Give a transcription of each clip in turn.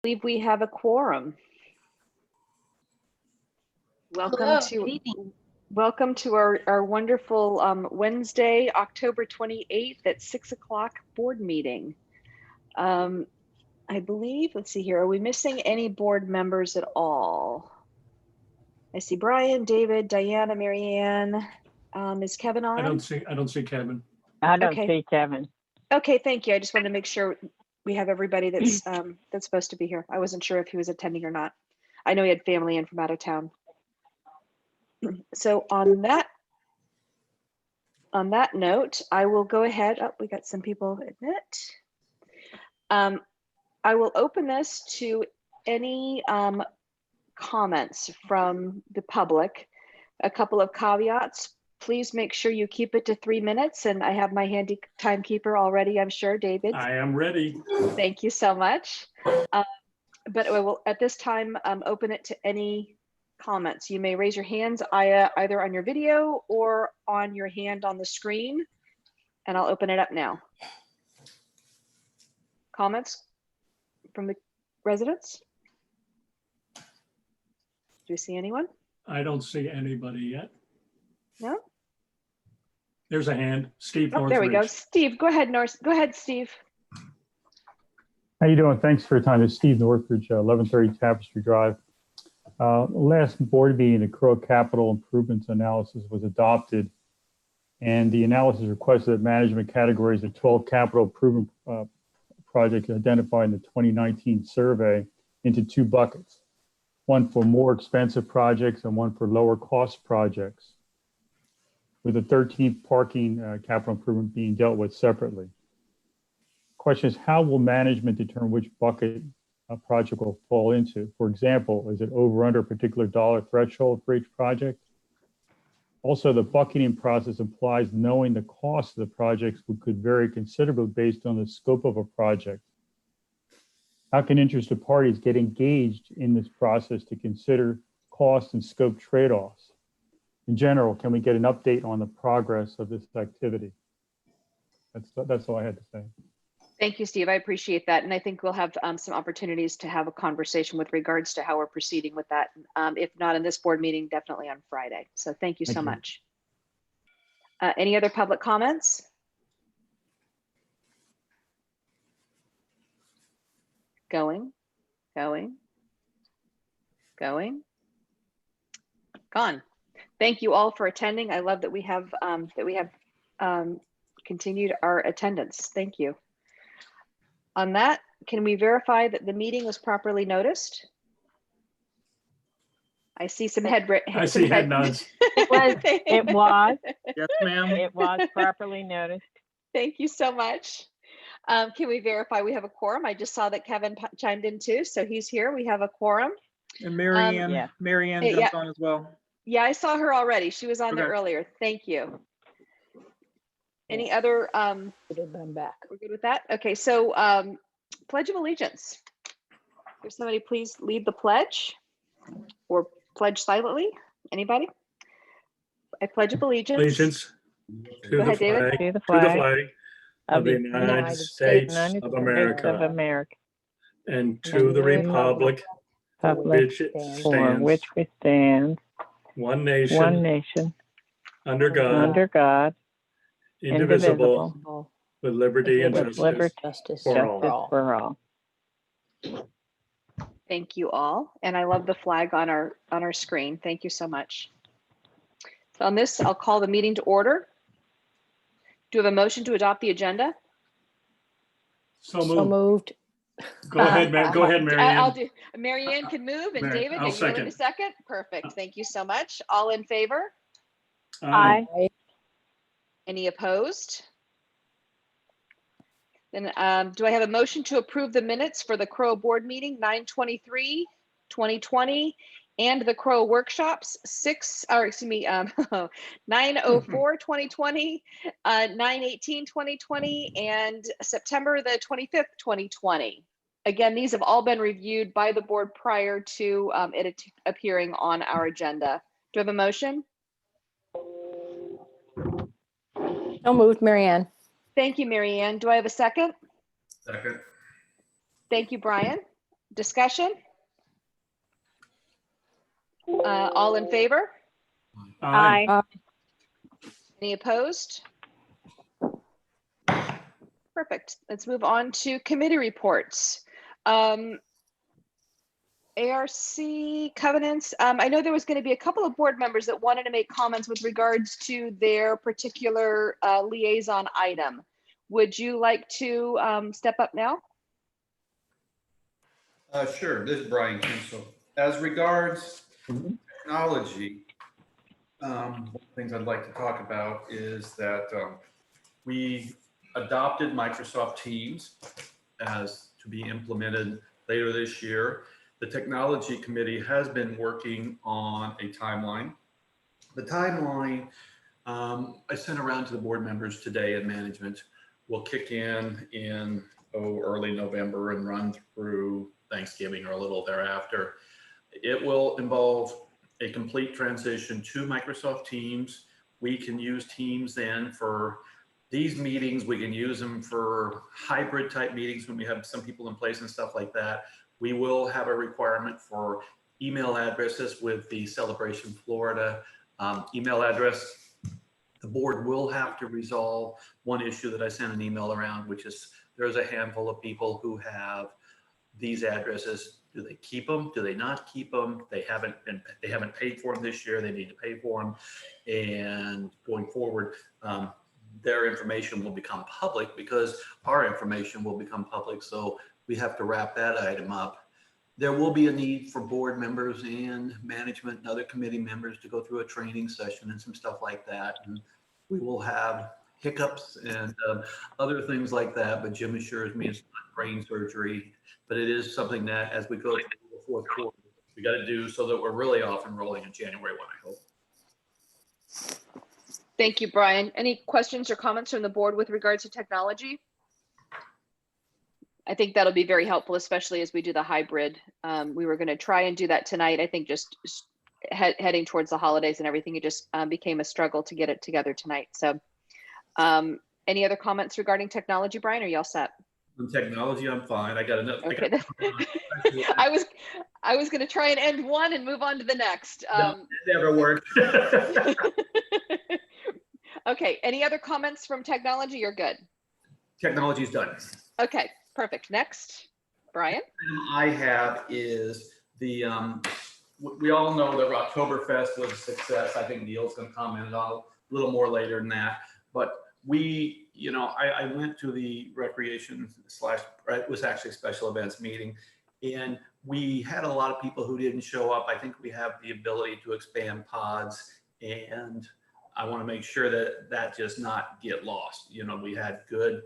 believe we have a quorum. Welcome to our wonderful Wednesday, October 28th at 6 o'clock board meeting. I believe, let's see here, are we missing any board members at all? I see Brian, David, Diana, Marianne. Is Kevin on? I don't see Kevin. I don't Okay. see Kevin. Okay, thank you. I just wanted to make sure we have everybody that's that's supposed to be here. I wasn't sure if he was attending or not. I know he had family in from out of town. So on that note, I will go ahead. Oh, we got some people admit. I will open this to any comments from the public. A couple of caveats. Please make sure you keep it to 3 minutes, and I have my handy timekeeper already, I'm sure, David. I am ready. Thank you so much. But I will at this time open it to any comments. You may raise your hands either on your video or on your hand on the screen, and I'll open it up now. Comments from the residents? Do you see anyone? I don't see anybody yet. No? There's a hand. Steve Oh, Northridge. there we go. Steve, go ahead, Go ahead, Steve. How you doing? Thanks for your time. It's Steve Northridge, 1130 Tapestry Drive. Last board meeting, the CROA capital improvements analysis was adopted, and the analysis requested that management categories the 12 capital improvement projects identified in the 2019 survey into 2 buckets, one for more expensive projects and one for lower cost projects, with the 13th parking capital improvement being dealt with separately. Question is, how will management determine which bucket a project will fall into? For example, is it over under a particular dollar threshold for each project? Also, the bucketing process implies knowing the cost of the projects could vary considerably based on the scope of a project. How can interested parties get engaged in this process to consider cost and scope trade-offs? In general, can we get an update on the progress of this activity? That's all I had to say. Thank you, Steve. I appreciate that. And I think we'll have some opportunities to have a conversation with regards to how we're proceeding with that. If not in this board meeting, definitely on Friday. So thank you so much. Any other public comments? Going. Gone. Thank you all for attending. I love that we have continued our attendance. Thank you. On that, can we verify that the meeting was properly noticed? I see some head nods. It was. Yes, ma'am. It was properly noticed. Thank you so much. Can we verify we have a quorum? I just saw that Kevin chimed in too, so he's here. We have a quorum. And Marianne, yeah. Marianne jumped on as well. Yeah, I saw her already. She was on there earlier. Thank you. Any other? I'm back. We're good with that? Okay, so Pledge of Allegiance. Could somebody please lead the pledge or pledge silently? Anybody? I pledge of allegiance. To Go ahead, David. To the flag flag of the United States of America and to the republic which which we stand, one one nation, nation, under under God, indivisible, with liberty and with liberty, justice justice for all. for all. Thank you all. And I love the flag on our screen. Thank you so much. So on this, I'll call the meeting to order. Do you have a motion to adopt the agenda? So moved. Go ahead, Marianne. I'll do. Marianne can move, and David, I'll are you willing to second? Perfect. Thank you so much. All in favor? Aye. Any opposed? Then do I have a motion to approve the minutes for the CROA board meeting 9/23/2020 and the CROA workshops 9/04/2020, 9/18/2020, and September the 25th, 2020. Again, these have all been reviewed by the board prior to it appearing on our agenda. Do I have a motion? So moved, Marianne. Thank you, Marianne. Do I have a second? Second. Thank you, Brian. Discussion? All in favor? Aye. Any opposed? Perfect. Let's move on to committee reports. ARC covenants. I know there was going to be a couple of board members that wanted to make comments with regards to their particular liaison item. Would you like to step up now? Sure, this is Brian Kinsel. As regards technology, one of the things I'd like to talk about is that we adopted Microsoft Teams as to be implemented later this year. The technology committee has been working on a timeline. The timeline I sent around to the board members today and management will kick in early November and run through Thanksgiving or a little thereafter. It will involve a complete transition to Microsoft Teams. We can use Teams then for these meetings. We can use them for hybrid type meetings when we have some people in place and stuff like that. We will have a requirement for email addresses with the Celebration Florida email address. The board will have to resolve one issue that I sent an email around, which is there's a handful of people who have these addresses. Do they keep them? Do they not keep them? They haven't paid for them this year. They need to pay for them. And going forward, their information will become public because our information will become public. So we have to wrap that item up. There will be a need for board members and management and other committee members to go through a training session and some stuff like that. And we will have hiccups and other things like that. But Jim assures me it's not brain surgery, but it is something that as we go through the fourth quarter, we got to do so that we're really off and rolling in January 1, I hope. Thank you, Brian. Any questions or comments from the board with regards to technology? I think that'll be very helpful, especially as we do the hybrid. We were going to try and do that tonight. I think just heading towards the holidays and everything, it just became a struggle to get it together tonight. So any other comments regarding technology, Brian? Are you all set? On technology, I'm fine. I got enough. Okay. I was going to try and end one and move on to the next. No, it never worked. Okay. Any other comments from technology? You're good. Technology's done. Okay. Perfect. Next, Brian. I have is the we all know that Oktoberfest was a success. I think Neil's going to comment on a little more later than that. But we, I went to the recreation / it was actually special events meeting, and we had a lot of people who didn't show up. I think we have the ability to expand pods, and I want to make sure that that does not get lost. We had good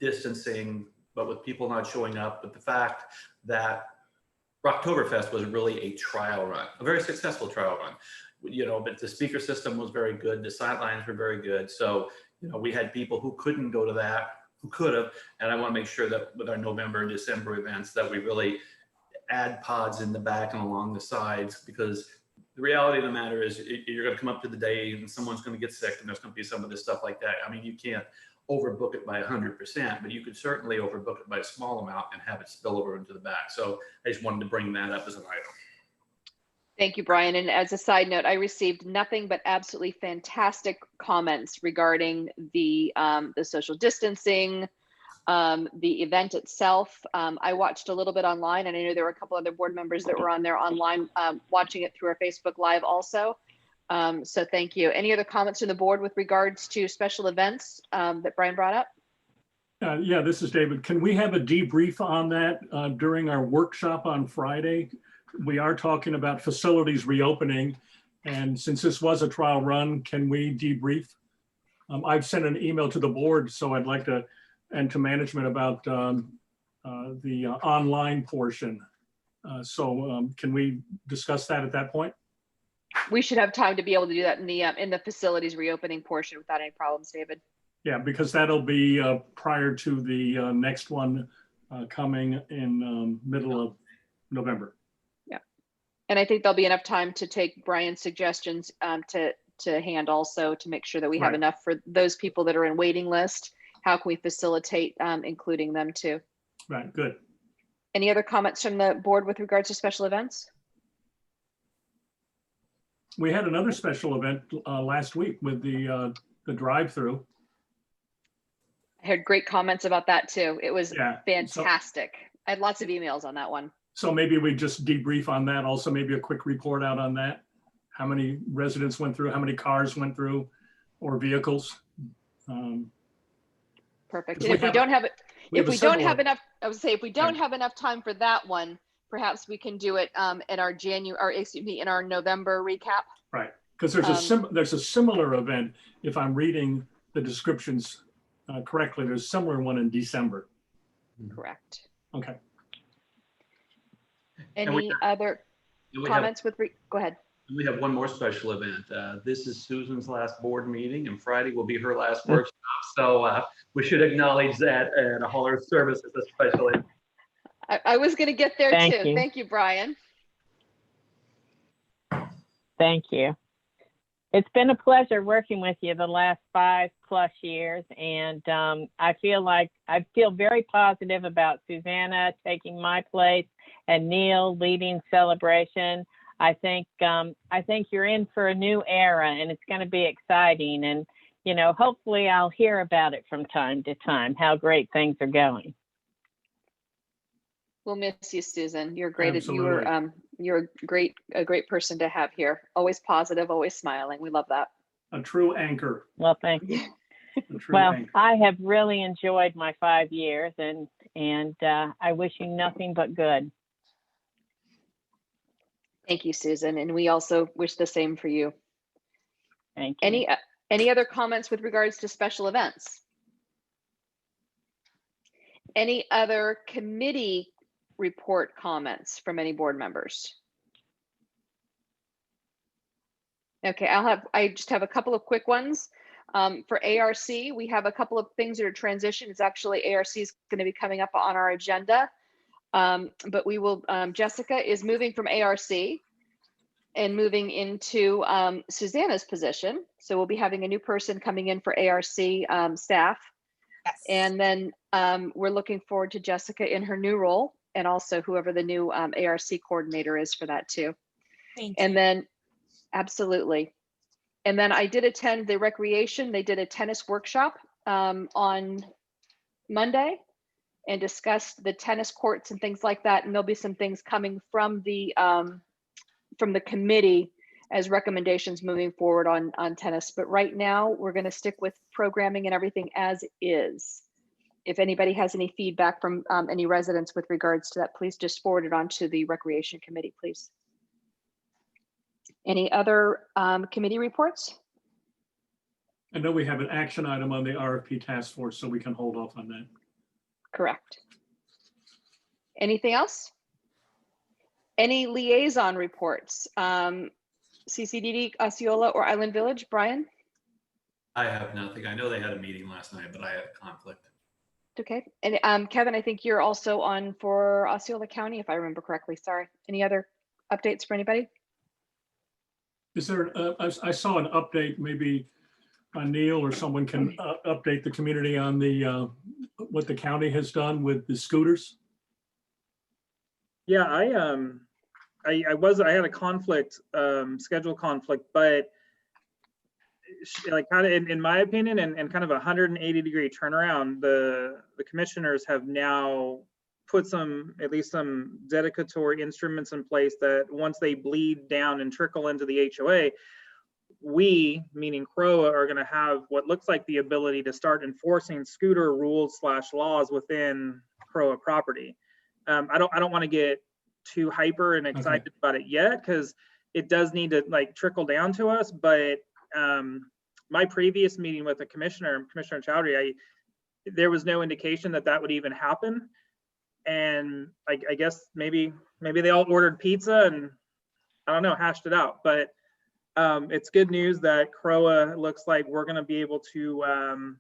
distancing, but with people not showing up. But the fact that Oktoberfest was really a trial run, a very successful trial run, but the speaker system was very good. The sidelines were very good. So, we had people who couldn't go to that, who could have. And I want to make sure that with our November and December events that we really add pods in the back and along the sides, because the reality of the matter is you're going to come up to the day and someone's going to get sick and there's going to be some of this stuff like that. I mean, you can't overbook it by 100%, but you could certainly overbook it by a small amount and have it spill over into the back. So I just wanted to bring that up as an item. Thank you, Brian. And as a side note, I received nothing but absolutely fantastic comments regarding the social distancing, the event itself. I watched a little bit online, and I know there were a couple other board members that were on there online watching it through our Facebook Live also. So thank you. Any other comments from the board with regards to special events that Brian brought up? Yeah, this is David. Can we have a debrief on that during our workshop on Friday? We are talking about facilities reopening, and since this was a trial run, can we debrief? I've sent an email to the board, so I'd like to, and to management about the online portion. So can we discuss that at that point? We should have time to be able to do that in the facilities reopening portion without any problems, David. Yeah, because that'll be prior to the next one coming in middle of November. Yeah, and I think there'll be enough time to take Brian's suggestions to hand also to make sure that we have enough for those people that are in waiting list. How can we facilitate including them too? Right, good. Any other comments from the board with regards to special events? We had another special event last week with the drive-through. I heard great comments about that too. It was Yeah. fantastic. I had lots of emails on that one. So maybe we just debrief on that. Also, maybe a quick report out on that. How many residents went through, how many cars went through, or vehicles. Perfect. Because And if we don't have it, if we don't have enough. enough, I would say if we don't have enough time for that one, perhaps we can do it in our in our November recap. Right, because there's a similar event, if I'm reading the descriptions correctly, there's a similar one in December. Correct. Okay. Any other comments go ahead. We have one more special event. This is Susan's last board meeting, and Friday will be her last workshop. So we should acknowledge that and all her service as a special event. I was going to get there Thank too. you. Thank you, Brian. Thank you. It's been a pleasure working with you the last 5+ years, and I feel very positive about Susanna taking my place and Neil leading celebration. I think you're in for a new era, and it's going to be exciting. And hopefully I'll hear about it from time to time, how great things are going. We'll miss you, Susan. You're great. Absolutely. You're a great person to have here. Always positive, always smiling. We love that. A true anchor. Well, thank you. A true Well, anchor. I have really enjoyed my 5 years, and I wish you nothing but good. Thank you, Susan. And we also wish the same for you. Thank you. Any other comments with regards to special events? Any other committee report comments from any board members? Okay, I just have a couple of quick ones. For ARC, we have a couple of things that are transition. It's actually ARC is going to be coming up on our agenda. But we will, Jessica is moving from ARC and moving into Susanna's position. So we'll be having a new person coming in for ARC staff. Yes. And then we're looking forward to Jessica in her new role, and also whoever the new ARC coordinator is for that too. Thank And you. then, absolutely. And then I did attend the recreation. They did a tennis workshop on Monday and discussed the tennis courts and things like that. And there'll be some things coming from the committee as recommendations moving forward on tennis. But right now we're going to stick with programming and everything as is. If anybody has any feedback from any residents with regards to that, please just forward it on to the recreation committee, please. Any other committee reports? I know we have an action item on the RFP task force, so we can hold off on that. Correct. Anything else? Any liaison reports? CCDD, Osceola, or Island Village? Brian? I have nothing. I know they had a meeting last night, but I had a conflict. Okay. And Kevin, I think you're also on for Osceola County, if I remember correctly. Sorry. Any other updates for anybody? Is there, I saw an update, maybe Neil or someone can update the community on the what the county has done with the scooters. Yeah, I had a conflict, schedule conflict, but like kind of in my opinion and kind of a 180-degree turnaround, the commissioners have now put at least some dedicatory instruments in place that once they bleed down and trickle into the HOA, we, meaning CROA, are going to have what looks like the ability to start enforcing scooter rules / laws within CROA property. I don't want to get too hyper and excited about it yet, because it does need to like trickle down to us. But my previous meeting with the Commissioner Chowdhury, there was no indication that would even happen. And I guess maybe they all ordered pizza and I don't know, hashed it out. But it's good news that CROA looks like we're going to be able to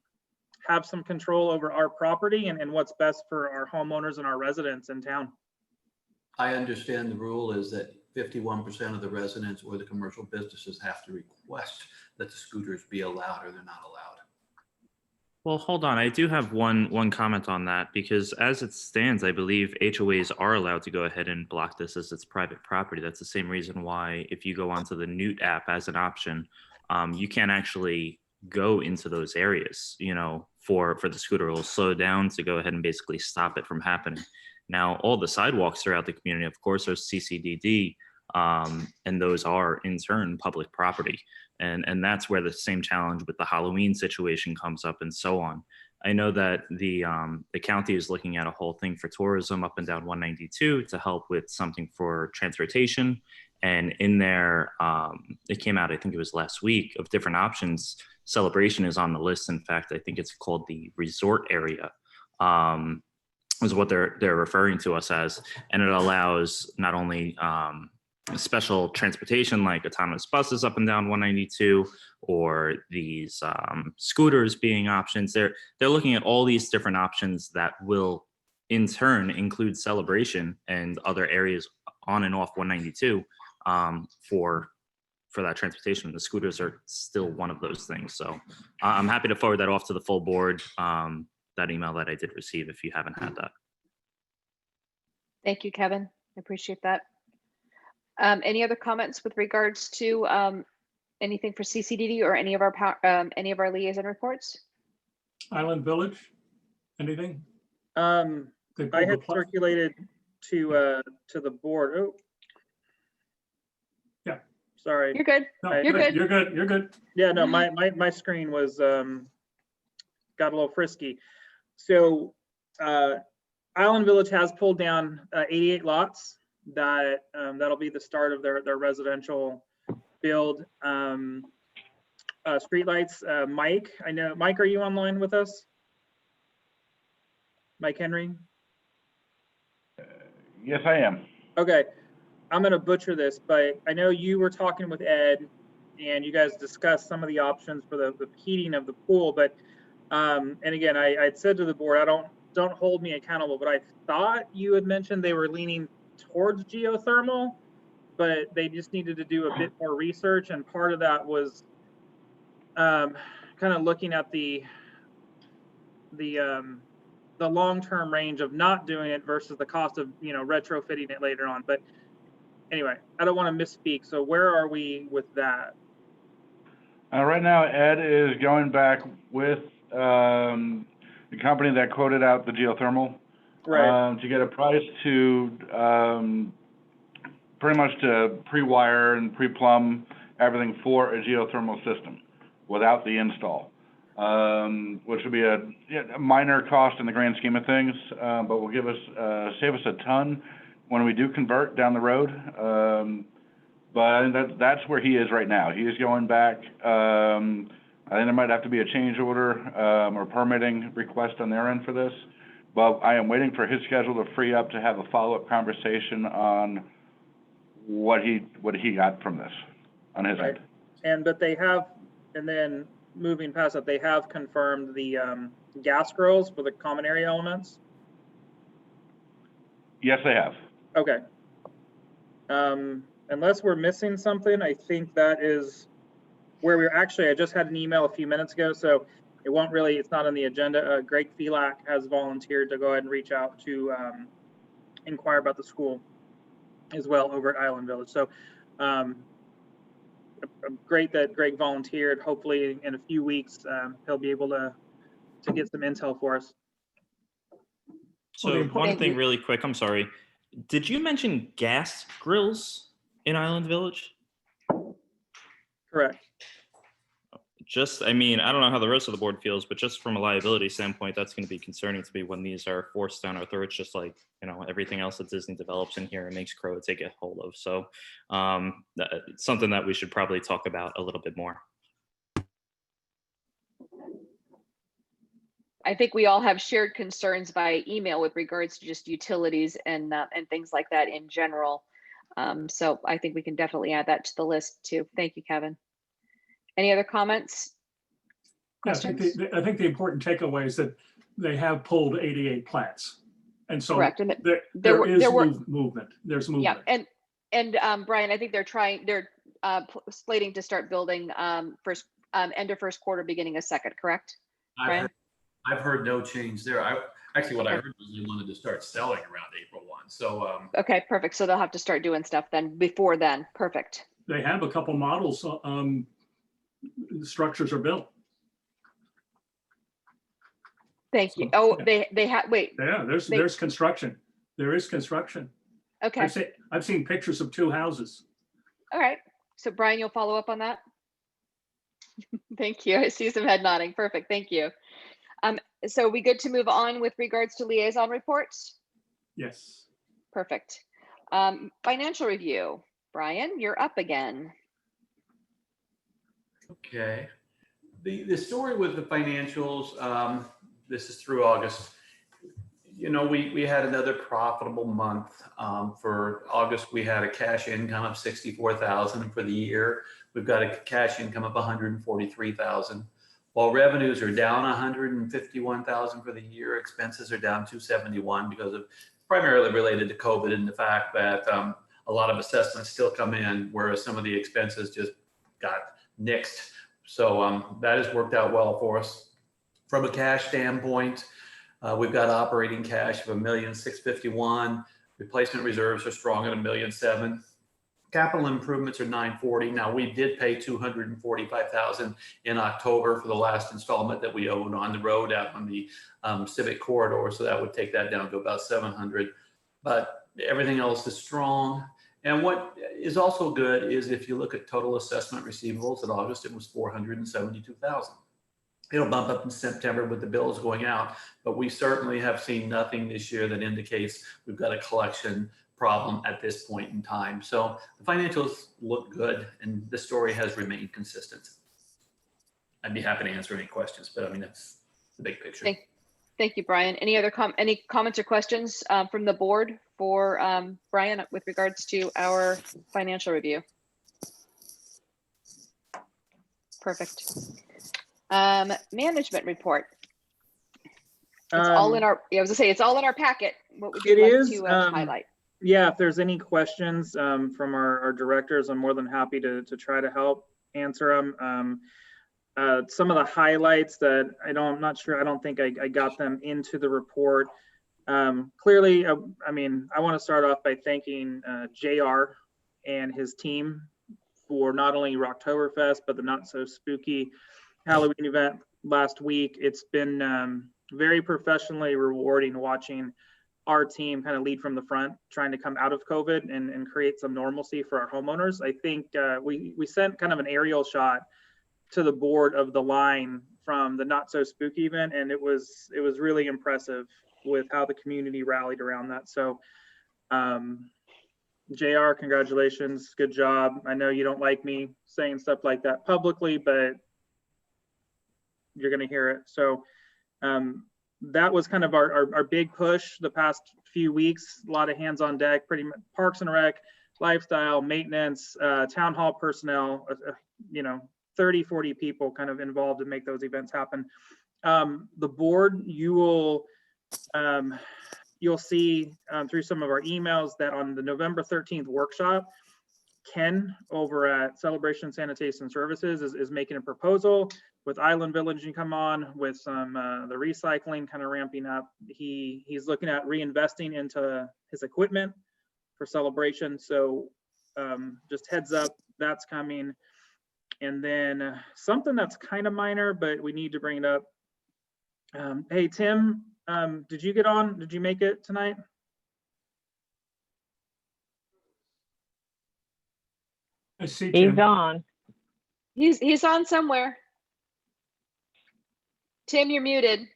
have some control over our property and what's best for our homeowners and our residents in town. I understand the rule is that 51% of the residents or the commercial businesses have to request that the scooters be allowed, or they're not allowed. Well, hold on. I do have one comment on that because as it stands, I believe HOAs are allowed to go ahead and block this as it's private property. That's the same reason why if you go onto the Newt app as an option, you can't actually go into those areas, for the scooter. It'll slow down to go ahead and basically stop it from happening. Now, all the sidewalks throughout the community, of course, are CCDD, and those are in turn public property. And that's where the same challenge with the Halloween situation comes up and so on. I know that the county is looking at a whole thing for tourism up and down 192 to help with something for transportation. And in there, it came out, I think it was last week, of different options. Celebration is on the list. In fact, I think it's called the resort area, is what they're referring to us as. And it allows not only special transportation like autonomous buses up and down 192 or these scooters being options. They're looking at all these different options that will in turn include celebration and other areas on and off 192 for that transportation. The scooters are still one of those things. So I'm happy to forward that off to the full board, that email that I did receive if you haven't had that. Thank you, Kevin. I appreciate that. Any other comments with regards to anything for CCDD or any of our liaison reports? Island Village, anything? I had circulated to the board. Oh, yeah. Sorry. You're good. No, You're good. You're good. You're good. Yeah, no, my screen was got a little frisky. So Island Village has pulled down 88 lots. That'll be the start of their residential build. Streetlights, Mike, I know, Mike, are you online with us? Mike Henry? Yes, I am. Okay, I'm gonna butcher this, but I know you were talking with Ed and you guys discussed some of the options for the heating of the pool, but and again, I'd said to the board, don't hold me accountable, but I thought you had mentioned they were leaning towards geothermal, but they just needed to do a bit more research, and part of that was kind of looking at the long-term range of not doing it versus the cost of retrofitting it later on. But anyway, I don't want to misspeak. So where are we with that? Right now, Ed is going back with the company that quoted out the geothermal. Right. To get a price to pretty much to pre-wire and pre-plumb everything for a geothermal system without the install, which would be a minor cost in the grand scheme of things, but will give us save us a ton when we do convert down the road. But I think that's where he is right now. He is going back. I think there might have to be a change order or permitting request on their end for this. But I am waiting for his schedule to free up to have a follow-up conversation on what he got from this on his end. But they have, and then moving past that, they have confirmed the gas grills for the common area elements. Yes, they have. Okay. Unless we're missing something, I think that is where we're actually. I just had an email a few minutes ago, so. It's not on the agenda. Greg Felak has volunteered to go ahead and reach out to inquire about the school as well over at Island Village. So great that Greg volunteered. Hopefully in a few weeks, he'll be able to get some intel for us. So one thing really quick, I'm sorry. Did you mention gas grills in Island Village? Correct. I don't know how the rest of the board feels, but just from a liability standpoint, that's going to be concerning to me when these are forced down our throats, just like, everything else that Disney develops in here and makes CROA take a hold of. So it's something that we should probably talk about a little bit more. I think we all have shared concerns by email with regards to just utilities and things like that in general. So I think we can definitely add that to the list too. Thank you, Kevin. Any other comments? Questions? Yeah, I think the important takeaway is that they have pulled 88 plats. And so correct. And there is movement. There's movement. Yeah, and Brian, I think they're slating to start building end of first quarter, beginning of second, correct? Brian? I've heard no change there. Actually, what I heard was they wanted to start selling around April 1. So, Okay, perfect. So they'll have to start doing stuff then before then. Perfect. They have a couple models, structures are built. Thank you. So, Oh, yeah. they have, wait, Yeah, there's construction. There is construction. okay. I've seen pictures of 2 houses. All right. So Brian, you'll follow up on that? Thank you. I see some head nodding. Perfect. Thank you. So we good to move on with regards to liaison reports? Yes. Perfect. Financial review. Brian, you're up again. okay. The story with the financials, this is through August. You know, we had another profitable month. For August, we had a cash income of 64,000 for the year. We've got a cash income of 143,000. While revenues are down 151,000 for the year, expenses are down 271 because of primarily related to COVID and the fact that a lot of assessments still come in, whereas some of the expenses just got nixed. So that has worked out well for us. From a cash standpoint, we've got operating cash of $1,651,000. Replacement reserves are strong at $1,700,000. Capital improvements are $940,000. Now we did pay $245,000 in October for the last installment that we owed on the road out on the Civic Corridor, so that would take that down to about $700,000. But everything else is strong. And what is also good is if you look at total assessment receivables in August, it was $472,000. It'll bump up in September with the bills going out, but we certainly have seen nothing this year that indicates we've got a collection problem at this point in time. So the financials look good and the story has remained consistent. I'd be happy to answer any questions, but I mean, that's the big picture. Thank you, Brian. Any other any comments or questions from the board for Brian with regards to our financial review? Perfect. Management report. It's all in our, I was gonna say, it's all in our packet. What would you like to highlight? Yeah, if there's any questions from our directors, I'm more than happy to try to help answer them. Some of the highlights that I'm not sure, I don't think I got them into the report. Clearly, I mean, I want to start off by thanking JR and his team for not only Rocktoberfest, but the Not So Spooky Halloween event last week. It's been very professionally rewarding watching our team kind of lead from the front, trying to come out of COVID and create some normalcy for our homeowners. I think we sent kind of an aerial shot to the board of the line from the Not So Spooky event, and it was really impressive with how the community rallied around that. So JR, congratulations, good job. I know you don't like me saying stuff like that publicly, but you're going to hear it. So that was kind of our big push the past few weeks. A lot of hands on deck, pretty much Parks and Rec, lifestyle, maintenance, town hall personnel, 30, 40 people kind of involved to make those events happen. The board, you'll see through some of our emails that on the November 13th workshop, Ken over at Celebration Sanitation Services is making a proposal with Island Village and come on with some the recycling kind of ramping up. He's looking at reinvesting into his equipment for Celebration. So just heads up, that's coming. And then something that's kind of minor, but we need to bring it up. Hey, Tim, did you get on? Did you make it tonight? I see Tim. He's on. He's on somewhere. Tim, you're muted.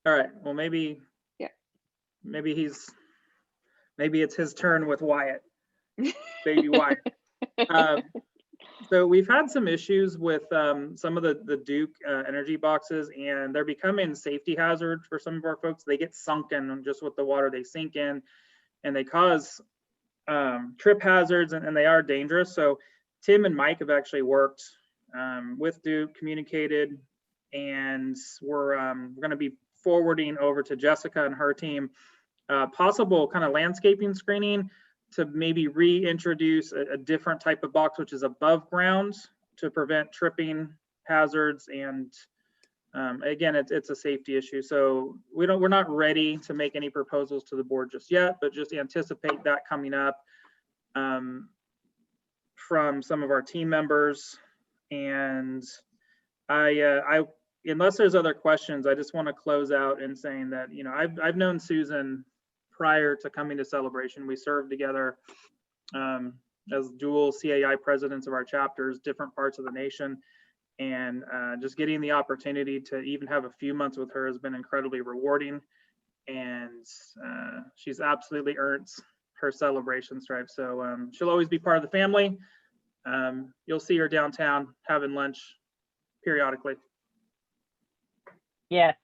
All right. Well, maybe. Yeah. Maybe it's his turn with Wyatt. Baby Wyatt. So we've had some issues with some of the Duke energy boxes, and they're becoming safety hazards for some of our folks. They get sunken just with the water. They sink in, and they cause trip hazards, and they are dangerous. So Tim and Mike have actually worked with Duke, communicated, and we're going to be forwarding over to Jessica and her team possible kind of landscaping screening to maybe reintroduce a different type of box, which is above ground, to prevent tripping hazards. And again, it's a safety issue. So we're not ready to make any proposals to the board just yet, but just anticipate that coming up from some of our team members. And I unless there's other questions, I just want to close out in saying that, you know, I've known Susan prior to coming to Celebration. We served together as dual CAI presidents of our chapters, different parts of the nation. And just getting the opportunity to even have a few months with her has been incredibly rewarding. And she's absolutely earned her Celebration stripe. So she'll always be part of the family. You'll see her downtown having lunch periodically. Yes.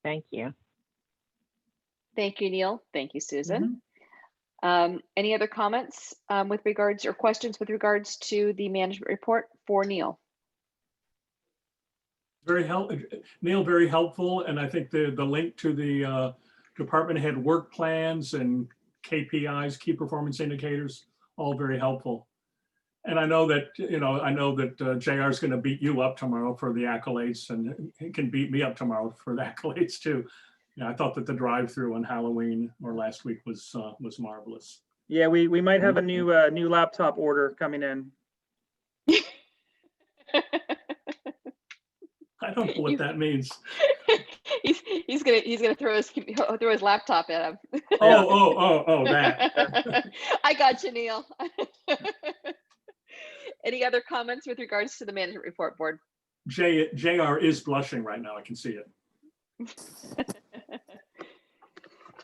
Thank you. Thank you, Neil. Thank you, Susan. Any other comments with regards or questions with regards to the management report for Neil? Neil, very helpful. And I think the link to the department head work plans and KPIs, key performance indicators, all very helpful. And I know that, JR is going to beat you up tomorrow for the accolades, and he can beat me up tomorrow for the accolades too. Yeah, I thought that the drive-through on Halloween or last week was marvelous. Yeah, we might have a new laptop order coming in. I don't know what that means. He's gonna throw his laptop at him. Oh, that. I got you, Neil. Any other comments with regards to the management report, board? JR is blushing right now. I can see it.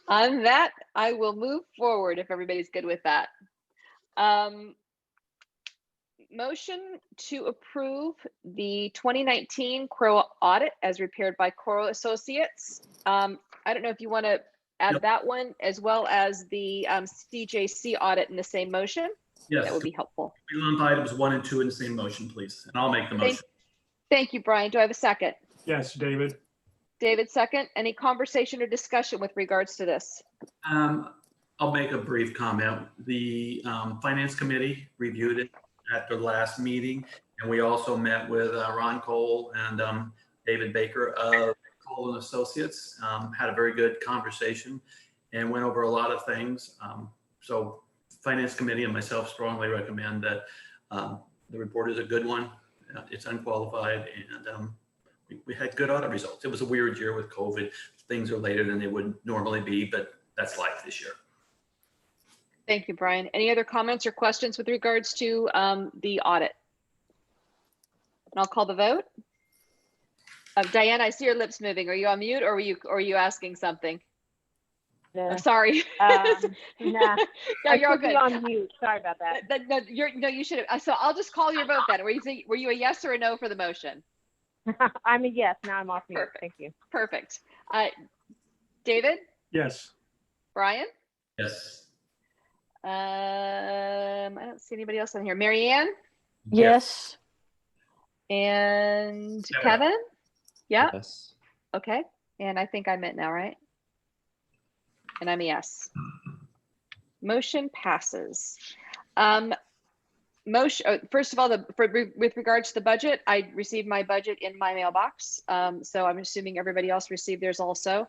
On that, I will move forward if everybody's good with that. Motion to approve the 2019 CROA audit as prepared by CROA Associates. I don't know if you want to add that one as well as the CJC audit in the same motion. Yes. That would be helpful. We lump items 1 and 2 in the same motion, please, and I'll make the motion. Thank you, Brian. Do I have a second? Yes, David. David, second. Any conversation or discussion with regards to this? I'll make a brief comment. The Finance Committee reviewed it at the last meeting, and we also met with Ron Cole and David Baker of Cole and Associates. Had a very good conversation and went over a lot of things. So Finance Committee and myself strongly recommend that the report is a good one. It's unqualified, and we had good audit results. It was a weird year with COVID. Things are later than they would normally be, but that's life this year. Thank you, Brian. Any other comments or questions with regards to the audit? And I'll call the vote. Diane, I see your lips moving. Are you on mute, or are you asking something? Yeah. I'm sorry. Nah. No, you're all good. On mute. Sorry about that. No, you should have. So I'll just call your vote then. Were you a yes or a no for the motion? I'm a yes. Now I'm off mute. Perfect. Thank you. Perfect. David? Yes. Brian? Yes. I don't see anybody else on here. Marianne? Yes. And Yeah. Kevin? Yeah. Yes. Okay. And I think I'm it now, right? And I'm a yes. Motion passes. First of all, with regards to the budget, I received my budget in my mailbox. So I'm assuming everybody else received theirs also.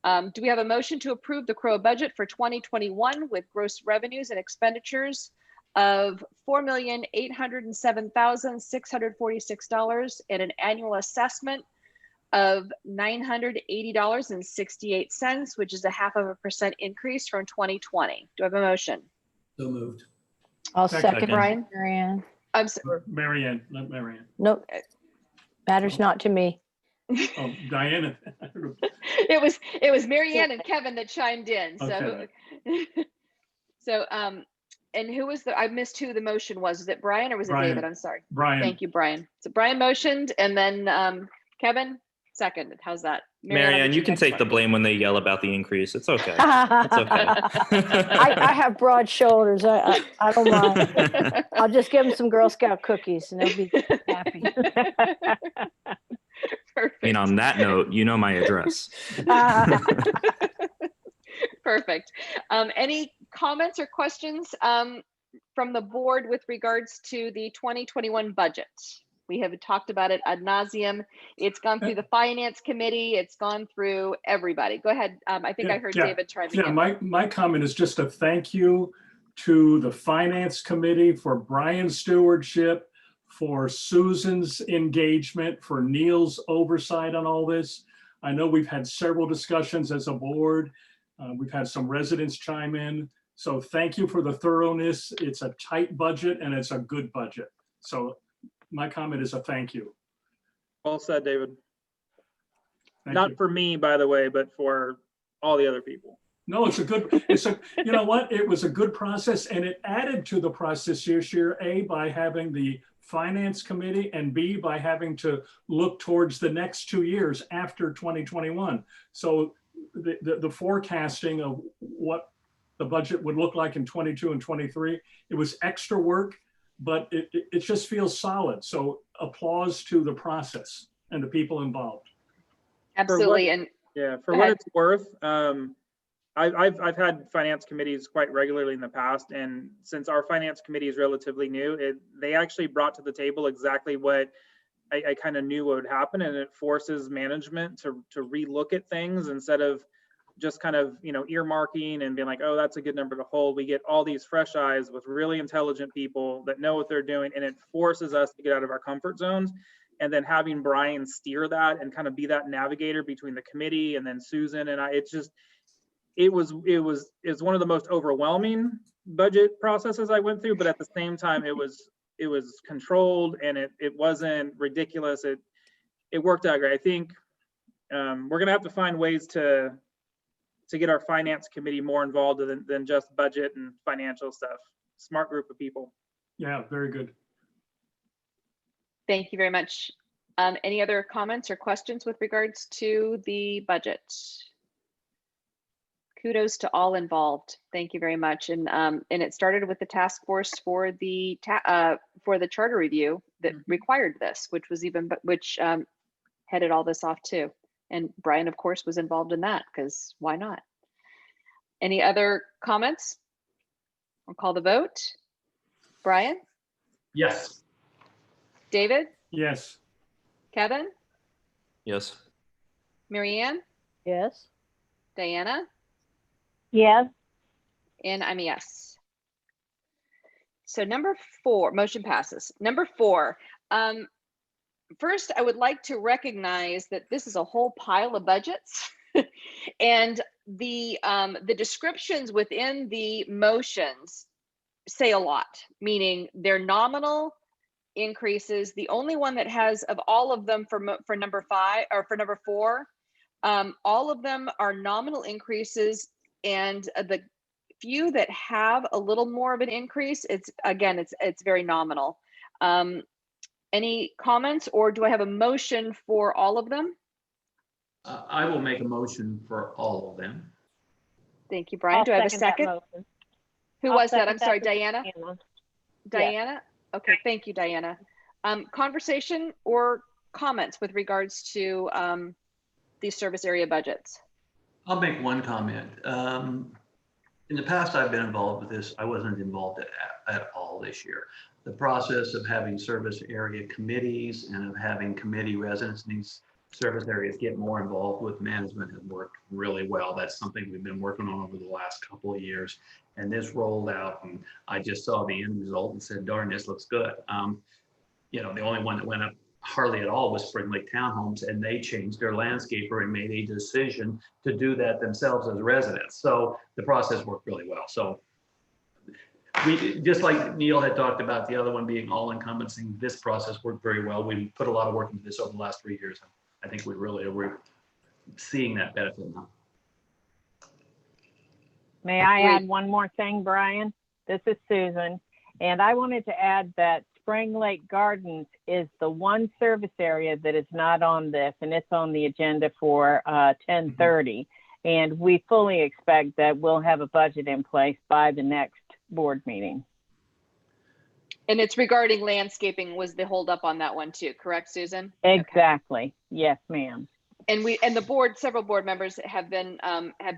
Do we have a motion to approve the CROA budget for 2021 with gross revenues and expenditures of $4,807,646 and an annual assessment of $980.68, which is a 0.5% increase from 2020? Do I have a motion? So moved. I'll Second. second Brian? Marianne. I'm sorry. Marianne, let Marianne. Nope. Matters not to me. Oh, Diana. It was Marianne and Kevin that chimed in. So, Okay. so and who was I missed who the motion was. Was it Brian or was it Brian. David? I'm sorry. Brian. Thank you, Brian. So Brian motioned, and then Kevin seconded. How's that? Marianne, you can take the blame when they yell about the increase. It's okay. It's okay. I have broad shoulders. I don't mind. I'll just give them some Girl Scout cookies and they'll be happy. Perfect. I mean, on that note, you know my address. Perfect. Any comments or questions from the board with regards to the 2021 budget? We have talked about it ad nauseum. It's gone through the finance committee. It's gone through everybody. Go ahead. I think I heard David chiming Yeah, in. my comment is just a thank you to the finance committee for Brian's stewardship, for Susan's engagement, for Neil's oversight on all this. I know we've had several discussions as a board. We've had some residents chime in. So thank you for the thoroughness. It's a tight budget and it's a good budget. So my comment is a thank you. Well said, David. Thank Not you. for me, by the way, but for all the other people. No, you know what? It was a good process and it added to the process this year, A, by having the finance committee and B, by having to look towards the next 2 years after 2021. So the forecasting of what the budget would look like in 22 and 23, it was extra work, but it just feels solid. So applause to the process and the people involved. Absolutely. And Yeah, for Go what ahead. it's worth, I've had finance committees quite regularly in the past, and since our finance committee is relatively new, they actually brought to the table exactly what I kind of knew would happen, and it forces management to relook at things instead of just kind of, you know, earmarking and being like, oh, that's a good number to hold. We get all these fresh eyes with really intelligent people that know what they're doing, and it forces us to get out of our comfort zones. And then having Brian steer that and kind of be that navigator between the committee and then Susan and I, it was one of the most overwhelming budget processes I went through, but at the same time, it was controlled and it wasn't ridiculous. It worked out great. I think we're gonna have to find ways to get our finance committee more involved than just budget and financial stuff. Smart group of people. Yeah, very good. thank you very much. Any other comments or questions with regards to the budget? Kudos to all involved. Thank you very much. And it started with the task force for the charter review that required this, which headed all this off too. And Brian, of course, was involved in that because why not? Any other comments? I'll call the vote. Brian? Yes. David? Yes. Kevin? Yes. Marianne? Yes. Diana? Yes. And I'm a yes. So number 4, motion passes. Number 4, first, I would like to recognize that this is a whole pile of budgets and the descriptions within the motions say a lot, meaning they're nominal increases. The only one that has of all of them for number 5 or for number 4, all of them are nominal increases, and the few that have a little more of an increase, it's very nominal. Any comments, or do I have a motion for all of them? I will make a motion for all of them. Thank you, Brian. Do I have a second? Who was that? I'm sorry, Diana? Diana? Okay, thank you, Diana. Conversation or comments with regards to these service area budgets? I'll make one comment. In the past, I've been involved with this. I wasn't involved at all this year. The process of having service area committees and of having committee residents in these service areas get more involved with management has worked really well. That's something we've been working on over the last couple of years. And this rolled out, and I just saw the end result and said, darn, this looks good. You know, the only one that went up hardly at all was Spring Lake Townhomes, and they changed their landscaper and made a decision to do that themselves as residents. So the process worked really well. So we, just like Neil had talked about the other one being all encompassing, this process worked very well. We put a lot of work into this over the last 3 years. I think we're seeing that benefit now. May I add one more thing, Brian? This is Susan, and I wanted to add that Spring Lake Gardens is the one service area that is not on this, and it's on the agenda for 10:30. And we fully expect that we'll have a budget in place by the next board meeting. And it's regarding landscaping was the holdup on that one too, correct, Susan? Exactly. Okay. Yes, ma'am. and the board, several board members have been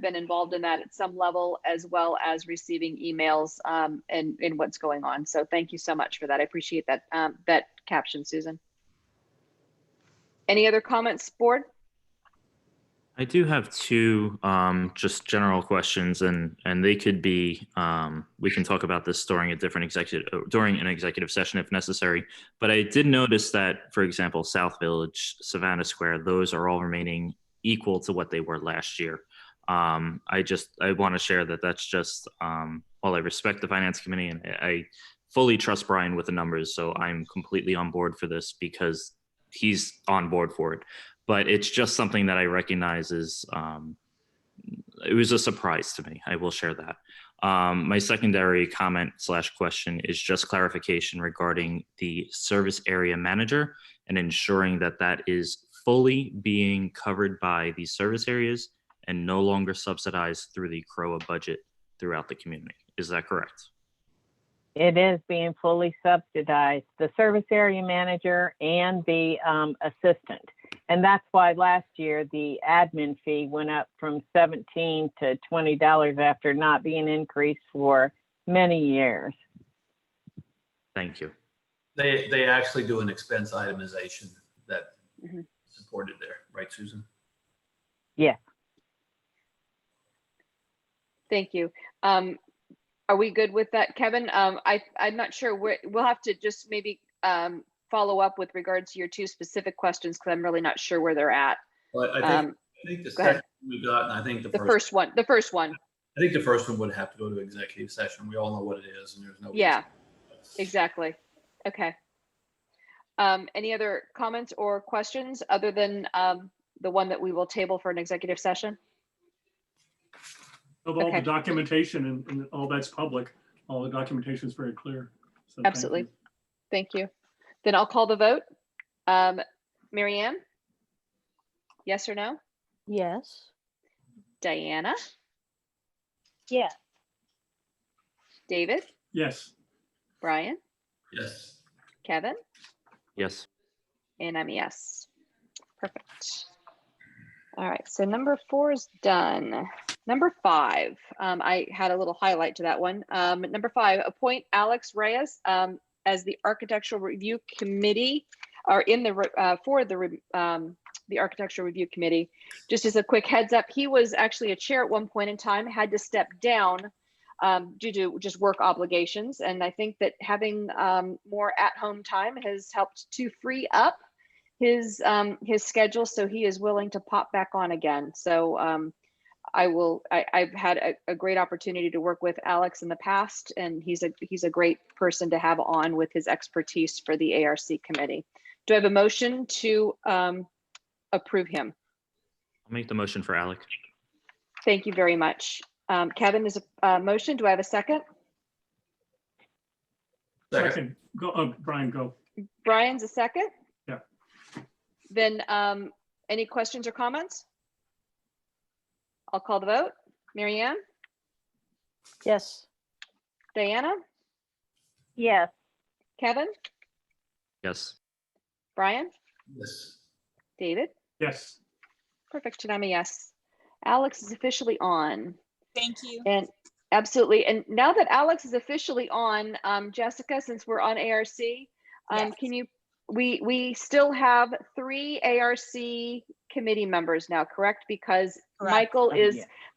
involved in that at some level, as well as receiving emails and what's going on. So thank you so much for that. I appreciate that that caption, Susan. Any other comments, board? I do have two just general questions, and they could be we can talk about this during an executive session if necessary. But I did notice that, for example, South Village, Savannah Square, those are all remaining equal to what they were last year. I want to share that that's just while I respect the finance committee and I fully trust Brian with the numbers, so I'm completely on board for this because he's on board for it. But it's just something that I recognize is, it was a surprise to me. I will share that. My secondary comment / question is just clarification regarding the service area manager and ensuring that that is fully being covered by these service areas and no longer subsidized through the CROA budget throughout the community. Is that correct? It is being fully subsidized, the service area manager and the assistant. And that's why last year the admin fee went up from $17 to $20 after not being increased for many years. Thank you. They actually do an expense itemization that Mm-hmm. supported there, right, Susan? Yes. Thank you. Are we good with that, Kevin? I'm not sure. We'll have to just maybe follow up with regards to your two specific questions because I'm really not sure where they're at. Well, I think the second we got, and I think the first one. I think the first one would have to go to executive session. We all know what it is, and there's no. Yeah, exactly. Okay. Any other comments or questions other than the one that we will table for an executive session? Of all the documentation and all that's public, all the documentation is very clear. So absolutely. Thank you. Then I'll call the vote. Mary Ann? Yes or no? Yes. Diana? Yeah. David? Yes. Brian? Yes. Kevin? Yes. And I'm a yes. Perfect. All right, so number 4 is done. Number 5, I had a little highlight to that one. Number 5, appoint Alex Reyes as the Architectural Review Committee, or in the for the Architectural Review Committee. Just as a quick heads up, he was actually a chair at one point in time, had to step down due to just work obligations, and I think that having more at-home time has helped to free up his schedule, so he is willing to pop back on again. So I've had a great opportunity to work with Alex in the past, and he's a great person to have on with his expertise for the ARC committee. Do I have a motion to approve him? I'll make the motion for Alec. Thank you very much. Kevin is a motion. Do I have a second? Second. Go, Brian, go. Brian's a second? Yeah. Then any questions or comments? I'll call the vote. Mary Ann? Yes. Diana? Yes. Kevin? Yes. Brian? Yes. David? Yes. Perfect, and I'm a yes. Alex is officially on. Thank you. And absolutely. And now that Alex is officially on, Jessica, since we're on ARC, Yes. can you, we still have 3 ARC committee members now, correct? Because Correct.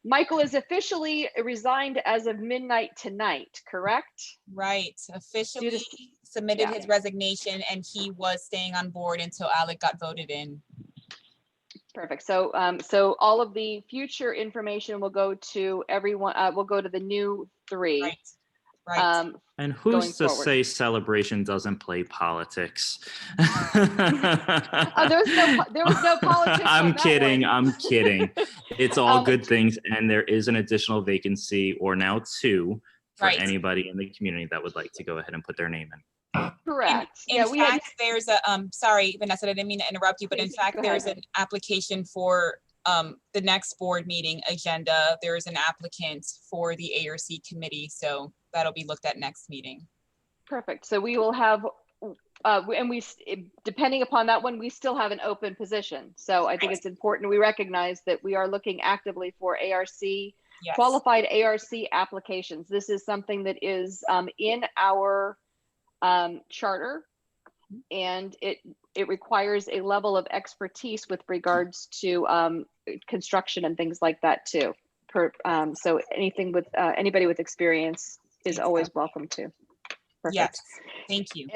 Michael is officially resigned as of midnight tonight, correct? Right. Officially Due to- submitted yeah. his resignation, and he was staying on board until Alec got voted in. Perfect. So, so all of the future information will go to everyone. Will go to the new 3. Right. Right. And Going who's to forward. say Celebration doesn't play politics? Oh, there was no politics. I'm on that kidding. one. I'm kidding. It's all good things. And there is an additional vacancy, or now 2, for Right. anybody in the community that would like to go ahead and put their name in. Correct. In fact, there's a sorry, Vanessa, I didn't mean to interrupt you, but in fact, Go there's ahead. an application for the next board meeting agenda. There is an applicant for the ARC committee, so that'll be looked at next meeting. Perfect. So we will have and depending upon that one, we still have an open position. So I think it's important we recognize that we are looking actively for ARC, Yes. qualified ARC applications. This is something that is in our charter, and it requires a level of expertise with regards to construction and things like that too. So anything with anybody with experience is always welcome too. Perfect. Yes, thank you.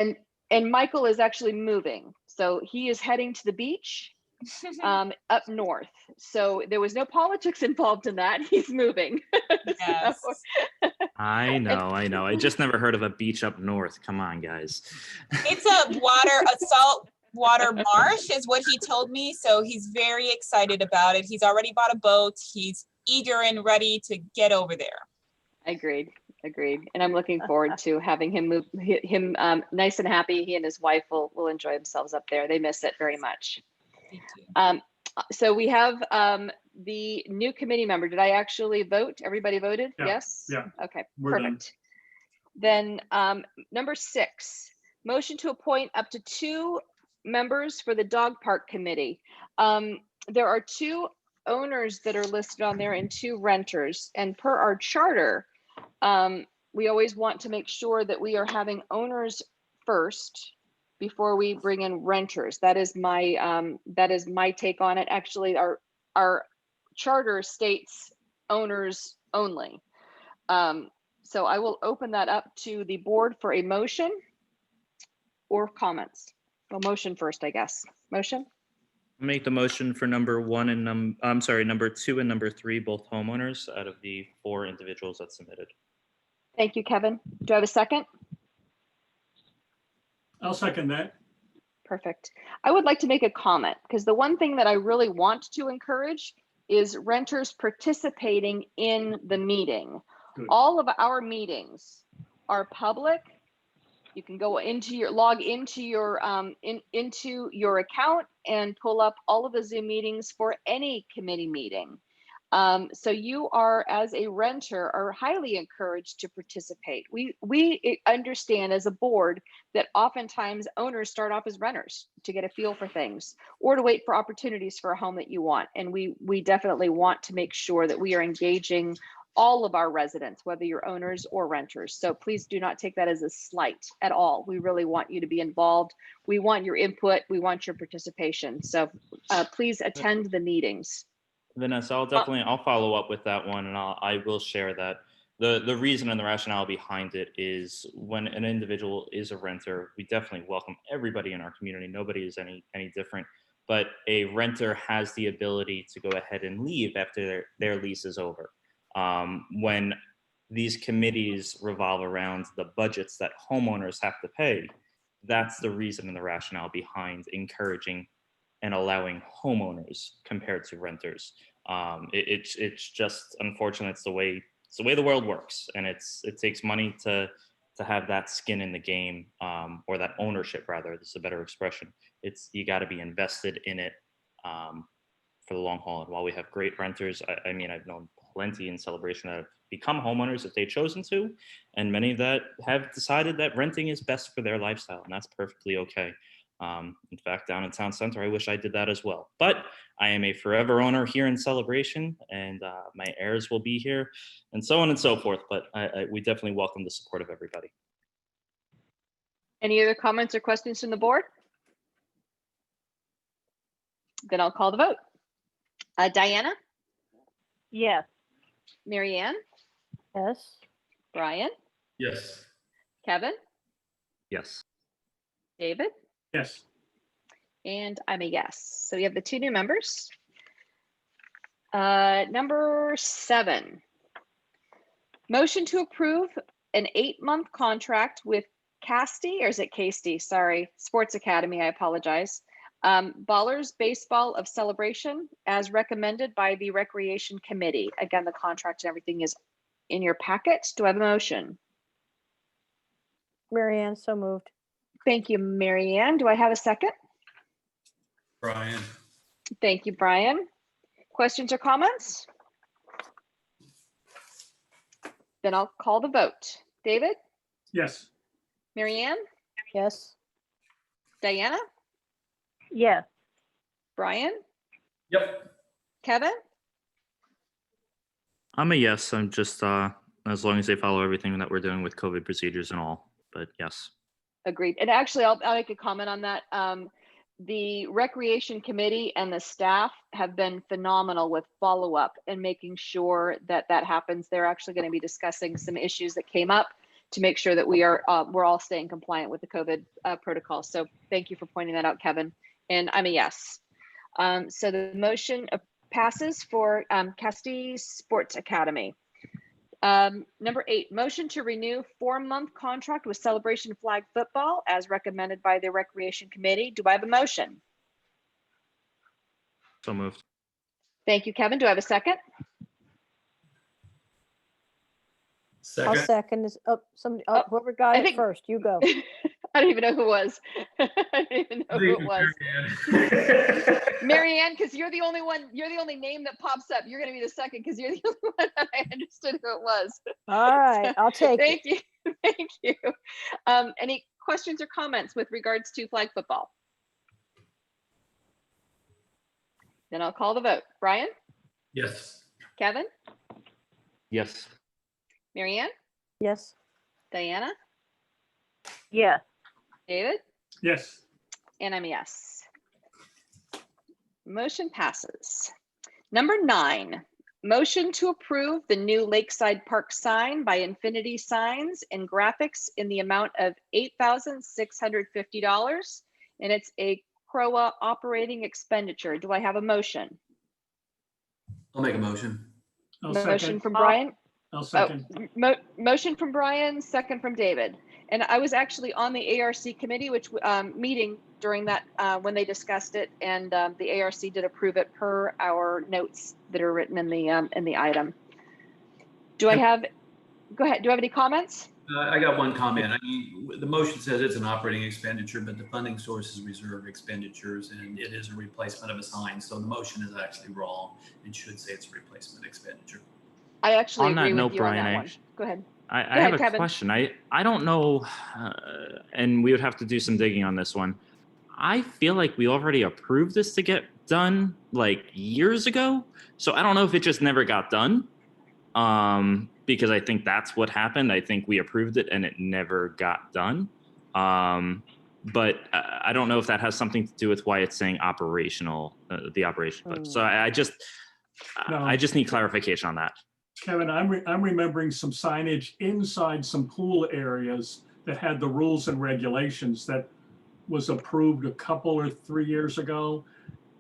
And Michael is actually moving. So he is heading to the beach up north. So there was no politics involved in that. He's moving. Yes. I know. I just never heard of a beach up north. Come on, guys. It's a salt water marsh is what he told me. So he's very excited about it. He's already bought a boat. He's eager and ready to get over there. Agreed. And I'm looking forward to having him move him nice and happy. He and his wife will enjoy themselves up there. They miss it very much. Thank you. So we have the new committee member. Did I actually vote? Everybody voted? Yeah, Yes? yeah. Okay, We're done. perfect. Then number 6, motion to appoint up to 2 members for the dog park committee. There are 2 owners that are listed on there and 2 renters. And per our charter, we always want to make sure that we are having owners first before we bring in renters. That is my take on it. Actually, our charter states owners only. So I will open that up to the board for a motion or comments. Well, motion first, I guess. Motion? Make the motion for number 1 and number 2 and number 3, both homeowners out of the 4 individuals that submitted. Thank you, Kevin. Do I have a second? I'll second that. Perfect. I would like to make a comment because the one thing that I really want to encourage is renters participating in the meeting. Good. All of our meetings are public. You can go log into your into your account and pull up all of the Zoom meetings for any committee meeting. So you are, as a renter, are highly encouraged to participate. We understand as a board that oftentimes owners start off as renters to get a feel for things or to wait for opportunities for a home that you want. And we definitely want to make sure that we are engaging all of our residents, whether you're owners or renters. So please do not take that as a slight at all. We really want you to be involved. We want your input. We want your participation. So please attend the meetings. Vanessa, I'll follow up with that one, and I will share that. The reason and the rationale behind it is when an individual is a renter, we definitely welcome everybody in our community. Nobody is any different, but a renter has the ability to go ahead and leave after their lease is over. When these committees revolve around the budgets that homeowners have to pay, that's the reason and the rationale behind encouraging and allowing homeowners compared to renters. It's just unfortunate. It's the way the world works, and it takes money to have that skin in the game, or that ownership rather. This is a better expression. You got to be invested in it for the long haul. And while we have great renters, I mean, I've known plenty in Celebration that have become homeowners if they've chosen to, and many that have decided that renting is best for their lifestyle, and that's perfectly okay. In fact, down in Town Center, I wish I did that as well. But I am a forever owner here in Celebration, and my heirs will be here, and so on and so forth. But we definitely welcome the support of everybody. Any other comments or questions from the board? Then I'll call the vote. Diana? Yes. Mary Ann? Yes. Brian? Yes. Kevin? Yes. David? Yes. And I'm a yes. So we have the 2 new members. Number 7, motion to approve an 8-month contract with Casty, or is it Casty? Sorry, Sports Academy. I apologize. Ballers Baseball of Celebration, as recommended by the Recreation Committee. Again, the contract and everything is in your packet. Do I have a motion? Mary Ann, so moved. Thank you, Mary Ann. Do I have a second? Brian. Thank you, Brian. Questions or comments? Then I'll call the vote. David? Yes. Mary Ann? Yes. Diana, Yes. Brian, Yep. Kevin? I'm a yes. I'm just as long as they follow everything that we're doing with COVID procedures and all. But yes. Agreed. And actually, I'll make a comment on that. The recreation committee and the staff have been phenomenal with follow-up and making sure that that happens. They're actually going to be discussing some issues that came up to make sure that we're all staying compliant with the COVID protocol. So thank you for pointing that out, Kevin. And I'm a yes. So the motion passes for Castile Sports Academy. Number 8, motion to renew 4-month contract with Celebration Flag Football as recommended by the Recreation Committee. Do I have a motion? So moved. Thank you, Kevin. Do I have a second? I'll Second. second this. Oh, somebody, oh, whoever got I it think- first, you go. I don't even know who it was. I don't even know who it was. Mary Ann, because you're the only name that pops up. You're going to be the second because you're the only one that I understood who it was. All right, I'll take it. Thank you. Thank you. Any questions or comments with regards to flag football? Then I'll call the vote. Brian, Yes. Kevin, Yes. Mary Ann, Yes. Diana, Yes. David, Yes. and I'm a yes. Motion passes. Number 9, motion to approve the new Lakeside Park sign by Infinity Signs and Graphics in the amount of $8,650, and it's a CROA operating expenditure. Do I have a motion? I'll make a motion. I'll Motion second. from Brian. I'll second. Motion from Brian, second from David. And I was actually on the ARC committee, which meeting during that when they discussed it, and the ARC did approve it per our notes that are written in the item. Do I have? Go ahead. Do you have any comments? I got one comment. I mean, the motion says it's an operating expenditure, but the funding source is reserve expenditures, and it is a replacement of a sign. So the motion is actually wrong and should say it's a replacement expenditure. I actually On that agree with note, you Brian, on that I one. Go ahead. I Go have ahead, a Kevin. question. I don't know, and we would have to do some digging on this one. I feel like we already approved this to get done like years ago. So I don't know if it just never got done. Because I think that's what happened. I think we approved it and it never got done. But I don't know if that has something to do with why it's saying operational, the operation. But so I just need clarification on that. Kevin, I'm remembering some signage inside some pool areas that had the rules and regulations that was approved a couple or 3 years ago,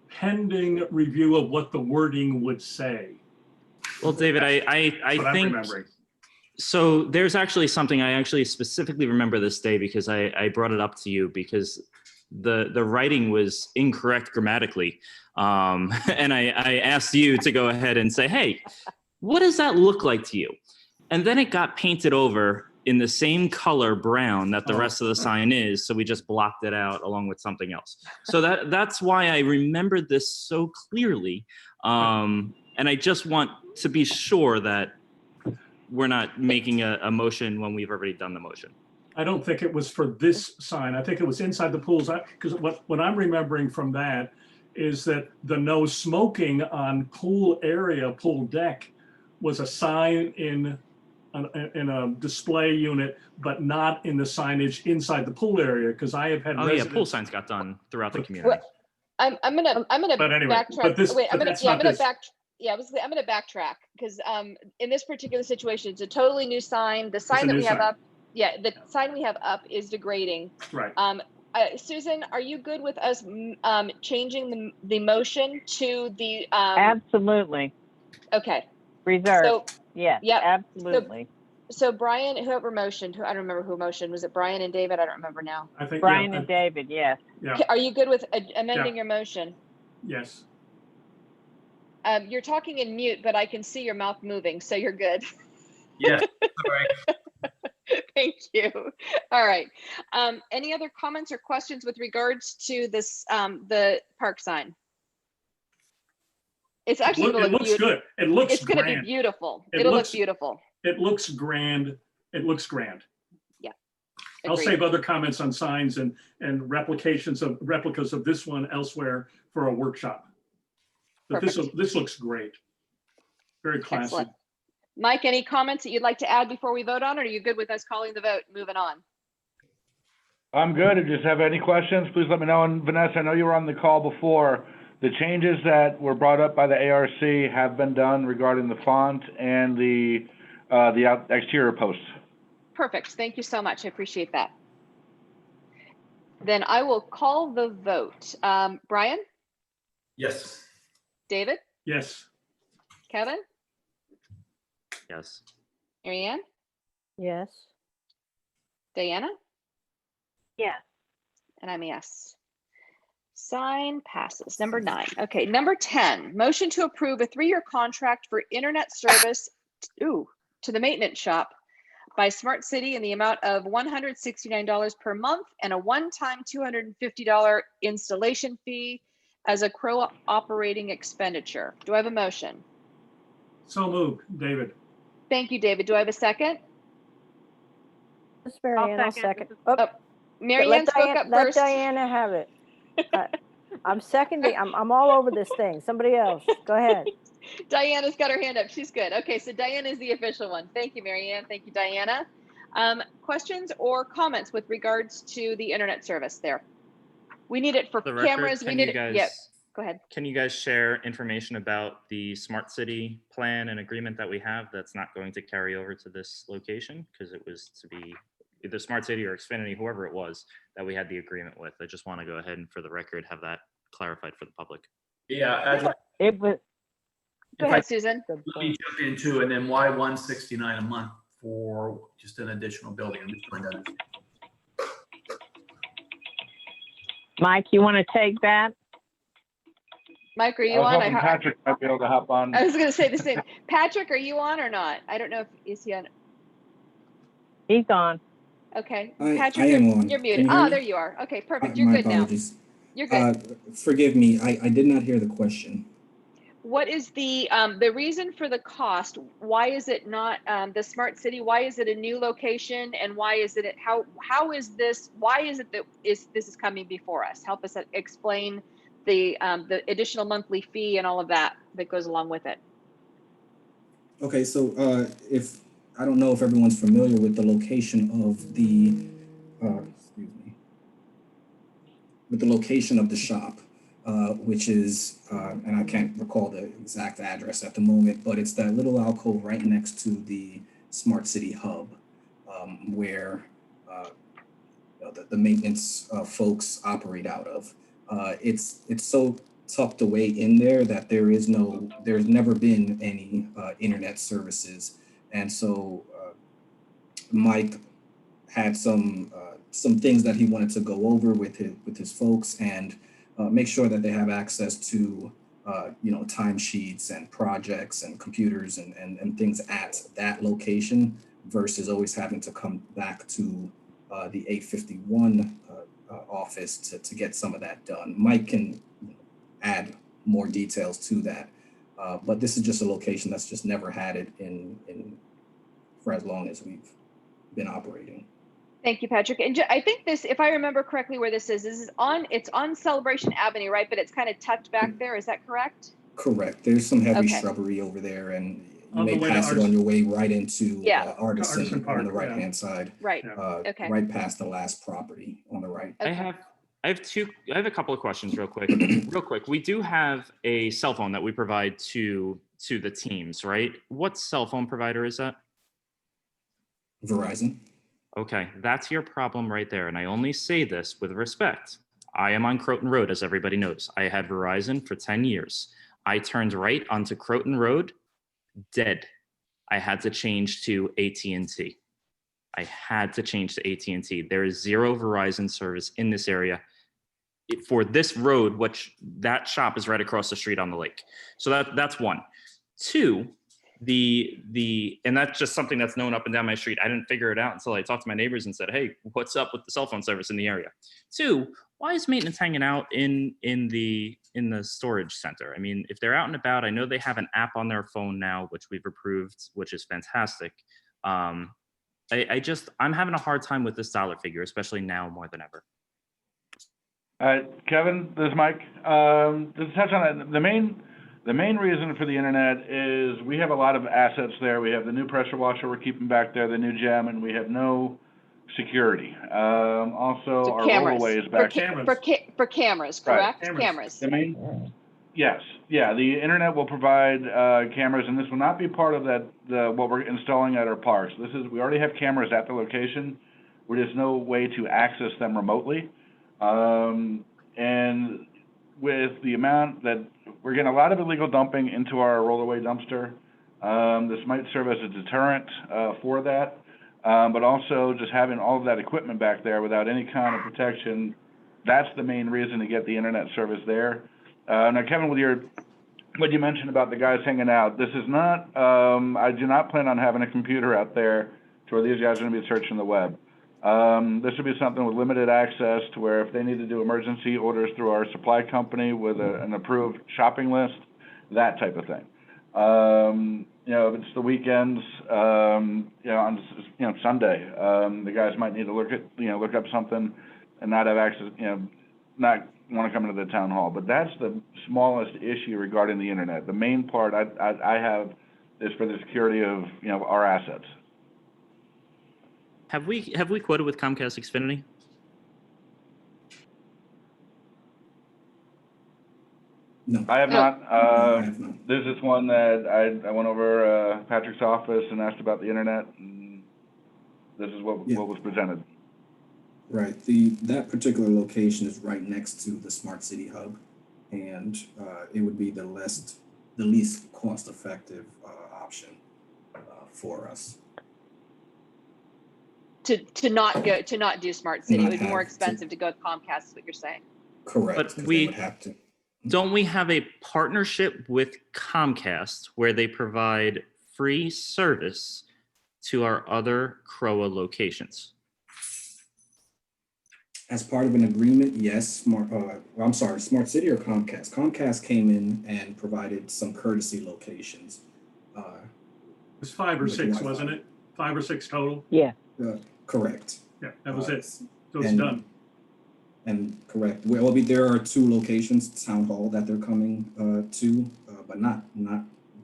pending review of what the wording would say. Well, David, I But I'm think remembering. so. There's actually something I actually specifically remember this day because I brought it up to you because the writing was incorrect grammatically, and I asked you to go ahead and say, hey, what does that look like to you? And then it got painted over in the same color brown that the rest of the sign is. So we just blocked it out along with something else. So that's why I remembered this so clearly. And I just want to be sure that we're not making a motion when we've already done the motion. I don't think it was for this sign. I think it was inside the pools. Because what I'm remembering from that is that the no smoking on pool area, pool deck, was a sign in a display unit, but not in the signage inside the pool area. Because I have had Oh yeah, residents. pool signs got done throughout the community. I'm gonna But anyway, backtrack. but this- Wait, I'm but gonna that's not this. I'm gonna backtrack because in this particular situation, it's a totally new sign. The sign a that new we have sign. up, the sign we have up is degrading. Right. Susan, are you good with us changing the motion to the Absolutely. okay. Reserve. So Yes, Yep. absolutely. so Brian, whoever motioned, I don't remember who motioned. Was it Brian and David? I don't remember now. I think Brian yeah, and David, yes. yeah, Are you good with amending your motion? yes. You're talking in mute, but I can see your mouth moving, so you're good. Yes. Sorry. Thank you. All right. Any other comments or questions with regards to this, the park sign? It's actually It looks beautiful. good. It looks It's going to be grand. beautiful. It It'll looks- look beautiful. It looks grand. It looks grand. I'll Agreed. save other comments on signs and replicas of this one elsewhere for a workshop. But this looks great. Very classy. Excellent. Mike, any comments that you'd like to add before we vote on, or are you good with us calling the vote, moving on? I'm good. If you just have any questions, please let me know. And Vanessa, I know you were on the call before. The changes that were brought up by the ARC have been done regarding the font and the exterior posts. Perfect. Thank you so much. I appreciate that. Then I will call the vote. Brian, Yes. David, Yes. Kevin, Yes. Marianne, Yes. Diana, Yes. and I'm a yes. Sign passes. Number 9. Okay, number 10, motion to approve a 3-year contract for internet service to the maintenance shop by Smart City in the amount of $169 per month and a one-time $250 installation fee as a CROA operating expenditure. Do I have a motion? So moved, David. Thank you, David. Do I have a second? Miss Marianne, I'll second. Oh, Marianne let spoke up let first. Diana have it. I'm seconding. I'm all over this thing. Somebody else. Go ahead. Diana's got her hand up. She's good. Okay, so Diana is the official one. Thank you, Marianne. Thank you, Diana. Questions or comments with regards to the internet service there? We need it for For the record, cameras. We can need you it. guys, Yep. Go ahead. Can you guys share information about the Smart City plan and agreement that we have that's not going to carry over to this location? Because it was to be either Smart City or Xfinity, whoever it was that we had the agreement with. I just want to go ahead and for the record have that clarified for the public. Yeah, It was. Go ahead, Susan. let me jump into, and then why 169 a month for just an additional building? I'm just trying to understand. Mike, you want to take that? Mike, are I you was on? hoping Patrick might be able to hop on. I was going to say the same. Patrick, are you on or not? I don't know if is he on. He's on. Okay, I Patrick, am on. you're Can muted. you hear Oh, me? there you are. Okay, perfect. You're My good now. apologies. You're good. Forgive me, I did not hear the question. What is the reason for the cost? Why is it not the Smart City? Why is it a new location? And why is it how is this? Why is it that this is coming before us? Help us explain the additional monthly fee and all of that goes along with it. Okay, so if I don't know if everyone's familiar with the location of the location of the shop, which is and I can't recall the exact address at the moment, but it's that little alcove right next to the Smart City hub, where the maintenance folks operate out of. It's so tucked away in there that there's never been any internet services, and so Mike had some things that he wanted to go over with his folks and make sure that they have access to timesheets and projects and computers and things at that location versus always having to come back to the 851 office to get some of that done. Mike can add more details to that, but this is just a location that's just never had it in for as long as we've been operating. Thank you, Patrick. And I think this, if I remember correctly, where this is it's on Celebration Avenue, right? But it's kind of tucked back there. Is that correct? Correct. There's some heavy Okay. shrubbery over there, and you On may the way to pass it on your way right into Artisan Artisan Park, on the right-hand side. Right. Yeah. Okay. Right past the last property on the right. Okay. I have a couple of questions real quick. We do have a cell phone that we provide to the teams, right? What cell phone provider is that? Verizon. Okay, that's your problem right there. And I only say this with respect. I am on Croton Road, as everybody knows. I had Verizon for 10 years. I turned right onto Croton Road, dead. I had to change to AT&T. I had to change to AT&T. There is zero Verizon service in this area for this road, which that shop is right across the street on the lake. So that's one. Two, and that's just something that's known up and down my street. I didn't figure it out until I talked to my neighbors and said, hey, what's up with the cell phone service in the area? Two, why is maintenance hanging out in the storage center? I mean, if they're out and about, I know they have an app on their phone now, which we've approved, which is fantastic. I'm having a hard time with this dollar figure, especially now more than ever. Kevin, this is Mike. To touch on that, the main reason for the internet is we have a lot of assets there. We have the new pressure washer we're keeping back there, the new gym, and we have no security. Also, So our cameras. rollaway is back. For cameras, Right. correct? Cameras. The main, yes, yeah. The internet will provide cameras, and this will not be part of what we're installing at our parks. We already have cameras at the location. Where there's no way to access them remotely. And with the amount that we're getting a lot of illegal dumping into our rollaway dumpster, this might serve as a deterrent for that. But also just having all of that equipment back there without any kind of protection, that's the main reason to get the internet service there. Now, Kevin, with what you mentioned about the guys hanging out, this is not, I do not plan on having a computer out there to where these guys are going to be searching the web. This would be something with limited access to where if they need to do emergency orders through our supply company with an approved shopping list, that type of thing. If it's the weekends, on Sunday, the guys might need to look up something and not have access, not want to come into the town hall. But that's the smallest issue regarding the internet. The main part I have is for the security of our assets. Have we quoted with Comcast Xfinity? No. I have No. not. I have not. This is one that I went over Patrick's office and asked about the internet, and this is what was presented. Right. That particular location is right next to the Smart City Hub, and it would be the least cost-effective option for us. To not do Smart City, it would be more expensive to go with Comcast, is what you're saying. Correct. But they would have to. Don't we have a partnership with Comcast where they provide free service to our other CROA locations? As part of an agreement, yes. Smart City or Comcast? Comcast came in and provided some courtesy locations. It was 5 or 6, wasn't it? 5 or 6 total? Yeah. Correct. Yeah, that was it. So it's done. And correct. Well, there are 2 locations, Town Hall, that they're coming to, but not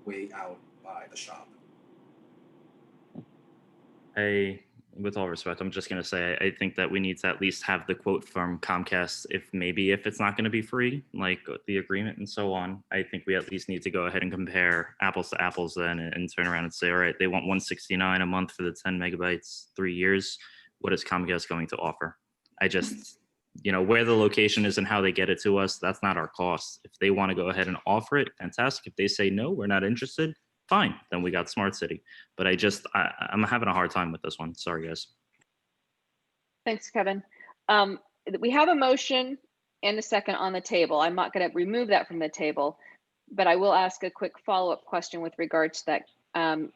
way out by the shop. With all respect, I'm just going to say I think that we need to at least have the quote from Comcast. If it's not going to be free, like the agreement and so on, I think we at least need to go ahead and compare apples to apples then and turn around and say, all right, they want $169 a month for the 10 megabytes, 3 years. What is Comcast going to offer? I just, where the location is and how they get it to us, that's not our cost. If they want to go ahead and offer it, fantastic. If they say, no, we're not interested, fine, then we got Smart City. But I'm having a hard time with this one. Sorry, guys. Thanks, Kevin. We have a motion and a second on the table. I'm not going to remove that from the table, but I will ask a quick follow-up question with regards to that.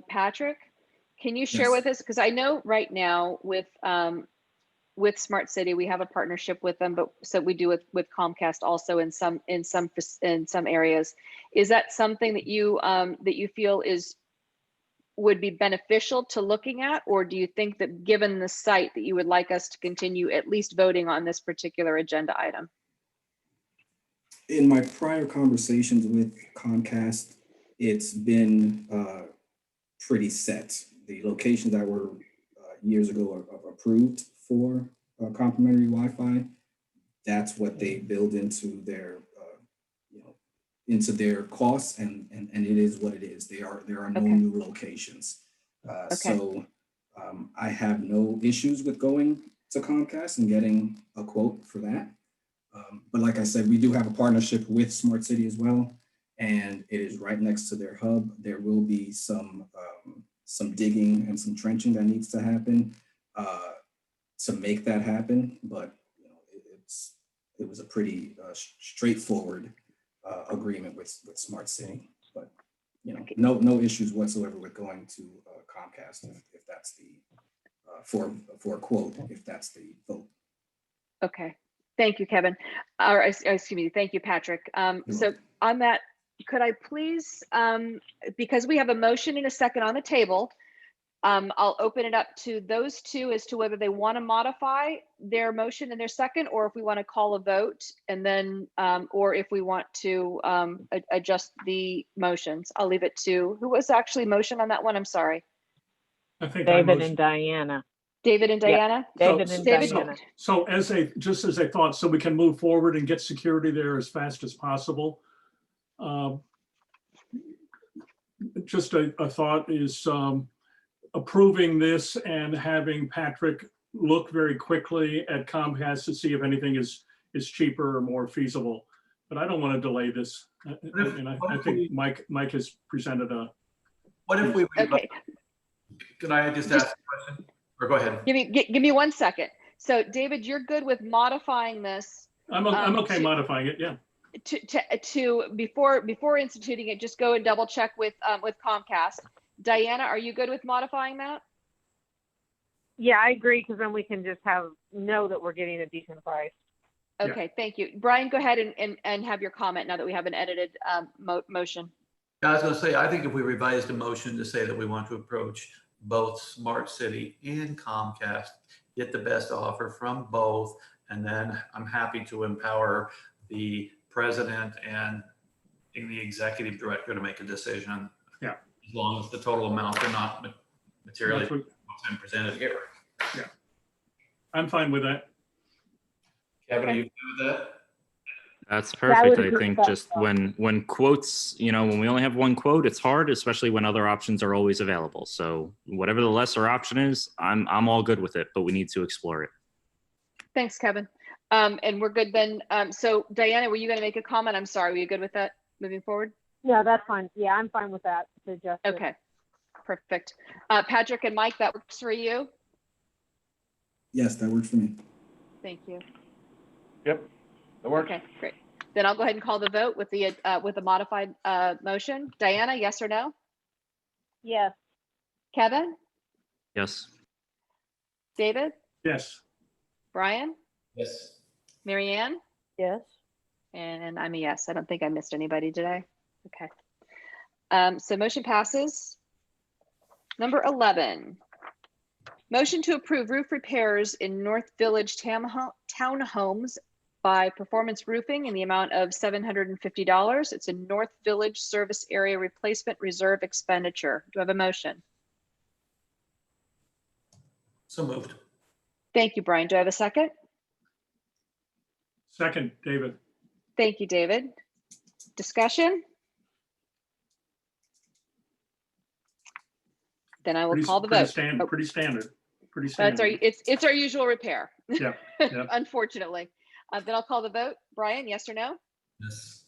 Patrick, can you share with us? Because I know right now with Smart City, we have a partnership with them, but so we do with Comcast also in some areas. Is that something that you feel would be beneficial to looking at, or do you think that given the site that you would like us to continue at least voting on this particular agenda item? In my prior conversations with Comcast, it's been pretty set. The locations that were years ago are approved for complimentary Wi-Fi. That's what they build into their costs, and it is what it is. There are no new locations. So I have no issues with going to Comcast and getting a quote for that. But like I said, we do have a partnership with Smart City as well, and it is right next to their hub. There will be some digging and some trenching that needs to happen to make that happen. But it was a pretty straightforward agreement with Smart City. But no issues whatsoever with going to Comcast if that's the for a quote, if that's the vote. Okay. Thank you, Kevin. Or excuse me. Thank you, Patrick. So on that, could I please, because we have a motion and a second on the table, I'll open it up to those two as to whether they want to modify their motion and their second, or if we want to call a vote and then, or if we want to adjust the motions. I'll leave it to, who was actually motion on that one? I'm sorry. I think David and Diana. David and Yep. Diana? David and Diana. So just as a thought, so we can move forward and get security there as fast as possible. Just a thought is approving this and having Patrick look very quickly at Comcast to see if anything is cheaper or more feasible. But I don't want to delay this. And I think Mike has presented a. What if we? Okay. Can I just ask a question? Or go ahead. Give me 1 second. So David, you're good with modifying this? I'm okay modifying it, yeah. To before instituting it, just go and double check with Comcast. Diana, are you good with modifying that? Yeah, I agree, because then we can just know that we're getting a decent price. Okay, yeah. Thank you. Brian, go ahead and have your comment now that we have an edited motion. I was going to say, I think if we revised the motion to say that we want to approach both Smart City and Comcast, get the best offer from both, and then I'm happy to empower the president and the executive director to make a decision. Yeah. As long as the total amounts are not materially what's been presented here. Yeah. I'm fine with that. Kevin, are you good with that? That's perfect. I think just when quotes, when we only have one quote, it's hard, especially when other options are always available. So whatever the lesser option is, I'm all good with it, but we need to explore it. Thanks, Kevin. And we're good then. So Diana, were you going to make a comment? I'm sorry. Were you good with that moving forward? Yeah, that's fine. Yeah, I'm fine with that. Okay, perfect. Patrick and Mike, that works for you? Yes, that works for me. Thank you. Yep, that works. Okay, great. Then I'll go ahead and call the vote with the modified motion. Diana, yes or no? Yes. Kevin? Yes. David? Yes. Brian? Yes. Mary Ann? Yes. And I'm a yes. I don't think I missed anybody today. Okay. So motion passes. Number 11. Motion to approve roof repairs in North Village townhomes by Performance Roofing in the amount of $750. It's a North Village Service Area Replacement Reserve expenditure. Do I have a motion? So moved. Thank you, Brian. Do I have a second? Second, David. Thank you, David. Discussion? Then I will call the vote. Pretty standard. That's it's our usual repair. Yeah. Unfortunately. Then I'll call the vote. Brian, yes or no? Yes.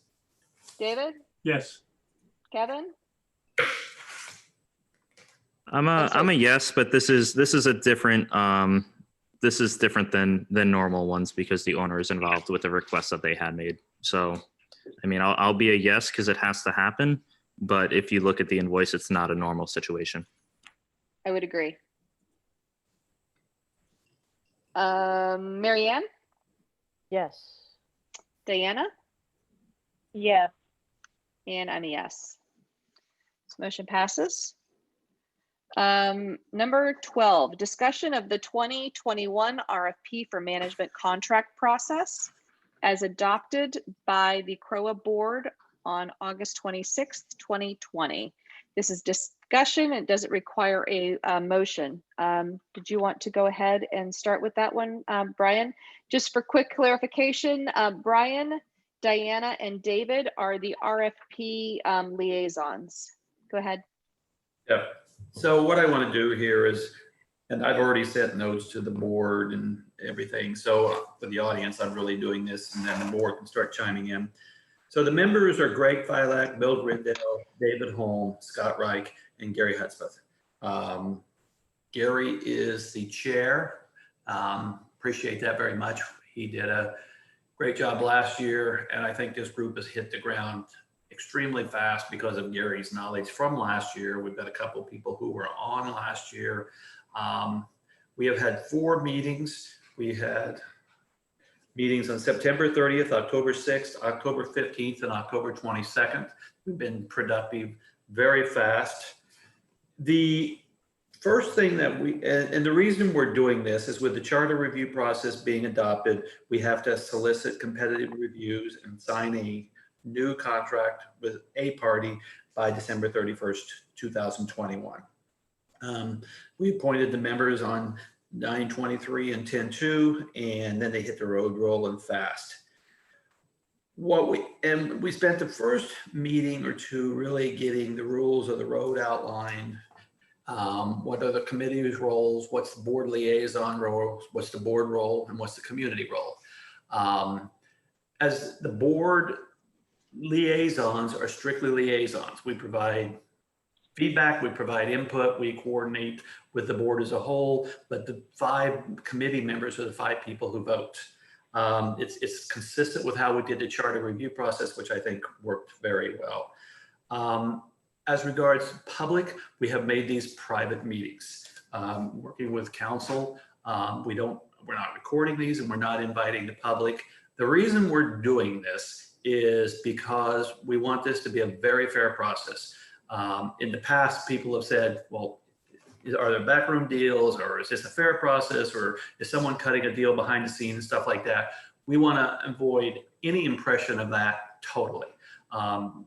David? Yes. Kevin? I'm a yes, but this is a different this is different than normal ones because the owner is involved with the request that they had made. So, I mean, I'll be a yes because it has to happen. But if you look at the invoice, it's not a normal situation. I would agree. Mary Ann? Yes. Diana? Yes. And I'm a yes. This motion passes. Number 12, discussion of the 2021 RFP for management contract process as adopted by the CROA board on August 26th, 2020. This is discussion. It doesn't require a motion. Did you want to go ahead and start with that one, Brian? Just for quick clarification, Brian, Diana, and David are the RFP liaisons. Go ahead. Yeah. So what I want to do here is, and I've already sent notes to the board and everything. So for the audience, I'm really doing this, and then the board can start chiming in. So the members are Greg Filak, Bill Grindale, David Holm, Scott Reich, and Gary Hudspeth. Gary is the chair. Appreciate that very much. He did a great job last year, and I think this group has hit the ground extremely fast because of Gary's knowledge from last year. We've got a couple of people who were on last year. We have had 4 meetings. We had meetings on September 30th, October 6th, October 15th, and October 22nd. We've been productive very fast. The first thing that and the reason we're doing this is with the charter review process being adopted, we have to solicit competitive reviews and sign a new contract with a party by December 31st, 2021. We appointed the members on 9/23 and 10/2, and then they hit the road rolling fast. We spent the first meeting or two really getting the rules of the road outlined. What are the committee's roles? What's the board liaison role? What's the board role? And what's the community role? As the board liaisons are strictly liaisons. We provide feedback, we provide input, we coordinate with the board as a whole, but the 5 committee members are the 5 people who vote. It's consistent with how we did the charter review process, which I think worked very well. As regards public, we have made these private meetings. Working with council, we're not recording these and we're not inviting the public. The reason we're doing this is because we want this to be a very fair process. In the past, people have said, well, are there backroom deals, or is this a fair process, or is someone cutting a deal behind the scenes and stuff like that? We want to avoid any impression of that totally.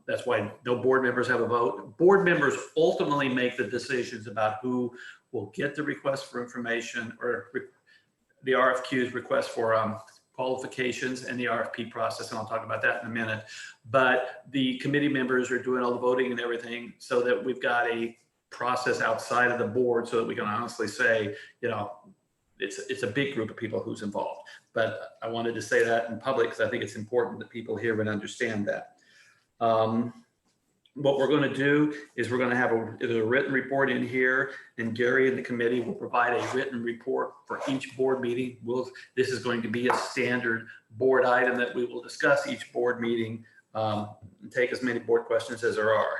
That's why no board members have a vote. Board members ultimately make the decisions about who will get the request for information or the RFQs, request for qualifications, and the RFP process, and I'll talk about that in a minute. But the committee members are doing all the voting and everything, so that we've got a process outside of the board, so that we can honestly say, you know, it's a big group of people who's involved. But I wanted to say that in public because I think it's important that people hear and understand that. What we're going to do is we're going to have a written report in here, and Gary and the committee will provide a written report for each board meeting. This is going to be a standard board item that we will discuss each board meeting, and take as many board questions as there are.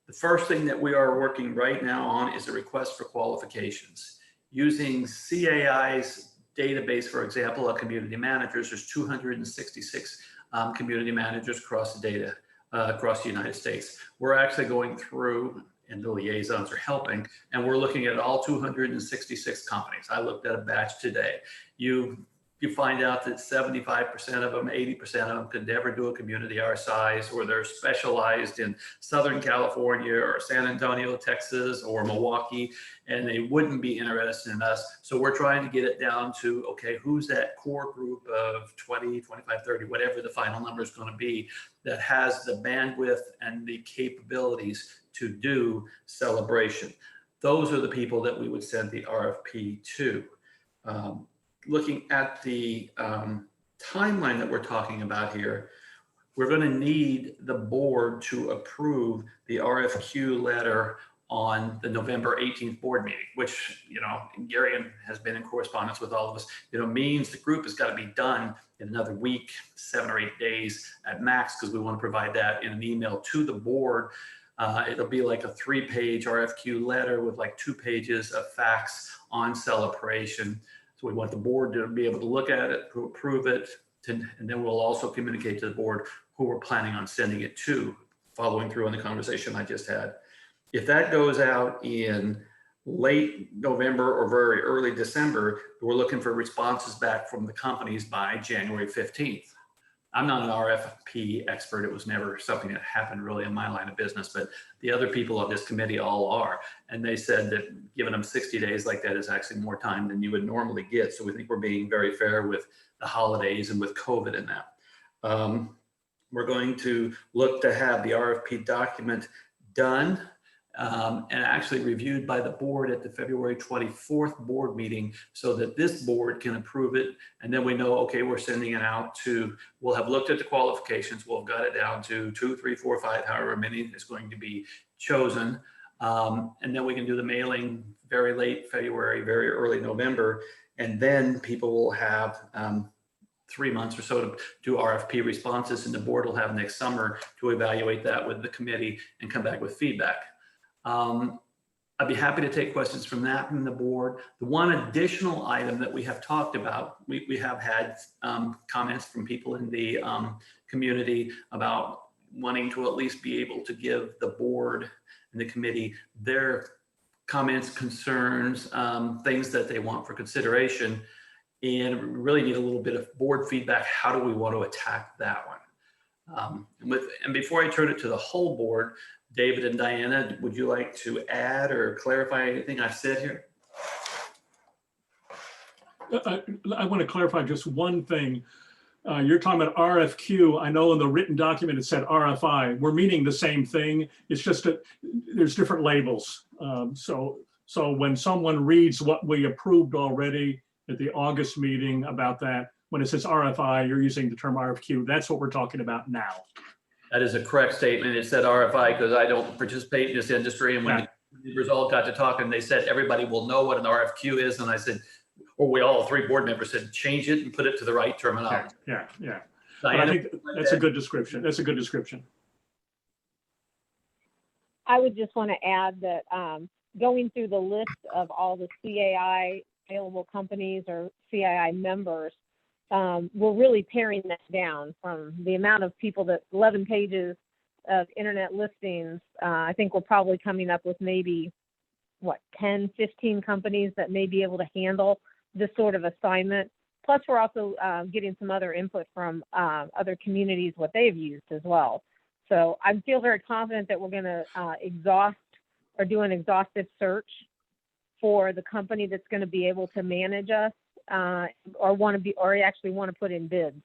The first thing that we are working right now on is a request for qualifications. Using CAI's database, for example, of community managers, there's 266 community managers across the data. Across the United States. We're actually going through, and the liaisons are helping, and we're looking at all 266 companies. I looked at a batch today. You find out that 75% of them, 80% of them could never do a community our size, or they're specialized in Southern California or San Antonio, Texas, or Milwaukee, and they wouldn't be interested in us. So we're trying to get it down to, okay, who's that core group of 20, 25, 30, whatever the final number is going to be, that has the bandwidth and the capabilities to do celebration. Those are the people that we would send the RFP to. Looking at the timeline that we're talking about here, we're going to need the board to approve the RFQ letter on the November 18th board meeting, which, you know, Gary has been in correspondence with all of us, means the group has got to be done in another week, 7 or 8 days at max, because we want to provide that in an email to the board. It'll be like a 3-page RFQ letter with like 2 pages of facts on celebration. So we want the board to be able to look at it, to approve it, and then we'll also communicate to the board who we're planning on sending it to, following through on the conversation I just had. If that goes out in late November or very early December, we're looking for responses back from the companies by January 15th. I'm not an RFP expert. It was never something that happened really in my line of business, but the other people of this committee all are. And they said that giving them 60 days like that is actually more time than you would normally get. So we think we're being very fair with the holidays and with COVID in that. We're going to look to have the RFP document done and actually reviewed by the board at the February 24th board meeting, so that this board can approve it. And then we know, okay, we're sending it out to, we'll have looked at the qualifications, we'll have got it down to 2, 3, 4, 5, however many is going to be chosen. And then we can do the mailing very late February, very early November. And then people will have 3 months or so to do RFP responses, and the board will have next summer to evaluate that with the committee and come back with feedback. I'd be happy to take questions from that from the board. The one additional item that we have talked about, we have had comments from people in the community about wanting to at least be able to give the board and the committee their comments, concerns, things that they want for consideration. And we really need a little bit of board feedback. How do we want to attack that one? And before I turn it to the whole board, David and Diana, would you like to add or clarify anything I've said here? I want to clarify just one thing. You're talking about RFQ. I know in the written document it said RFI. We're meaning the same thing. It's just that there's different labels. So when someone reads what we approved already at the August meeting about that, when it says RFI, you're using the term RFQ. That's what we're talking about now. That is a correct statement. It said RFI because I don't participate in this industry. And when the members all got to talking, they said everybody will know what an RFQ is. And I said, or we all three board members said, change it and put it to the right terminology. Yeah. Diana, I think that's a good description. That's a good description. I would just want to add that going through the list of all the CAI available companies or CII members, we're really paring that down from the amount of people that 11 pages of internet listings. I think we're probably coming up with maybe 10, 15 companies that may be able to handle this sort of assignment. Plus, we're also getting some other input from other communities, what they've used as well. So I feel very confident that we're going to do an exhaustive search for the company that's going to be able to manage us or actually want to put in bids.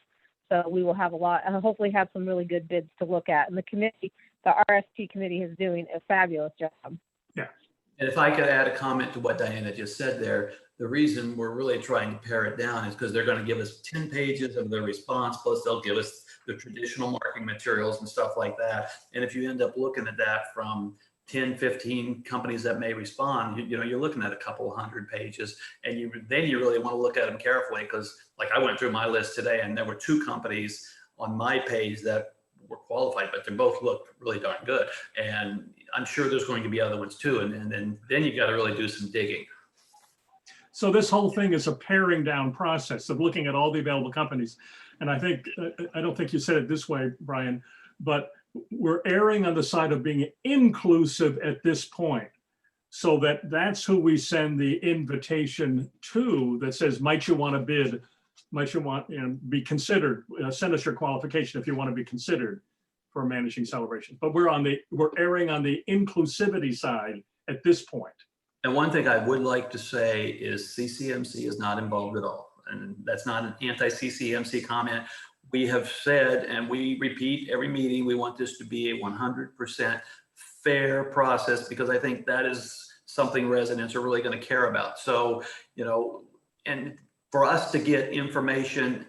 So we will have hopefully have some really good bids to look at. And the RFP committee is doing a fabulous job. Yeah. And if I could add a comment to what Diana just said there, the reason we're really trying to pare it down is because they're going to give us 10 pages of their response, plus they'll give us the traditional marketing materials and stuff like that. And if you end up looking at that from 10, 15 companies that may respond, you're looking at a couple hundred pages. And then you really want to look at them carefully because like I went through my list today and there were 2 companies on my page that were qualified, but they both looked really darn good. And I'm sure there's going to be other ones too. And then you got to really do some digging. So this whole thing is a paring down process of looking at all the available companies. And I think, I don't think you said it this way, Brian, but we're erring on the side of being inclusive at this point. So that's who we send the invitation to that says, might you want to bid? Might you want be considered? Send us your qualification if you want to be considered for managing celebrations. But we're erring on the inclusivity side at this point. And one thing I would like to say is CCMC is not involved at all. And that's not an anti-CCMC comment. We have said, and we repeat every meeting, we want this to be a 100% fair process because I think that is something residents are really going to care about. So, and for us to get information,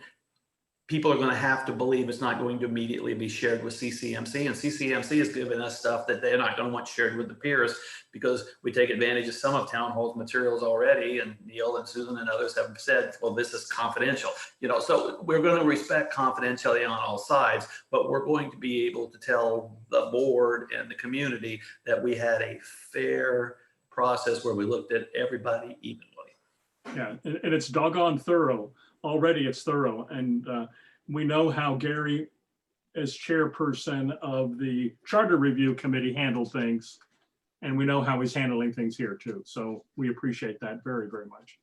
people are going to have to believe it's not going to immediately be shared with CCMC. And CCMC is giving us stuff that they're not going to want shared with the peers because we take advantage of some of Town Hall's materials already. And Neil and Susan and others have said, well, this is confidential. So we're going to respect confidentiality on all sides, but we're going to be able to tell the board and the community that we had a fair process where we looked at everybody evenly. Yeah, and it's doggone thorough. Already it's thorough. And we know how Gary, as chairperson of the Charter Review Committee, handles things. And we know how he's handling things here too. So we appreciate that very, very much.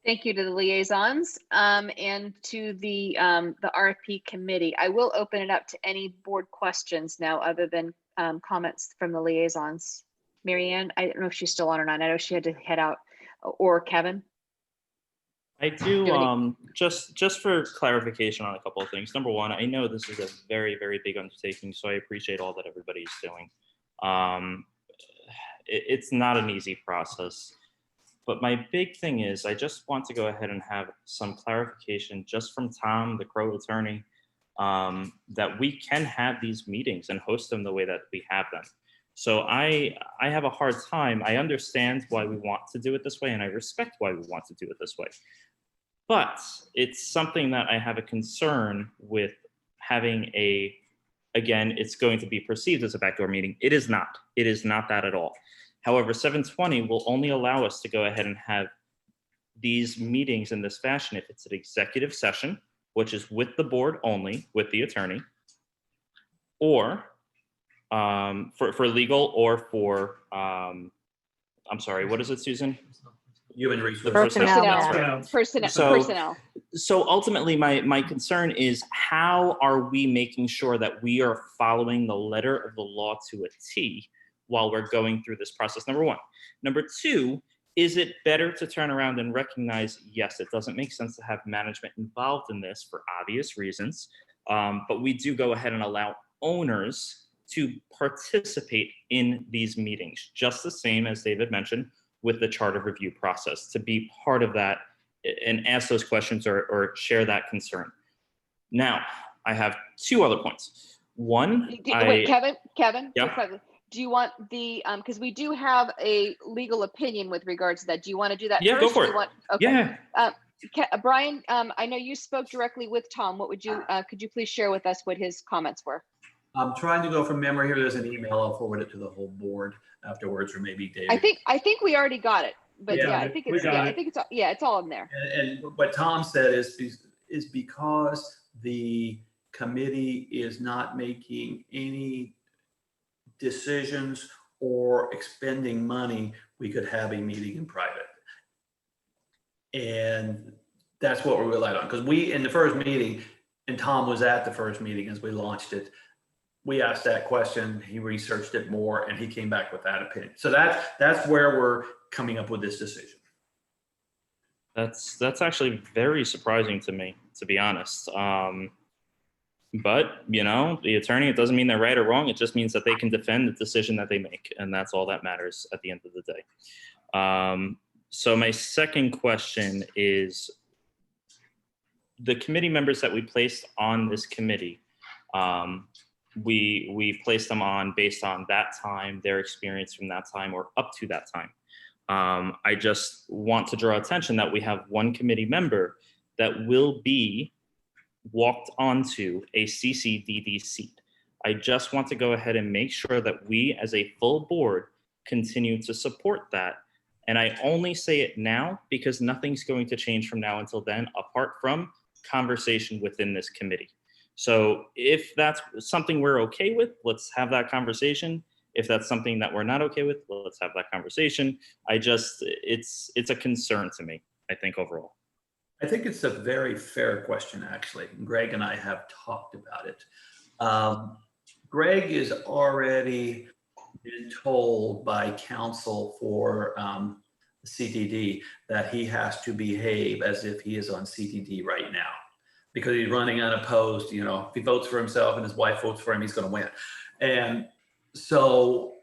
Thank you to the liaisons and to the RFP committee. I will open it up to any board questions now other than comments from the liaisons. Marianne, I don't know if she's still on or not. I know she had to head out. Or Kevin? I do, just for clarification on a couple of things. Number one, I know this is a very, very big undertaking, so I appreciate all that everybody's doing. It's not an easy process, but my big thing is I just want to go ahead and have some clarification just from Tom, the CROA attorney, that we can have these meetings and host them the way that we have them. So I have a hard time. I understand why we want to do it this way, and I respect why we want to do it this way. But it's something that I have a concern with having again, it's going to be perceived as a backdoor meeting. It is not. It is not that at all. However, 720 will only allow us to go ahead and have these meetings in this fashion if it's an executive session, which is with the board only, with the attorney, or for legal or for, I'm sorry, what is it, Susan? Human The resources. Personnel Personnel. matter. Personnel. So ultimately, my concern is how are we making sure that we are following the letter of the law to a T while we're going through this process, number one. Number two, is it better to turn around and recognize, yes, it doesn't make sense to have management involved in this for obvious reasons, but we do go ahead and allow owners to participate in these meetings, just the same as David mentioned with the charter review process, to be part of that and ask those questions or share that concern. Now, I have two other points. One, Wait, Kevin, Yeah. just quickly, do you want the, because we do have a legal opinion with regards to that. Do you want to do that Yeah, first? go for Do you it. want- Okay. Yeah. Brian, I know you spoke directly with Tom. What would you, could you please share with us what his comments were? I'm trying to go from memory here. There's an email. I'll forward it to the whole board afterwards, or maybe David. I think we already got it, but Yeah, yeah, I think it's, I think it's all in there. And what Tom said is because the committee is not making any decisions or expending money, we could have a meeting in private. And that's what we relied on. Because we, in the first meeting, and Tom was at the first meeting as we launched it, we asked that question, he researched it more, and he came back with that opinion. So that's where we're coming up with this decision. That's actually very surprising to me, to be honest. But, you know, the attorney, it doesn't mean they're right or wrong. It just means that they can defend the decision that they make. And that's all that matters at the end of the day. So my second question is, the committee members that we placed on this committee, we placed them on based on that time, their experience from that time or up to that time. I just want to draw attention that we have one committee member that will be walked onto a CCDD seat. I just want to go ahead and make sure that we as a full board continue to support that. And I only say it now because nothing's going to change from now until then, apart from conversation within this committee. So if that's something we're okay with, let's have that conversation. If that's something that we're not okay with, let's have that conversation. It's a concern to me, I think, overall. I think it's a very fair question, actually. Greg and I have talked about it. Greg is already been told by counsel for CTD that he has to behave as if he is on CTD right now, because he's running unopposed. You know, if he votes for himself and his wife votes for him, he's going to win. And so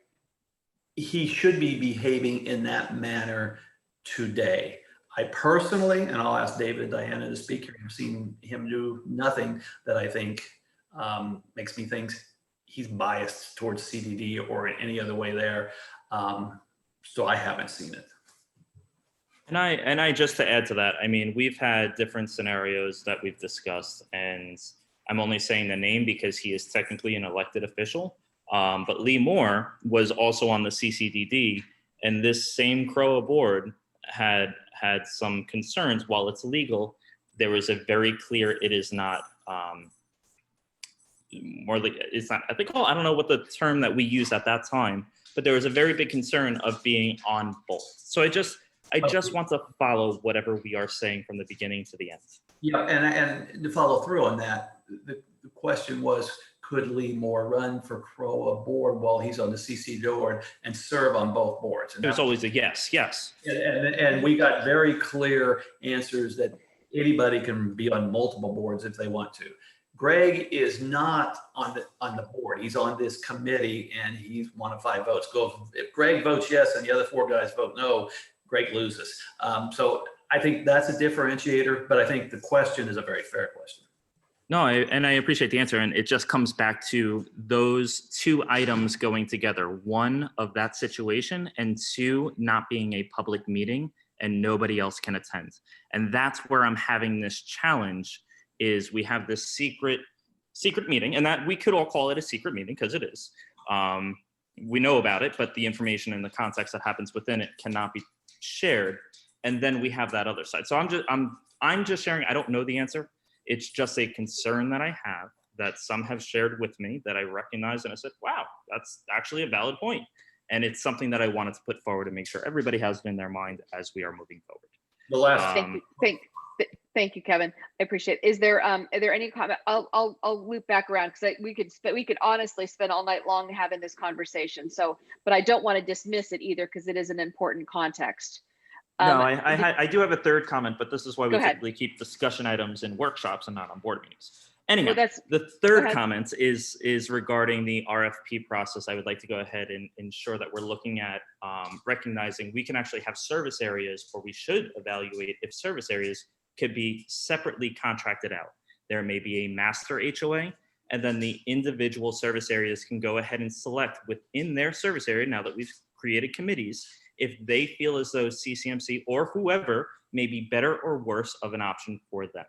he should be behaving in that manner today. I personally, and I'll ask David and Diana to speak here, I've seen him do nothing that I think makes me think he's biased towards CDD or in any other way there. So I haven't seen it. And I just to add to that, I mean, we've had different scenarios that we've discussed, and I'm only saying the name because he is technically an elected official. But Lee Moore was also on the CCDD, and this same CROA board had some concerns. While it's legal, there was a very clear, it is not, it's not ethical. I don't know what the term that we used at that time, but there was a very big concern of being on both. So I just want to follow whatever we are saying from the beginning to the end. Yeah, and to follow through on that, the question was, could Lee Moore run for CROA board while he's on the CC board and serve on both boards? And there's always a yes. And we got very clear answers that anybody can be on multiple boards if they want to. Greg is not on the board. He's on this committee, and he's one of 5 votes. If Greg votes yes and the other 4 guys vote no, Greg loses. So I think that's a differentiator, but I think the question is a very fair question. No, and I appreciate the answer. And it just comes back to those 2 items going together. 1, of that situation, and 2, not being a public meeting and nobody else can attend. And that's where I'm having this challenge, is we have this secret meeting, and that we could all call it a secret meeting because it is. We know about it, but the information and the context that happens within it cannot be shared. And then we have that other side. So I'm just sharing. I don't know the answer. It's just a concern that I have that some have shared with me that I recognize, and I said, wow, that's actually a valid point. And it's something that I wanted to put forward to make sure everybody has it in their mind as we are moving forward. The last, Thank you, Kevin. I appreciate it. Are there any comment? I'll loop back around because we could honestly spend all night long having this conversation. So, but I don't want to dismiss it either because it is an important context. No, I do have a third comment, but this is why we Go ahead. typically keep discussion items in workshops and not on board meetings. Anyhow, Well, the third comment is regarding the RFP process. I would like to go ahead and ensure that we're looking at recognizing we can actually have service areas, or we should evaluate if service areas could be separately contracted out. There may be a master HOA, and then the individual service areas can go ahead and select within their service area, now that we've created committees, if they feel as though CCMC or whoever may be better or worse of an option for them.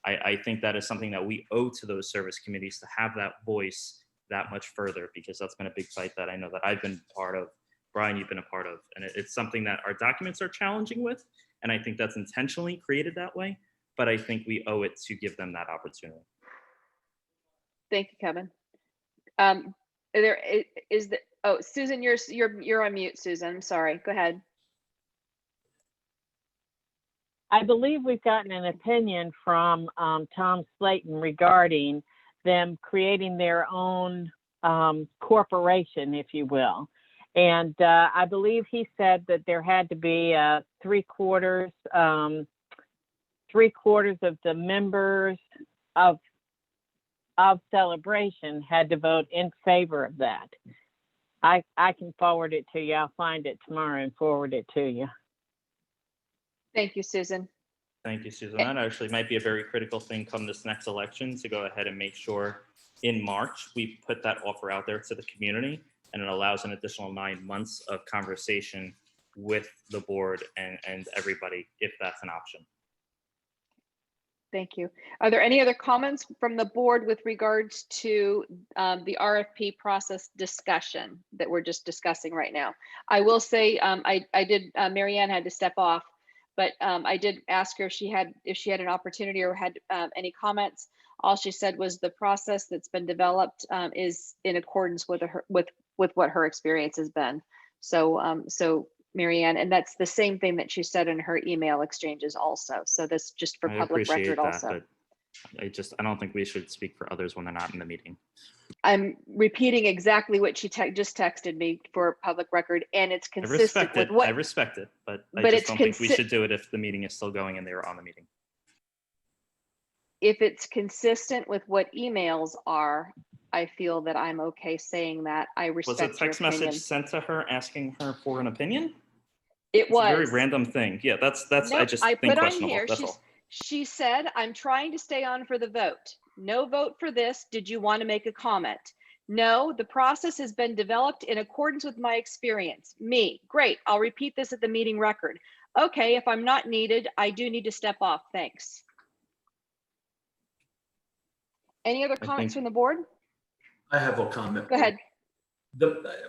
I think that is something that we owe to those service committees, to have that voice that much further, because that's been a big fight that I know that I've been part of. Brian, you've been a part of, and it's something that our documents are challenging with, and I think that's intentionally created that way, but I think we owe it to give them that opportunity. Thank you, Kevin. Susan, you're on mute, Susan. I'm sorry. Go ahead. I believe we've gotten an opinion from Tom Slayton regarding them creating their own corporation, if you will. And I believe he said that there had to be three quarters of the members of Celebration had to vote in favor of that. I can forward it to you. I'll find it tomorrow and forward it to you. Thank you, Susan. Thank you, Susan. That actually might be a very critical thing come this next election, to go ahead and make sure in March we put that offer out there to the community, and it allows an additional 9 months of conversation with the board and everybody, if that's an option. Thank you. Are there any other comments from the board with regards to the RFP process discussion that we're just discussing right now? I will say Mary Ann had to step off, but I did ask her if she had an opportunity or had any comments. All she said was the process that's been developed is in accordance with what her experience has been. So Mary Ann, and that's the same thing that she said in her email exchanges also. So this just for public record also. But I don't think we should speak for others when they're not in the meeting. I'm repeating exactly what she just texted me for public record, and it's consistent with what— I respect it, but I just don't think we should do it if the meeting is still going and they were on the meeting. If it's consistent with what emails are, I feel that I'm okay saying that. I respect your opinion. Was a text message sent to her asking her for an opinion? It was a very random thing. Yeah, that's no, I just I think put on questionable. here. That's all. She said, "I'm trying to stay on for the vote. No vote for this. Did you want to make a comment? No, the process has been developed in accordance with my experience. Me, great. I'll repeat this at the meeting record. Okay, if I'm not needed, I do need to step off. Thanks." Any other comments from the board? I have a comment. Go ahead.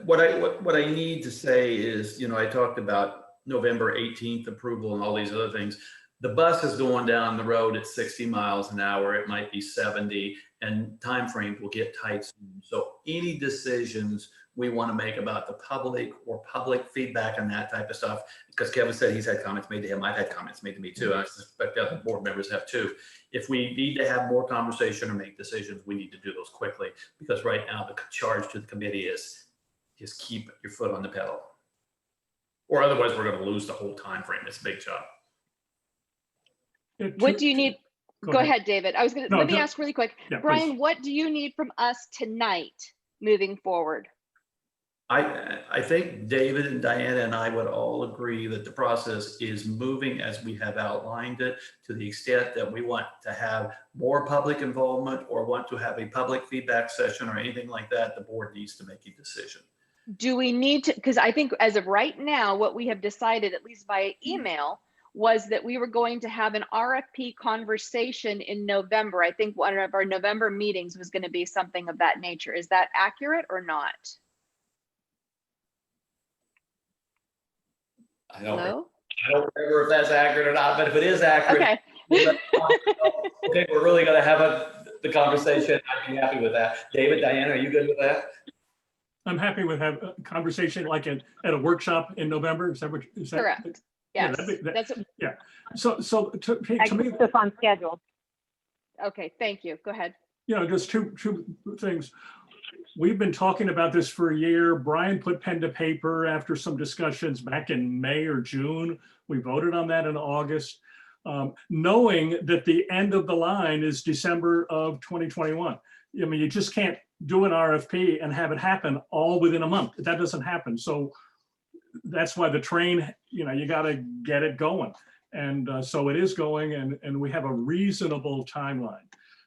What I need to say is, I talked about November 18th approval and all these other things. The bus is going down the road at 60 miles an hour. It might be 70, and timeframes will get tight soon. So any decisions we want to make about the public or public feedback and that type of stuff, because Kevin said he's had comments made to him. I've had comments made to me too. I suspect the other board members have too. If we need to have more conversation or make decisions, we need to do those quickly, because right now the charge to the committee is just keep your foot on the pedal, or otherwise we're going to lose the whole time frame. It's a big job. What do you need? Go ahead, David. I was going to let me ask really quick. Yeah, Brian, please. what do you need from us tonight moving forward? I think David and Diana and I would all agree that the process is moving as we have outlined it. To the extent that we want to have more public involvement or want to have a public feedback session or anything like that, the board needs to make a decision. Do we need to, because I think as of right now, what we have decided, at least via email, was that we were going to have an RFP conversation in November. I think one of our November meetings was going to be something of that nature. Is that accurate or not? I don't remember if that's accurate or not, but if it is accurate, okay, we're really going to have the conversation, I'd be happy with that. David, Diana, are you good with that? I'm happy with have a conversation like at a workshop in November. Is that what? Is that, Correct. Yeah, Yes. that's yeah. So to I me, keep this on schedule. Okay, thank you. Go ahead. you know, just two things. We've been talking about this for a year. Brian put pen to paper after some discussions back in May or June. We voted on that in August, knowing that the end of the line is December of 2021. I mean, you just can't do an RFP and have it happen all within a month. That doesn't happen. So that's why the train, you know, you got to get it going. And so it is going, and we have a reasonable timeline.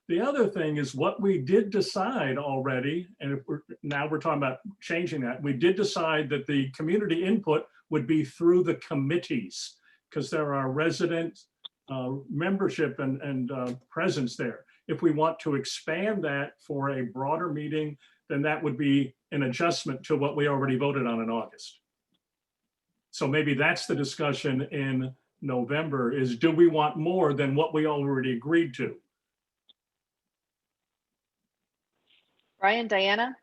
The other thing is what we did decide already, and if now we're talking about changing that, we did decide that the community input would be through the committees because there are resident membership and presence there. If we want to expand that for a broader meeting, then that would be an adjustment to what we already voted on in August. So maybe that's the discussion in November is, do we want more than what we already agreed to? Brian, Diana?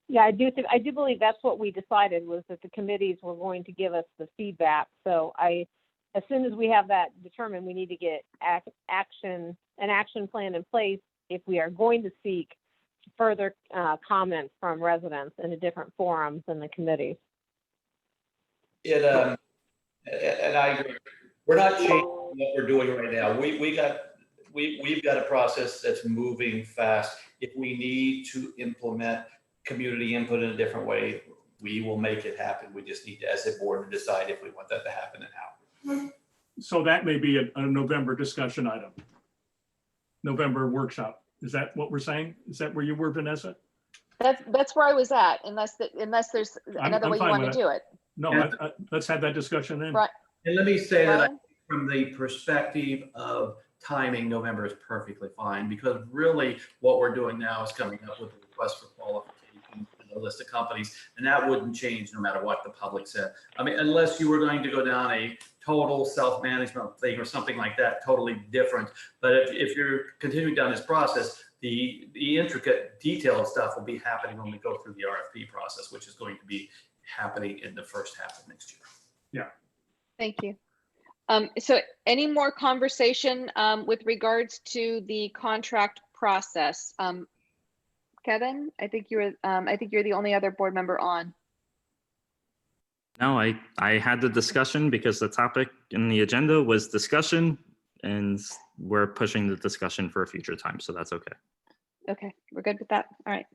Yeah, I do believe that's what we decided, was that the committees were going to give us the feedback. So as soon as we have that determined, we need to get an action plan in place if we are going to seek further comments from residents in a different forums than the committees. And I agree. We're not changing what we're doing right now. We've got a process that's moving fast. If we need to implement community input in a different way, we will make it happen. We just need to, as a board, to decide if we want that to happen and how. So that may be a November discussion item. November workshop. Is that what we're saying? Is that where you were, Vanessa? That's where I was at, unless there's another way you want to do it. No, let's have that discussion then. Right. And let me say that Brian? from the perspective of timing, November is perfectly fine, because really what we're doing now is coming up with a request for qualifications and a list of companies, and that wouldn't change no matter what the public said. I mean, unless you were going to go down a total self-management thing or something like that, totally different. But if you're continuing down this process, the intricate detailed stuff will be happening when we go through the RFP process, which is going to be happening in the first half of next year. Yeah. Thank you. So any more conversation with regards to the contract process? Kevin, I think you're the only other board member on. No, I had the discussion because the topic in the agenda was discussion, and we're pushing the discussion for a future time, so that's okay. Okay, we're good with that. All right.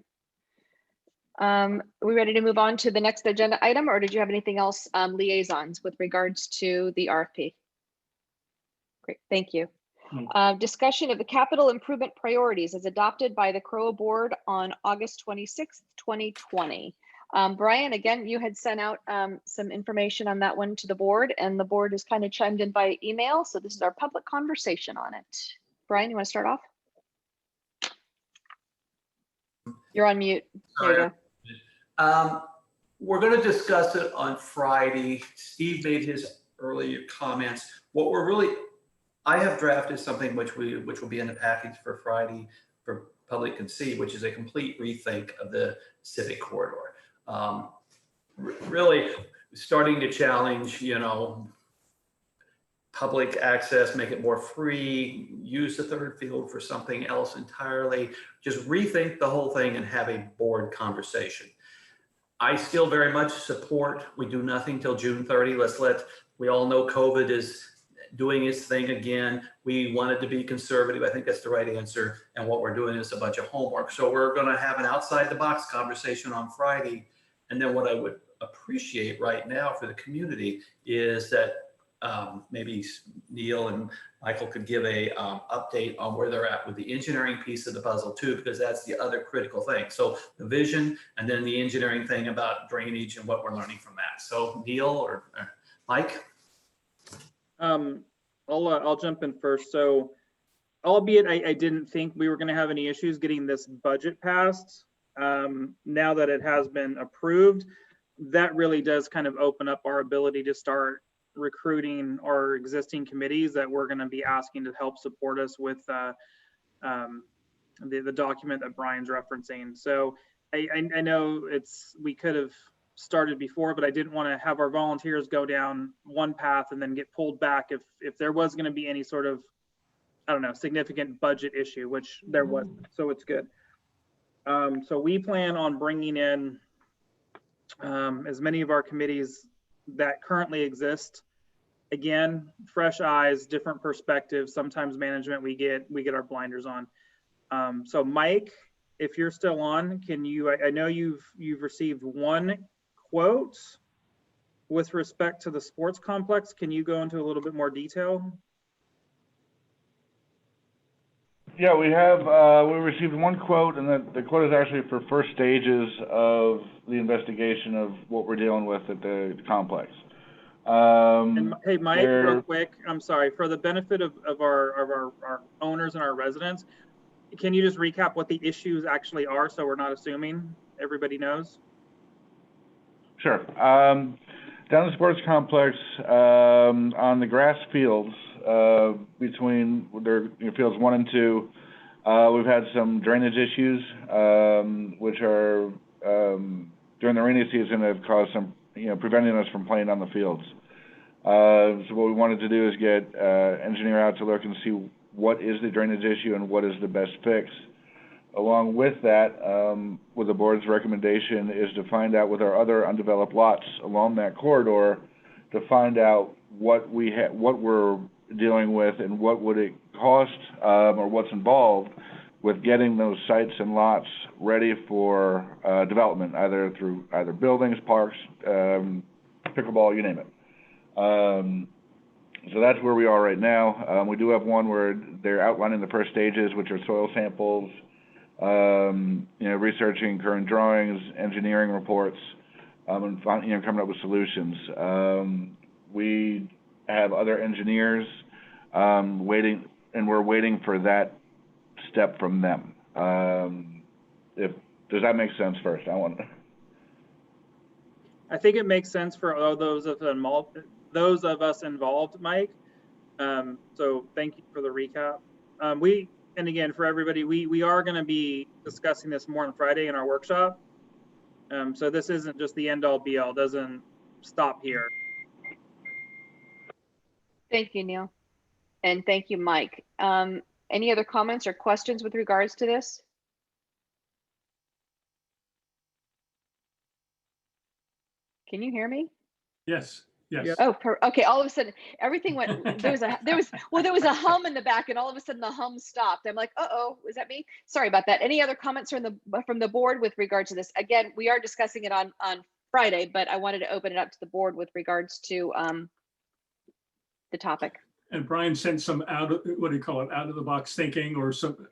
Are we ready to move on to the next agenda item, or did you have anything else, liaisons, with regards to the RFP? Great, thank you. Discussion of the capital improvement priorities as adopted by the CROA board on August 26th, 2020. Brian, again, you had sent out some information on that one to the board, and the board has kind of chimed in by email. So this is our public conversation on it. Brian, you want to start off? You're on mute. There you go. We're going to discuss it on Friday. Steve made his earlier comments. What we're really, I have drafted something which will be in the package for Friday for public can see, which is a complete rethink of the civic corridor. Really starting to challenge, public access, make it more free, use the third field for something else entirely, just rethink the whole thing and have a board conversation. I still very much support, we do nothing till June 30. We all know COVID is doing its thing again. We wanted to be conservative. I think that's the right answer. And what we're doing is a bunch of homework. So we're going to have an outside the box conversation on Friday. And then what I would appreciate right now for the community is that maybe Neil and Michael could give a update on where they're at with the engineering piece of the puzzle too, because that's the other critical thing. So the vision and then the engineering thing about drainage and what we're learning from that. So Neil or Mike? I'll jump in first. So albeit I didn't think we were going to have any issues getting this budget passed, now that it has been approved, that really does kind of open up our ability to start recruiting our existing committees that we're going to be asking to help support us with the document that Brian's referencing. So I know we could have started before, but I didn't want to have our volunteers go down one path and then get pulled back if there was going to be any sort of, I don't know, significant budget issue, which there wasn't. So it's good. So we plan on bringing in as many of our committees that currently exist. Again, fresh eyes, different perspectives. Sometimes management, we get our blinders on. So Mike, if you're still on, can you, I know you've received one quote with respect to the sports complex. Can you go into a little bit more detail? Yeah, we have, we received one quote, and the quote is actually for first stages of the investigation of what we're dealing with at the complex. And hey, Mike, real quick, I'm sorry, for the benefit of our owners and our residents, can you just recap what the issues actually are so we're not assuming everybody knows? Sure. Down the sports complex, on the grass fields, between fields 1 and 2, we've had some drainage issues, which are, during the rainy season, have caused some, preventing us from playing on the fields. So what we wanted to do is get engineer out to look and see what is the drainage issue and what is the best fix. Along with that, with the board's recommendation is to find out with our other undeveloped lots along that corridor, to find out what we're dealing with and what would it cost, or what's involved with getting those sites and lots ready for development, either through buildings, parks, pickleball, you name it. So that's where we are right now. We do have one where they're outlining the first stages, which are soil samples, researching current drawings, engineering reports, and coming up with solutions. We have other engineers waiting, and we're waiting for that step from them. Does that make sense? First, I think it makes sense for all those of us involved, Mike. So thank you for the recap. And again, for everybody, we are going to be discussing this more on Friday in our workshop. So this isn't just the end all be all, doesn't stop here. Thank you, Neil. And thank you, Mike. Any other comments or questions with regards to this? Can you hear me? Yes. Yes. Oh, okay. All of a sudden, everything went. There was a hum in the back, and all of a sudden the hum stopped. I'm like, uh-oh, was that me? Sorry about that. Any other comments from the board with regards to this? Again, we are discussing it on Friday, but I wanted to open it up to the board with regards to the topic. And Brian sent some out of the box thinking, or some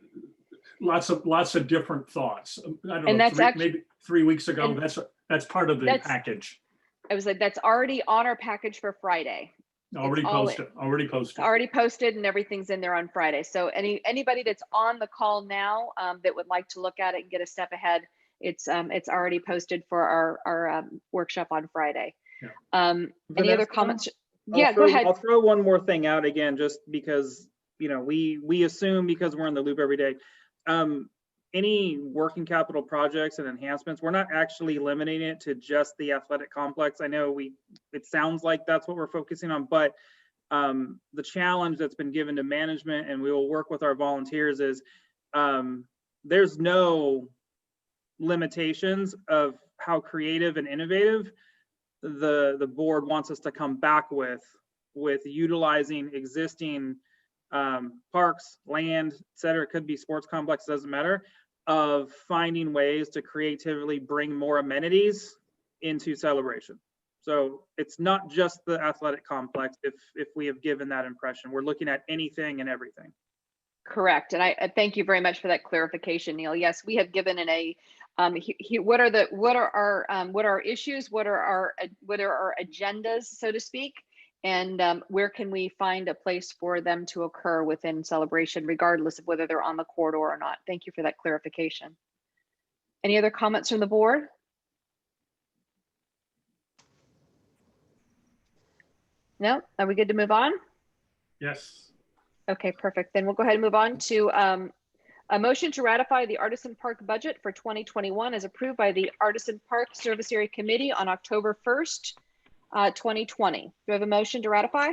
lots of different thoughts. I don't know, maybe 3 weeks ago. That's part of the package. I was like, that's already on our package for Friday. Already posted, and everything's in there on Friday. So anybody that's on the call now that would like to look at it and get a step ahead, it's already posted for our workshop on Friday. Yeah. Any other comments? Go ahead. I'll throw one more thing out again, just because we assume because we're in the loop every day. Any working capital projects and enhancements, we're not actually limiting it to just the athletic complex. I know it sounds like that's what we're focusing on, but the challenge that's been given to management, and we will work with our volunteers, is there's no limitations of how creative and innovative the board wants us to come back with utilizing existing parks, land, et cetera. It could be sports complex, doesn't matter, of finding ways to creatively bring more amenities into celebration. So it's not just the athletic complex, if we have given that impression. We're looking at anything and everything. Correct. And I thank you very much for that clarification, Neil. Yes, we have given what are our issues, what are our agendas, so to speak, and where can we find a place for them to occur within celebration, regardless of whether they're on the corridor or not. Thank you for that clarification. Any other comments from the board? No? Are we good to move on? Yes. Okay, perfect. Then we'll go ahead and move on to a motion to ratify the Artisan Park budget for 2021 as approved by the Artisan Park Service Area Committee on October 1st, 2020. Do we have a motion to ratify?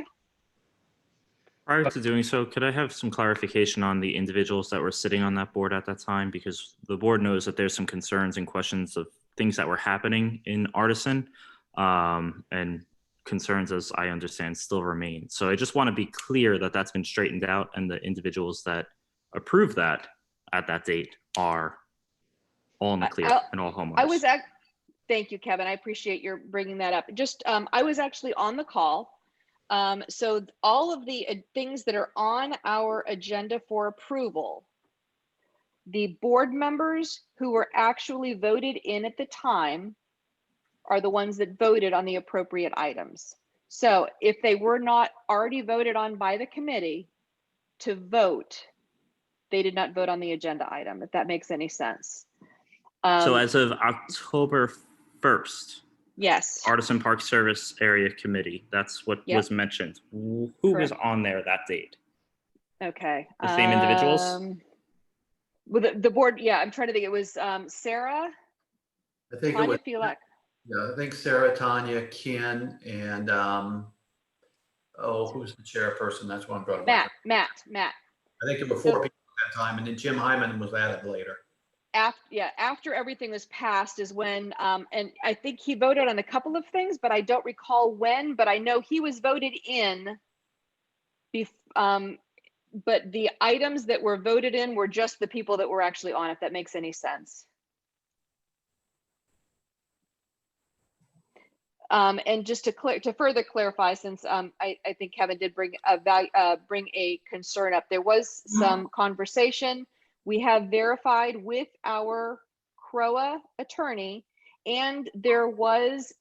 Prior to doing so, could I have some clarification on the individuals that were sitting on that board at that time? Because the board knows that there's some concerns and questions of things that were happening in Artisan, and concerns, as I understand, still remain. So I just want to be clear that that's been straightened out and the individuals that approved that at that date are all in the clear and all homeowners. Thank you, Kevin. I appreciate your bringing that up. Just, I was actually on the call. So all of the things that are on our agenda for approval, the board members who were actually voted in at the time are the ones that voted on the appropriate items. So if they were not already voted on by the committee to vote, they did not vote on the agenda item, if that makes any sense. So as of October 1st, yes, Artisan Park Service Area Committee, that's what was mentioned. Who was on there that date? Okay. The same individuals? Well, the board, yeah, I'm trying to think. It was Sarah, I think Tanya it was, Filak. yeah, I think Sarah, Tanya, Ken, and who's the chairperson? That's what I'm going to Matt. I think there were 4 people at that time, and then Jim Hyman was added later. After everything was passed is when, and I think he voted on a couple of things, but I don't recall when, but I know he was voted in, but the items that were voted in were just the people that were actually on, if that makes any sense. And just to further clarify, since I think Kevin did bring a concern up, there was some conversation. We have verified with our CROA attorney, and there was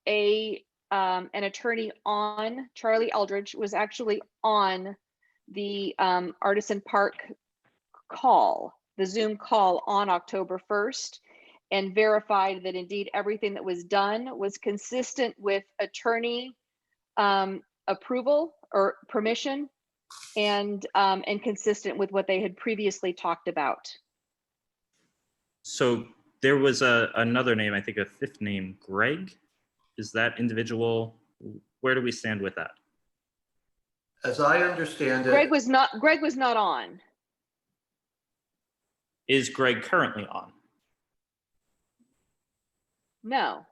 an attorney on, Charlie Eldridge was actually on the Artisan Park call, the Zoom call on October 1st, and verified that indeed everything that was done was consistent with attorney approval or permission, and consistent with what they had previously talked about. So there was another name, I think a fifth name, Greg. Is that individual, where do we stand with that? As I understand it, Greg was not on. Is Greg currently on? No.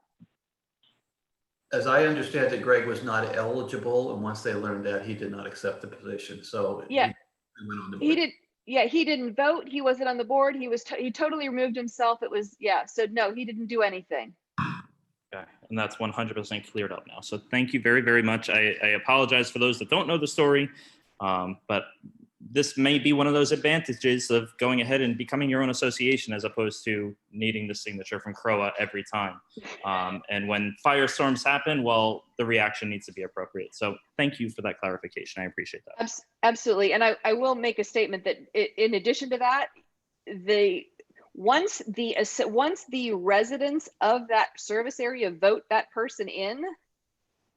as I understand it, Greg was not eligible, and once they learned that, he did not accept the position. So Yeah. he went on to He did. Yeah, he didn't vote. He wasn't on the board. He was. He totally removed himself. It was. Yeah. So no, he didn't do anything. Okay, and that's 100% cleared up now. So thank you very, very much. I apologize for those that don't know the story, but this may be one of those advantages of going ahead and becoming your own association as opposed to needing the signature from CROA every time. And when firestorms happen, well, the reaction needs to be appropriate. So thank you for that clarification. I appreciate that. Absolutely. And I will make a statement that in addition to that, once the residents of that service area vote that person in,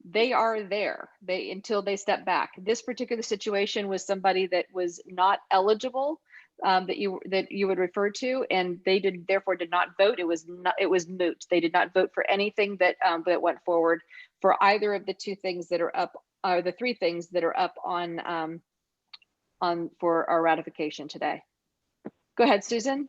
they are there until they step back. This particular situation was somebody that was not eligible, that you would refer to, and they therefore did not vote. It was moot. They did not vote for anything that went forward for either of the two things that are up, or the three things that are up on for our ratification today. Go ahead, Susan.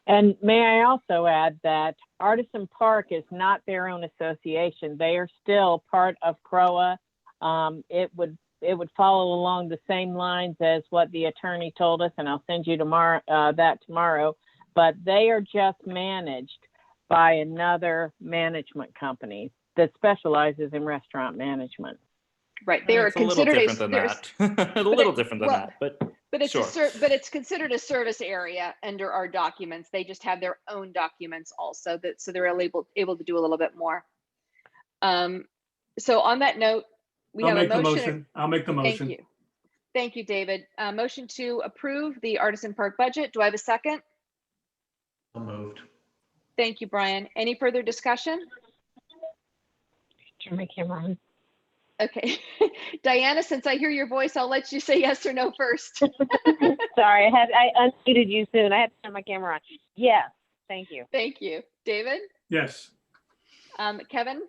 And may I also add that Artisan Park is not their own association. They are still part of CROA. It would follow along the same lines as what the attorney told us, and I'll send you that tomorrow. But they are just managed by another management company that specializes in restaurant management. Right, they are considered a little different than that. A little different than that, but it's sure. but it's considered a service area under our documents. They just have their own documents also, so they're able to do a little bit more. So on that note, we have a motion. I'll make the motion. Thank you. Thank you, David. Motion to approve the Artisan Park budget. Do I have a second? So moved. Thank you, Brian. Any further discussion? Turn my camera on. Okay. Diana, since I hear your voice, I'll let you say yes or no first. Sorry, I unmuted you soon. I had to turn my camera on. Yes, thank you. Thank you. David? Yes. Kevin?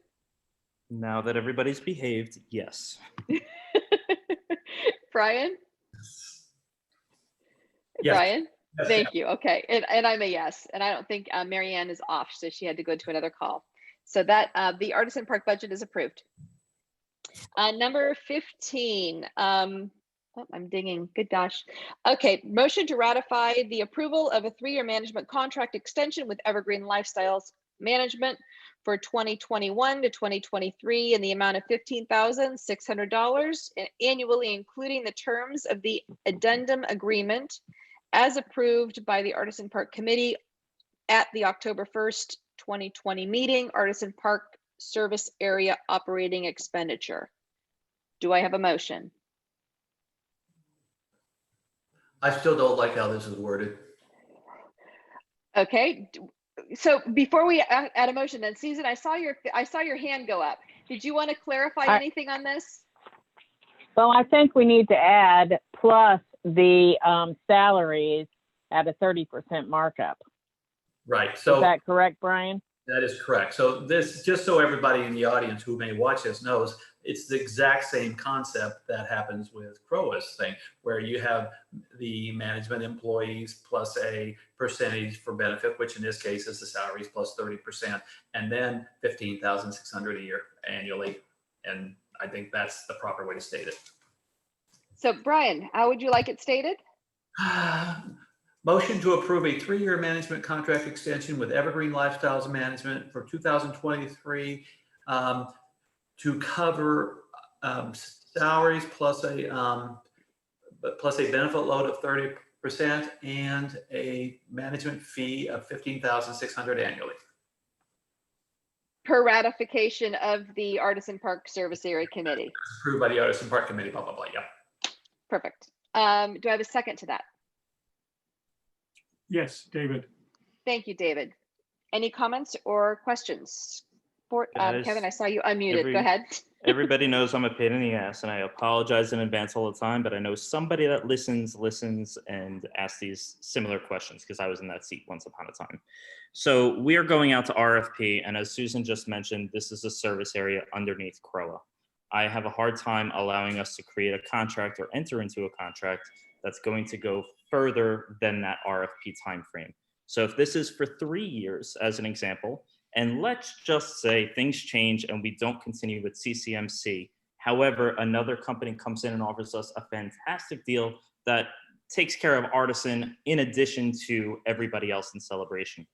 Now that everybody's behaved, yes. Brian? Yes. Brian? Yes, Thank you. Okay. And I'm a yes. And I don't think Marianne is off, so she had to go to another call. So that the Artisan Park budget is approved. Number 15. Oh, I'm dinging. Good gosh. Okay. Motion to ratify the approval of a 3-year management contract extension with Evergreen Lifestyles Management for 2021 to 2023 in the amount of $15,600 annually, including the terms of the addendum agreement as approved by the Artisan Park Committee at the October 1st, 2020 meeting, Artisan Park Service Area Operating Expenditure. Do I have a motion? I still don't like how this is worded. Okay. So before we add a motion, then Susan, I saw your hand go up. Did you want to clarify anything on this? Well, I think we need to add plus the salaries at a 30% markup. Right. So is that correct, Brian? That is correct. So this, just so everybody in the audience who may watch this knows, it's the exact same concept that happens with CROA's thing, where you have the management employees plus a percentage for benefit, which in this case is the salaries plus 30%, and then $15,600 a year annually. And I think that's the proper way to state it. So Brian, how would you like it stated? Motion to approve a 3-year management contract extension with Evergreen Lifestyles Management for 2023 to cover salaries plus a benefit load of 30% and a management fee of $15,600 annually. Per ratification of the Artisan Park Service Area Committee. Approved by the Artisan Park Committee, blah, blah, blah, yeah. Perfect. Do I have a second to that? Yes, David. Thank you, David. Any comments or questions? For Kevin, I saw you unmuted. Go ahead. Everybody knows I'm a pain in the ass, and I apologize in advance all the time, but I know somebody that listens and asks these similar questions because I was in that seat once upon a time. So we are going out to RFP, and as Susan just mentioned, this is a service area underneath CROA. I have a hard time allowing us to create a contract or enter into a contract that's going to go further than that RFP timeframe. So if this is for 3 years, as an example, and let's just say things change and we don't continue with CCMC, however, another company comes in and offers us a fantastic deal that takes care of Artisan in addition to everybody else in Celebration.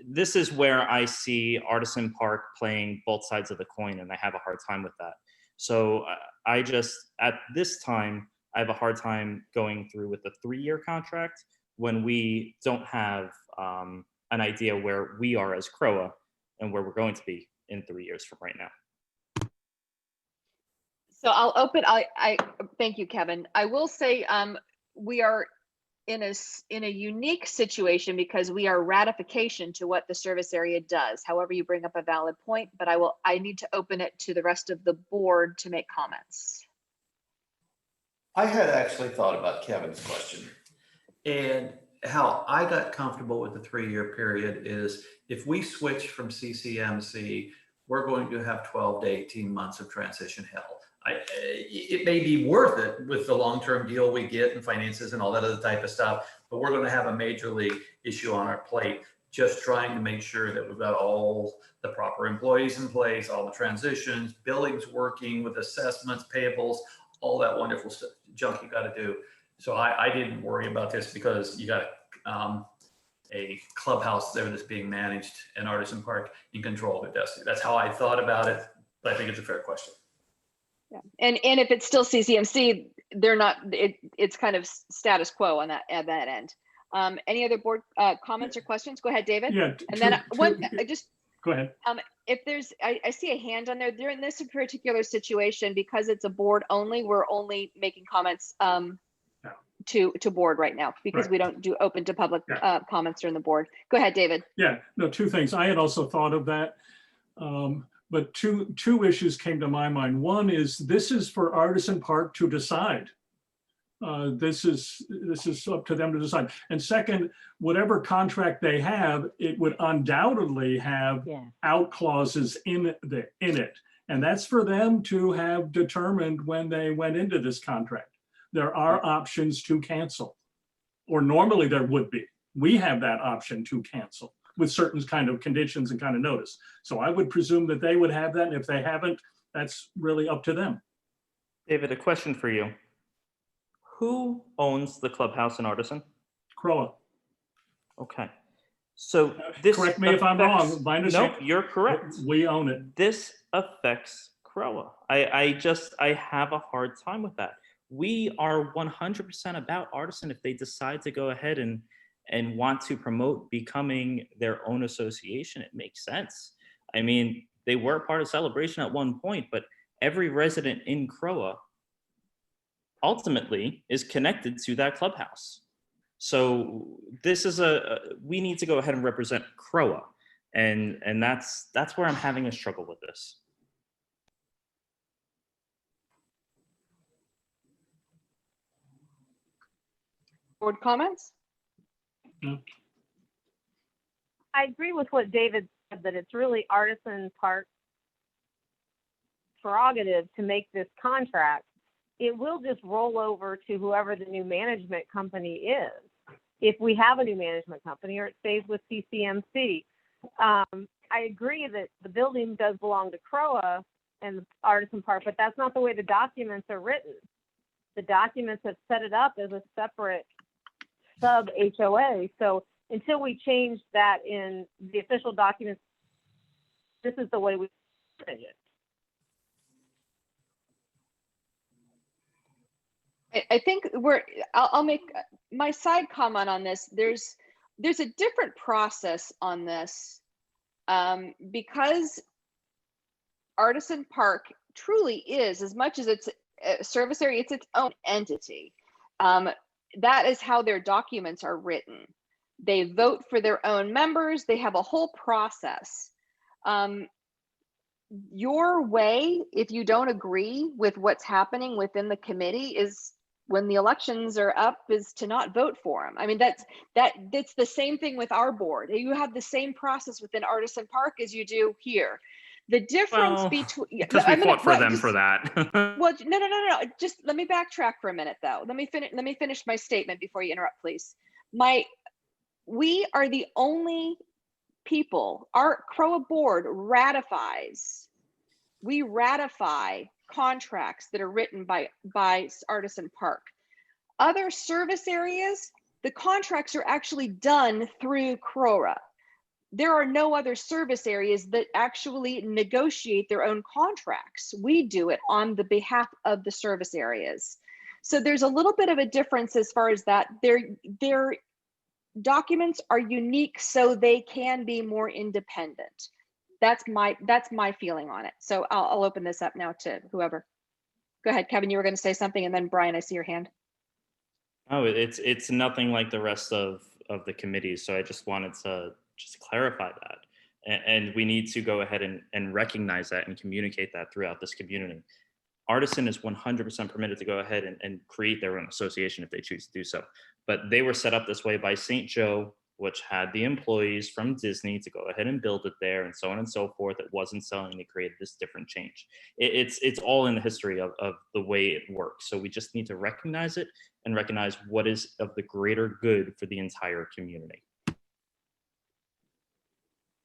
This is where I see Artisan Park playing both sides of the coin, and I have a hard time with that. So I just, at this time, I have a hard time going through with a 3-year contract when we don't have an idea where we are as CROA and where we're going to be in 3 years from right now. So I'll open, I thank you, Kevin. I will say we are in a unique situation because we are ratification to what the service area does. However, you bring up a valid point, but I need to open it to the rest of the board to make comments. I had actually thought about Kevin's question, and how I got comfortable with the 3-year period is if we switch from CCMC, we're going to have 12 to 18 months of transition hell. It may be worth it with the long-term deal we get and finances and all that other type of stuff, but we're going to have a major league issue on our plate, just trying to make sure that we've got all the proper employees in place, all the transitions, billings working with assessments, payables, all that wonderful stuff, junk you got to do. So I didn't worry about this because you got a clubhouse there that's being managed and Artisan Park in control of their destiny. That's how I thought about it, but I think it's a fair question. Yeah. And if it's still CCMC, they're not, it's kind of status quo on that at that end. Any other board comments or questions? Go ahead, David. Yeah. And then just go ahead. If there's, I see a hand on there. They're in this particular situation because it's a board only. We're only making comments to board right now because we don't do open to public comments during the board. Go ahead, David. Yeah. No, 2 things. I had also thought of that, but but two issues came to my mind. One is this is for Artisan Park to decide. This is up to them to decide. And second, whatever contract they have, it would undoubtedly have out clauses in it. And that's for them to have determined when they went into this contract. There are options to cancel, or normally there would be. We have that option to cancel with certain kind of conditions and kind of notice. So I would presume that they would have that. And if they haven't, that's really up to them. David, a question for you. Who owns the clubhouse in Artisan? CROA. Okay. So this Correct me if I'm wrong. No, you're correct. We own it. This affects CROA. I have a hard time with that. We are 100% about Artisan if they decide to go ahead and want to promote becoming their own association. It makes sense. I mean, they were part of Celebration at one point, but every resident in CROA ultimately is connected to that clubhouse. So this is we need to go ahead and represent CROA. And that's where I'm having a struggle with this. Board comments? I agree with what David said, that it's really Artisan Park's prerogative to make this contract. It will just roll over to whoever the new management company is, if we have a new management company, or it stays with CCMC. I agree that the building does belong to CROA and the Artisan Park, but that's not the way the documents are written. The documents have set it up as a separate sub HOA. So until we change that in the official documents, this is the way we manage it. I think I'll make my side comment on this. There's a different process on this because Artisan Park truly is, as much as it's a service area, it's its own entity. That is how their documents are written. They vote for their own members. They have a whole process. Your way, if you don't agree with what's happening within the committee, is when the elections are up, is to not vote for them. I mean, that's the same thing with our board. You have the same process within Artisan Park as you do here. The difference between, because we fought for them for that. Well, no. Just let me backtrack for a minute, though. Let me finish my statement before you interrupt, please. We are the only people. Our CROA board ratifies. We ratify contracts that are written by Artisan Park. Other service areas, the contracts are actually done through CROA. There are no other service areas that actually negotiate their own contracts. We do it on the behalf of the service areas. So there's a little bit of a difference as far as that. Their documents are unique so they can be more independent. That's my feeling on it. So I'll open this up now to whoever. Go ahead, Kevin, you were going to say something, and then Brian, I see your hand. Oh, it's nothing like the rest of the committees. So I just wanted to just clarify that. And we need to go ahead and recognize that and communicate that throughout this community. Artisan is 100% permitted to go ahead and create their own association if they choose to do so. But they were set up this way by St. Joe, which had the employees from Disney to go ahead and build it there and so on and so forth. It wasn't selling, they created this different change. It's all in the history of the way it works. So we just need to recognize it and recognize what is of the greater good for the entire community.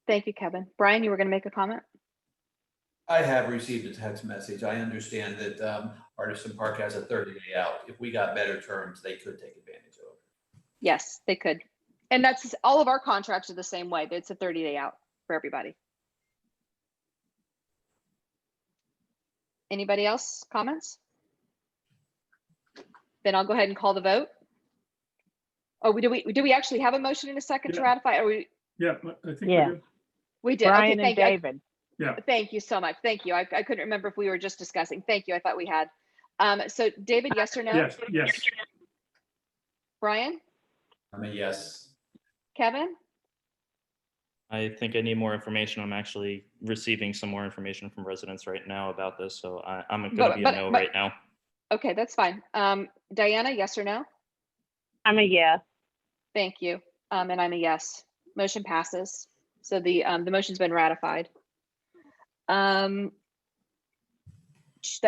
Thank you, Kevin. Brian, you were going to make a comment? I have received a text message. I understand that Artisan Park has a 30-day out. If we got better terms, they could take advantage of it. Yes, they could. And that's all of our contracts are the same way. It's a 30-day out for everybody. Anybody else comments? Then I'll go ahead and call the vote. Oh, do we actually have a motion in a second to ratify? Or Yeah, I think we do. We did. Brian Okay, and David. Yeah. Thank you so much. Thank you. I couldn't remember if we were just discussing. Thank you. I thought we had. So David, yes or no? Yes. Brian? I'm a yes. Kevin? I think I need more information. I'm actually receiving some more information from residents right now about this, so I'm going to be a no right now. Okay, that's fine. Diana, yes or no? I'm a yes. Thank you. And I'm a yes. Motion passes. So the motion's been ratified. That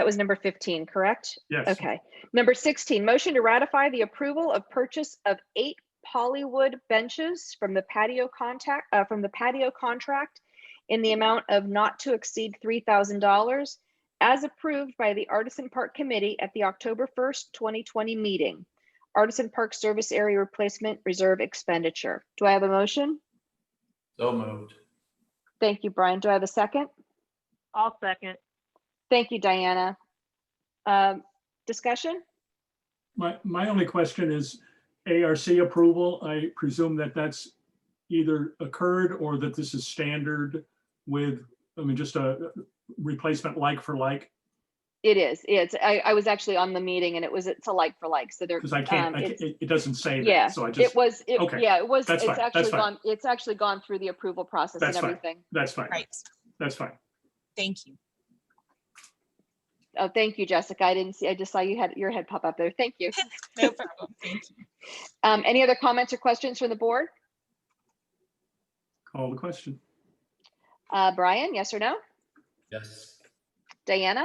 was number 15, correct? Yes. Okay. Number 16, motion to ratify the approval of purchase of 8 polywood benches from the patio contract in the amount of not to exceed $3,000 as approved by the Artisan Park Committee at the October 1st, 2020 meeting. Artisan Park Service Area Replacement Reserve expenditure. Do I have a motion? So moved. Thank you, Brian. Do I have a second? I'll second. Thank you, Diana. Discussion? My only question is ARC approval. I presume that that's either occurred or that this is standard with, I mean, just a replacement like for like. It is. I was actually on the meeting and it's a like for like. So there, because I can't, it doesn't say that. Yeah, So I just, okay. Yeah, it was. That's It's fine. actually That's fine. gone. It's actually gone through the approval process That's and fine. everything. That's fine. Right. That's fine. Thank you. Oh, thank you, Jessica. I didn't see. I just saw you had your head pop up there. Thank you. No problem. Thank you. Any other comments or questions from the board? Call the question. Brian, yes or no? Yes. Diana,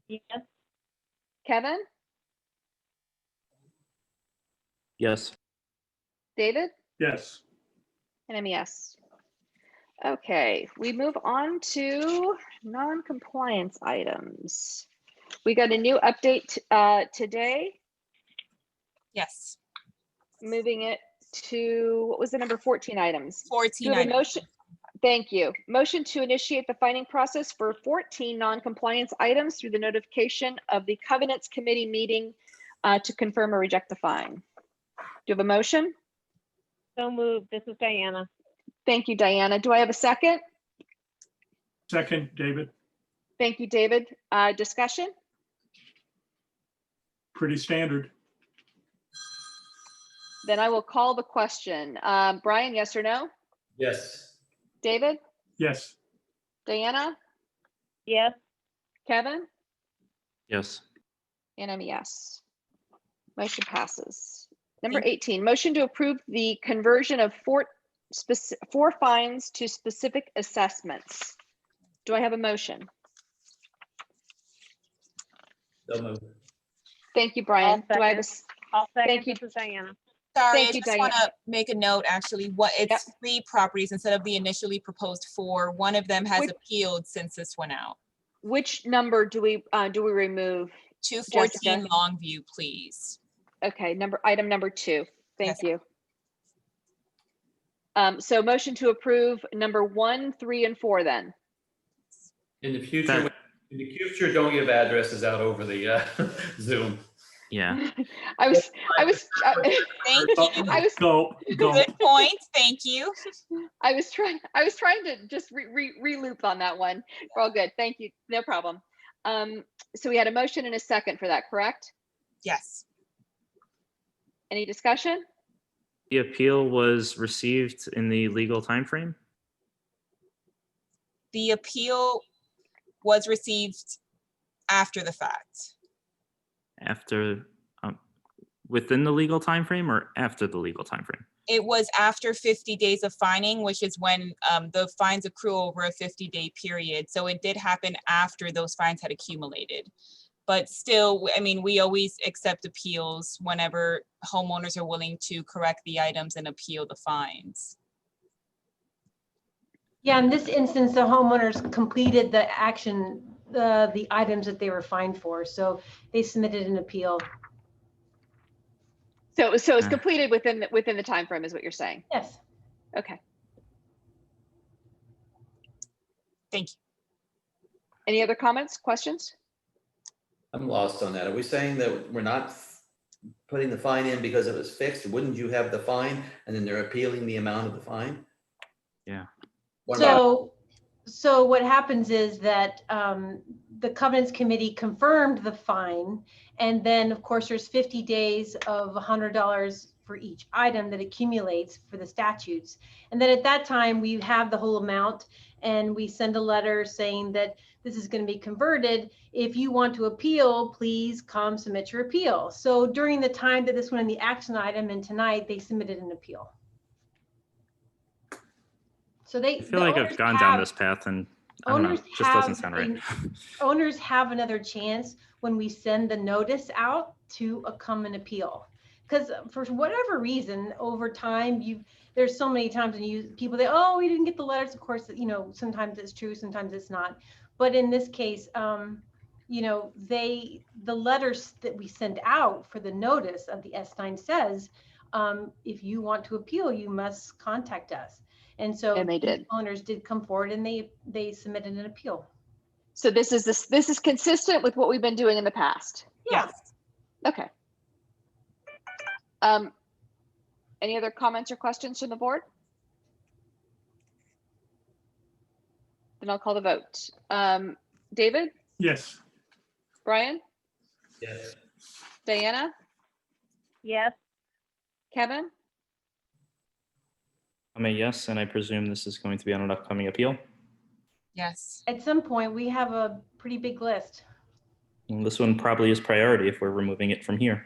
Yes. Kevin, Yes. David, Yes. and I'm a yes. Okay, we move on to non-compliance items. We got a new update today, Yes. moving it to, what was the number 14 items? 14 Do we have a items. motion? Thank you. Motion to initiate the finding process for 14 non-compliance items through the notification of the Covenants Committee meeting to confirm or reject the fine. Do you have a motion? So moved. This is Diana. Thank you, Diana. Do I have a second? Second, David. Thank you, David. Discussion? Pretty standard. Then I will call the question. Brian, yes or no? Yes. David? Yes. Diana? Yes. Kevin? Yes. And I'm a yes. Motion passes. Number 18, motion to approve the conversion of 4 fines to specific assessments. Do I have a motion? So moved. Thank you, Brian. Do I have a, I'll second. Thank you. This is Diana. Sorry, Thank I you, just want to Diana. make a note, actually. It's 3 properties instead of the initially proposed 4. One of them has Which- appealed since this went out. which number do we remove? 214 Jessica? Longview, please. Okay, item number 2. Thank Yes. you. So motion to approve number 1, 3, and 4 then. In the future, don't give addresses out over the Zoom. Yeah. I was Thank you. Go. Good point. Thank you. I was trying to just re-loop on that one. We're all good. Thank you. No problem. So we had a motion and a second for that, correct? Yes. Any discussion? The appeal was received in the legal timeframe? The appeal was received after the fact. After, within the legal timeframe or after the legal timeframe? It was after 50 days of fining, which is when the fines accrue over a 50-day period. So it did happen after those fines had accumulated. But still, I mean, we always accept appeals whenever homeowners are willing to correct the items and appeal the fines. Yeah, in this instance, the homeowners completed the action, the items that they were fined for. So they submitted an appeal. So it's completed within the time frame is what you're saying? Yes. Okay. Thank you. Any other comments, questions? I'm lost on that. Are we saying that we're not putting the fine in because it was fixed? Wouldn't you have the fine and then they're appealing the amount of the fine? Yeah. So what happens is that the Covenants Committee confirmed the fine, and then of course there's 50 days of $100 for each item that accumulates for the statutes. And then at that time, we have the whole amount and we send a letter saying that this is going to be converted. If you want to appeal, please come submit your appeal. So during the time that this went in the action item and tonight, they submitted an appeal. So I feel like I've gone down this path and I don't know, it just doesn't sound right. Owners have another chance when we send the notice out to come and appeal. Because for whatever reason, over time, there's so many times when people say, oh, we didn't get the letters. Of course, you know, sometimes it's true, sometimes it's not. But in this case, you know, the letters that we send out for the notice of the S9 says, if you want to appeal, you must contact us. And so And they did. Owners did come forward and they submitted an appeal. So this is consistent with what we've been doing in the past. Yes. Okay. Any other comments or questions from the board? Then I'll call the vote. David? Yes. Brian? Yes. Diana? Yes. Kevin? I'm a yes, and I presume this is going to be on an upcoming appeal. Yes. At some point, we have a pretty big list. And this one probably is priority if we're removing it from here.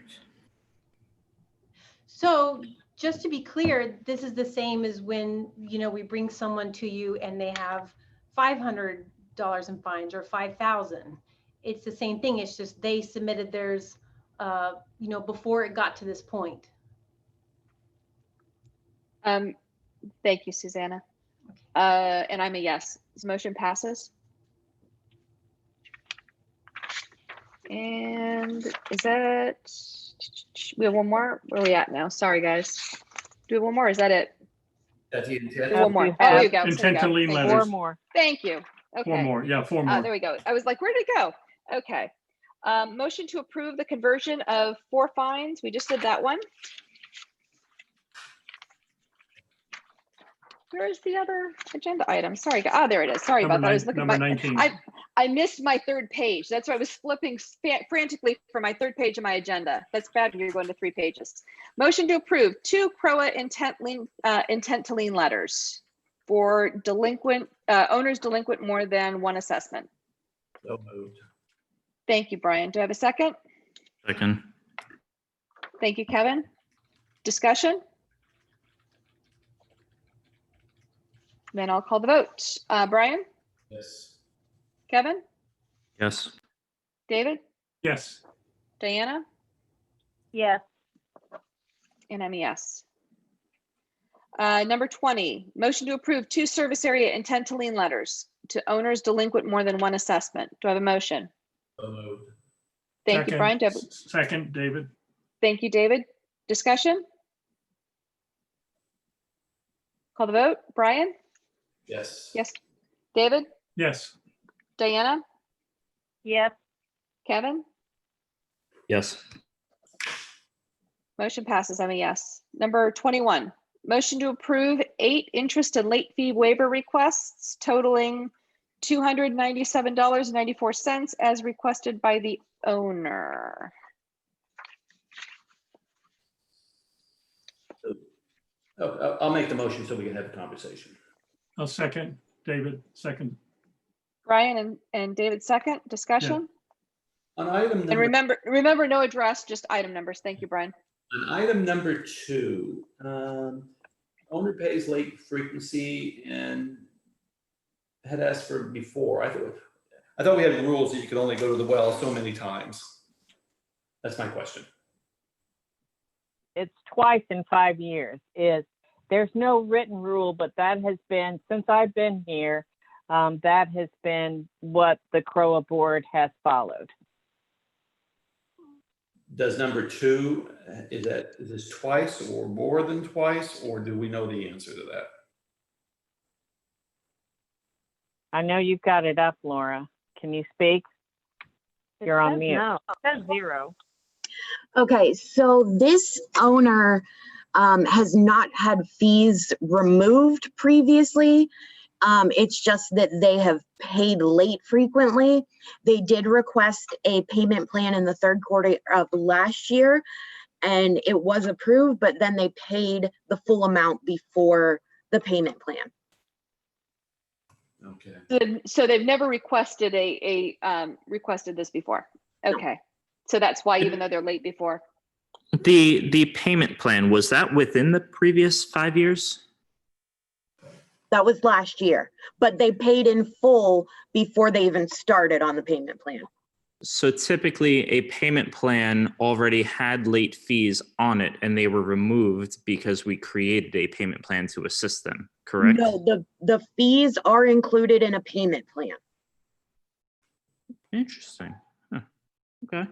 So just to be clear, this is the same as when, you know, we bring someone to you and they have $500 in fines or $5,000. It's the same thing. It's just they submitted theirs, you know, before it got to this point. Thank you, Susanna. And I'm a yes. This motion passes. And is that, we have one more? Where are we at now? Sorry, guys. Do we have one more? Is that it? That's the intent. One more. Oh, you go. Intent to lien letters. 4 more. Thank you. Okay. 4 more. Yeah, 4 more. There we go. I was like, where did it go? Okay. Motion to approve the conversion of 4 fines. We just did that one. Where's the other agenda item? Sorry. Ah, there it is. Sorry about that. I was looking Number at 19. I missed my 3rd page. That's why I was flipping frantically for my 3rd page of my agenda. That's bad when you're going to 3 pages. Motion to approve 2 CROA intent to lien letters for delinquent owners delinquent more than 1 assessment. So moved. Thank you, Brian. Do I have a second? Second. Thank you, Kevin. Discussion? Then I'll call the vote. Brian? Yes. Kevin? Yes. David? Yes. Diana? Yes. And I'm a yes. Number 20, motion to approve 2 service area intent to lien letters to owners delinquent more than 1 assessment. Do I have a motion? So moved. Thank you, Brian. Second, David. Thank you, David. Discussion? Call the vote. Brian? Yes. Yes. David? Yes. Diana? Yes. Kevin? Yes. Motion passes. I'm a yes. Number 21, motion to approve 8 interest and late fee waiver requests totaling $297.94 as requested by the owner. I'll make the motion so we can have a conversation. I'll second. David, second. Brian and David second. Discussion? On item And number, remember no address, just item numbers. Thank you, Brian. on item number 2, owner pays late frequency and had asked for before. I thought we had rules that you could only go to the well so many times. That's my question. It's twice in 5 years. There's no written rule, but that has been, since I've been here, that has been what the CROA board has followed. Does number 2, is this twice or more than twice, or do we know the answer to that? I know you've got it up, Laura. Can you speak? You're on mute. No, it says 0. Okay, so this owner has not had fees removed previously. It's just that they have paid late frequently. They did request a payment plan in the 3rd quarter of last year, and it was approved, but then they paid the full amount before the payment plan. Okay. So they've never requested requested this before. Okay. So that's why, even though they're late before. The payment plan, was that within the previous 5 years? That was last year, but they paid in full before they even started on the payment plan. So typically a payment plan already had late fees on it and they were removed because we created a payment plan to assist them, correct? No, the fees are included in a payment plan. Interesting. Huh. Okay.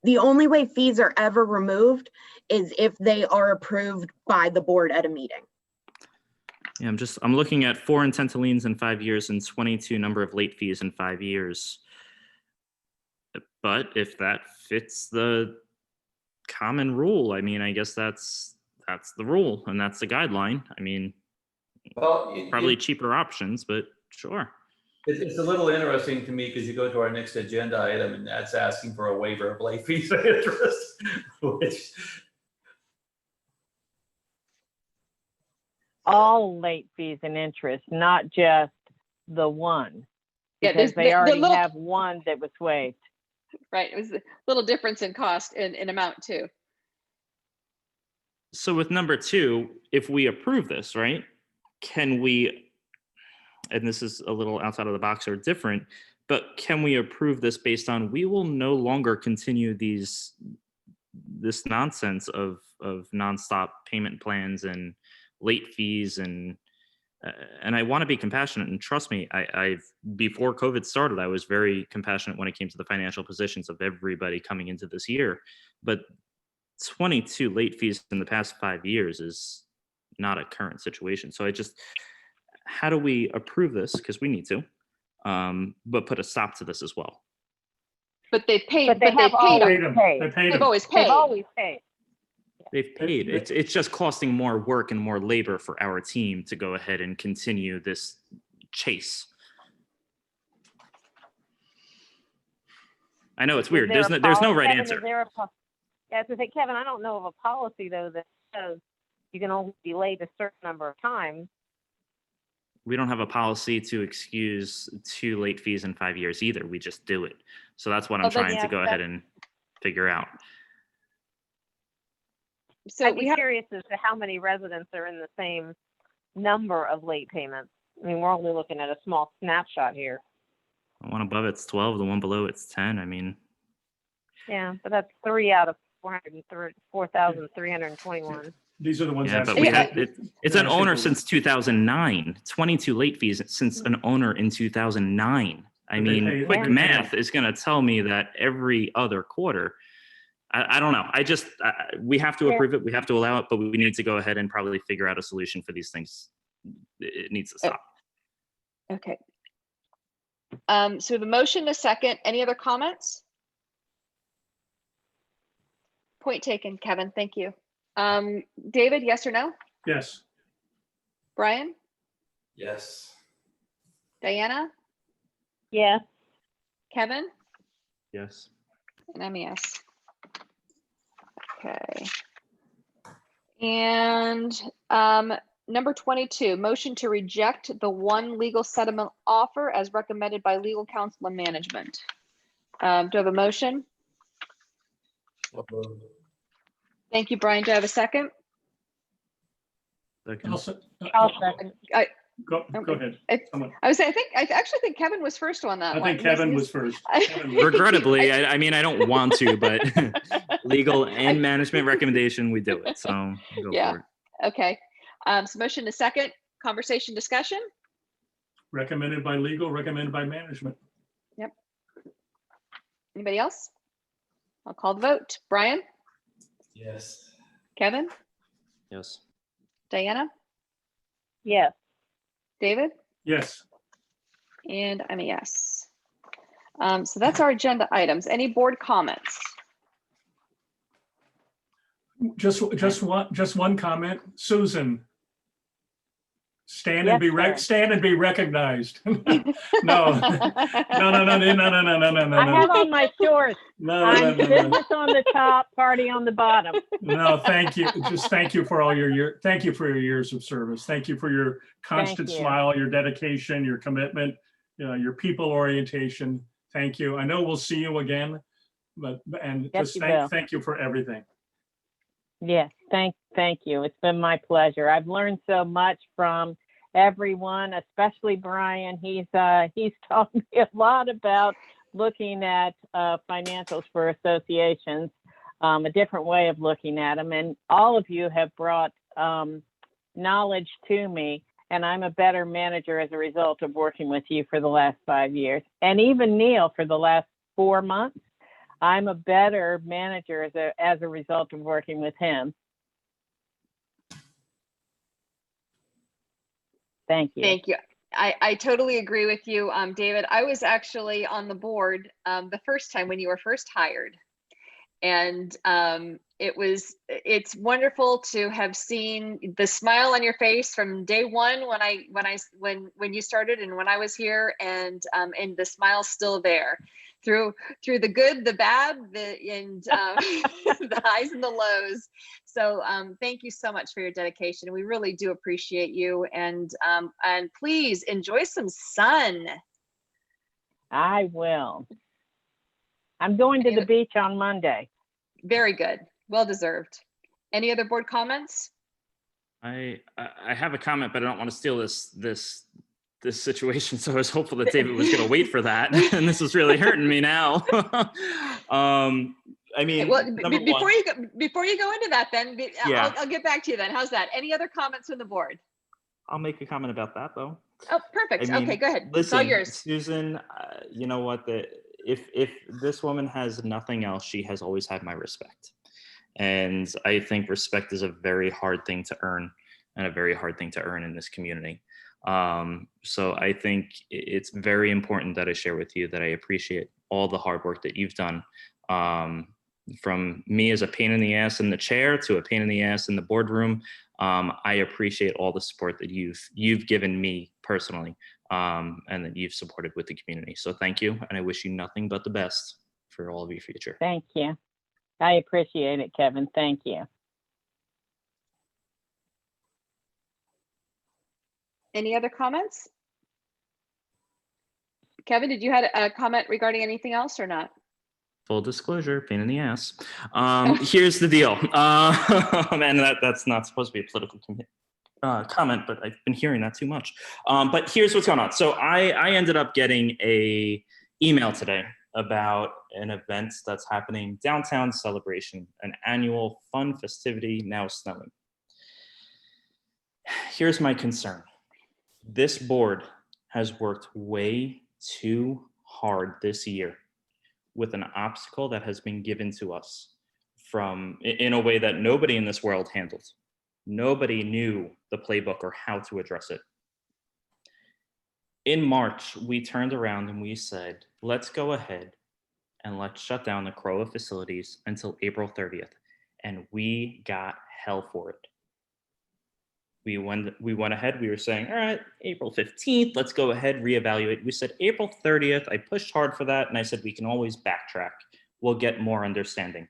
The only way fees are ever removed is if they are approved by the board at a meeting. Yeah, I'm looking at 4 intent to liens in 5 years and 22 number of late fees in 5 years. But if that fits the common rule, I mean, I guess that's the rule and that's the guideline. I mean, Well, probably cheaper options, but sure. It's a little interesting to me because you go to our next agenda item and that's asking for a waiver of late fees and interest, which All late fees and interest, not just the one. Yeah, Because they the already little- have one that was waived. Right. It was a little difference in cost and in amount too. So with number 2, if we approve this, right, can we, and this is a little outside of the box or different, but can we approve this based on we will no longer continue this nonsense of nonstop payment plans and late fees and I want to be compassionate, and trust me, I've before COVID started, I was very compassionate when it came to the financial positions of everybody coming into this year, but 22 late fees in the past 5 years is not a current situation. So how do we approve this? Because we need to, but put a stop to this as well. But they paid. But they have always paid. They've always paid. They've always paid. They've paid. It's just costing more work and more labor for our team to go ahead and continue this chase. I know it's weird. There's no right answer. Yeah, I was gonna say, Kevin, I don't know of a policy though that says you can only be late a certain number of times. We don't have a policy to excuse 2 late fees in 5 years either. We just do it. So that's what I'm trying to go ahead and figure out. So I'd be curious as to how many residents are in the same number of late payments. I mean, we're only looking at a small snapshot here. The one above it's 12, the one below it's 10. I mean, yeah, but that's 3 out of 4,321. These are the ones. yeah, but it's an owner since 2009. 22 late fees since an owner in 2009. I mean, quick math is going to tell me that every other quarter. I don't know. We have to approve it. We have to allow it, but we need to go ahead and probably figure out a solution for these things. It needs to stop. Okay. So we have a motion, a second. Any other comments? Point taken, Kevin. Thank you. David, yes or no? Yes. Brian? Yes. Diana? Yes. Kevin? Yes. And I'm a yes. Okay. And number 22, motion to reject the one legal settlement offer as recommended by legal counsel and management. Do I have a motion? Thank you, Brian. Do I have a second? I'll second. Go ahead. I actually think Kevin was first on that I one. think Kevin was first. Regrettably, I mean, I don't want to, but legal and management recommendation, we do it. So go for it. Okay. So motion to second, conversation, discussion. Recommended by legal, recommended by management. Yep. Anybody else? I'll call the vote. Brian? Yes. Kevin? Yes. Diana? Yes. David? Yes. And I'm a yes. So that's our agenda items. Any board comments? Just one comment. Susan, Stand Yes, and be sir. stand and be recognized. No, no, no, no, no, no, no, no, no, no, I have no, on my shorts. no, I'm no, no. business on the top, party on the bottom. No, thank you. Just thank you for all thank you for your years of service. Thank you for your constant you. smile, your dedication, your commitment, your people orientation. Thank you. I know we'll see you again, and Yes, just you will. thank you for everything. Yes, thank you. It's been my pleasure. I've learned so much from everyone, especially Brian. He's taught me a lot about looking at financials for associations, a different way of looking at them. And all of you have brought knowledge to me, and I'm a better manager as a result of working with you for the last 5 years. And even Neil for the last 4 months. I'm a better manager as a result of working with him. Thank you. Thank you. I totally agree with you, David. I was actually on the board the first time when you were first hired. And it's wonderful to have seen the smile on your face from day one when you started and when I was here, and the smile's still there through the good, the bad, and the highs and the lows. So thank you so much for your dedication. We really do appreciate you, and please enjoy some sun. I will. I'm going to the beach on Monday. Very good. Well deserved. Any other board comments? I have a comment, but I don't want to steal this situation. So I was hopeful that David was going to wait for that, and this is really hurting me now. I mean, well, before you go into that, then yeah. I'll get back to you then. How's that? Any other comments from the board? I'll make a comment about that though. Oh, perfect. I mean, okay, go ahead. Listen, it's all yours. Susan, you know what? If this woman has nothing else, she has always had my respect. And I think respect is a very hard thing to earn, and a very hard thing to earn in this community. So I think it's very important that I share with you that I appreciate all the hard work that you've done. From me as a pain in the ass in the chair to a pain in the ass in the boardroom. I appreciate all the support that you've given me personally, and that you've supported with the community. So thank you, and I wish you nothing but the best for all of your future. Thank you. I appreciate it, Kevin. Thank you. Any other comments? Kevin, did you have a comment regarding anything else or not? Full disclosure, pain in the ass. Here's the deal. And that's not supposed to be a political comment, but I've been hearing that too much. But here's what's going on. So I ended up getting a email today about an event that's happening downtown, Celebration, an annual fun festivity, now snowing. Here's my concern. This board has worked way too hard this year with an obstacle that has been given to us in a way that nobody in this world handled. Nobody knew the playbook or how to address it. In March, we turned around and we said, let's go ahead and let's shut down the CROA facilities until April 30th. And we got hell for it. We went ahead, we were saying, all right, April 15th, let's go ahead, reevaluate. We said April 30th, I pushed hard for that, and I said, we can always backtrack. We'll get more understanding.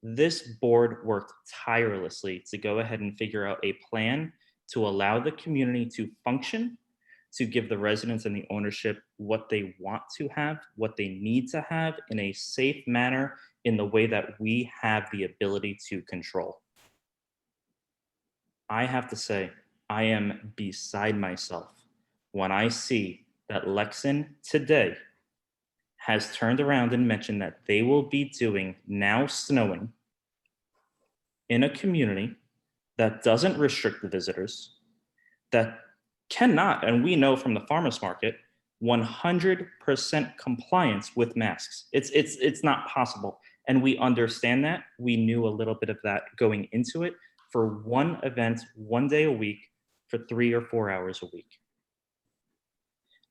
This board worked tirelessly to go ahead and figure out a plan to allow the community to function, to give the residents and the ownership what they want to have, what they need to have in a safe manner, in the way that we have the ability to control. I have to say, I am beside myself when I see that Lexington today has turned around and mentioned that they will be doing now snowing in a community that doesn't restrict the visitors, that cannot, and we know from the farmers market, 100% compliance with masks. It's not possible. And we understand that. We knew a little bit of that going into it, for one event, 1 day a week, for 3 or 4 hours a week.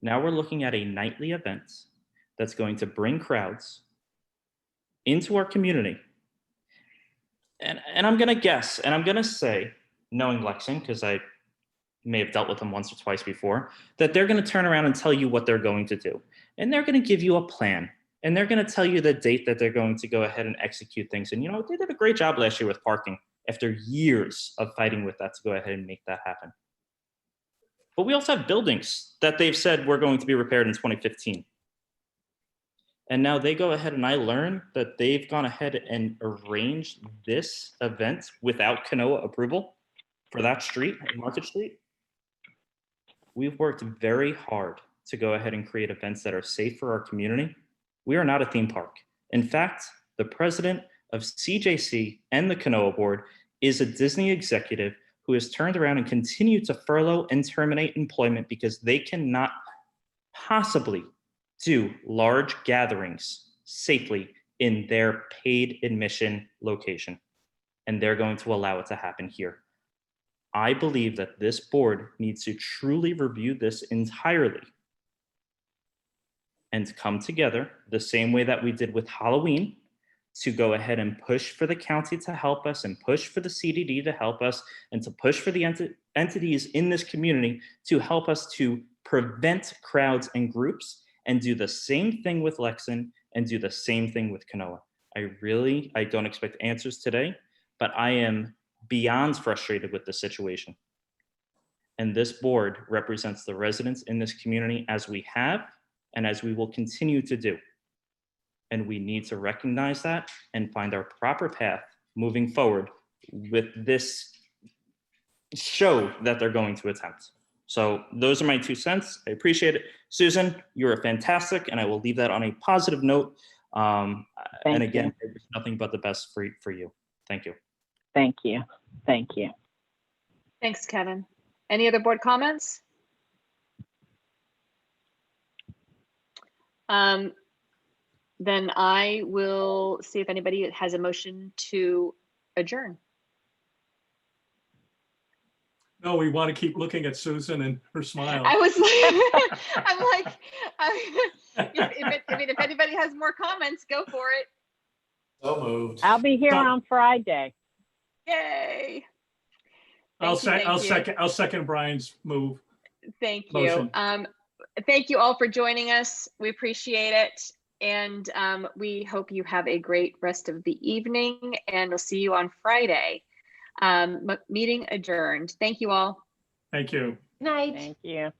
Now we're looking at a nightly event that's going to bring crowds into our community. And I'm gonna guess, and I'm gonna say, knowing Lexington, because I may have dealt with them once or twice before, that they're going to turn around and tell you what they're going to do. And they're going to give you a plan. And they're going to tell you the date that they're going to go ahead and execute things. And, you know, they did a great job last year with parking after years of fighting with that to go ahead and make that happen. But we also have buildings that they've said were going to be repaired in 2015. And now they go ahead, and I learned that they've gone ahead and arranged this event without CROA approval for that street, Market Street. We've worked very hard to go ahead and create events that are safe for our community. We are not a theme park. In fact, the president of CJC and the CROA board is a Disney executive who has turned around and continued to furlough and terminate employment because they cannot possibly do large gatherings safely in their paid admission location. And they're going to allow it to happen here. I believe that this board needs to truly review this entirely and come together the same way that we did with Halloween to go ahead and push for the county to help us and push for the CDD to help us and to push for the entities in this community to help us to prevent crowds and groups, and do the same thing with Lexington and do the same thing with CROA. I don't expect answers today, but I am beyond frustrated with the situation. And this board represents the residents in this community as we have and as we will continue to do. And we need to recognize that and find our proper path moving forward with this show that they're going to attempt. So those are my 2 cents. I appreciate it. Susan, you are fantastic, and I will leave that on a positive note. And again, there's nothing but the best for you. Thank you. Thank you. Thank you. Thanks, Kevin. Any other board comments? Then I will see if anybody has a motion to adjourn. No, we want to keep looking at Susan and her smile. I was like, I'm like, if anybody has more comments, go for it. So moved. I'll be here on Friday. Yay. I'll second Brian's move. Thank you. Motion. Thank you all for joining us. We appreciate it. And we hope you have a great rest of the evening, and we'll see you on Friday. Meeting adjourned. Thank you all. Thank you. Night. Thank you.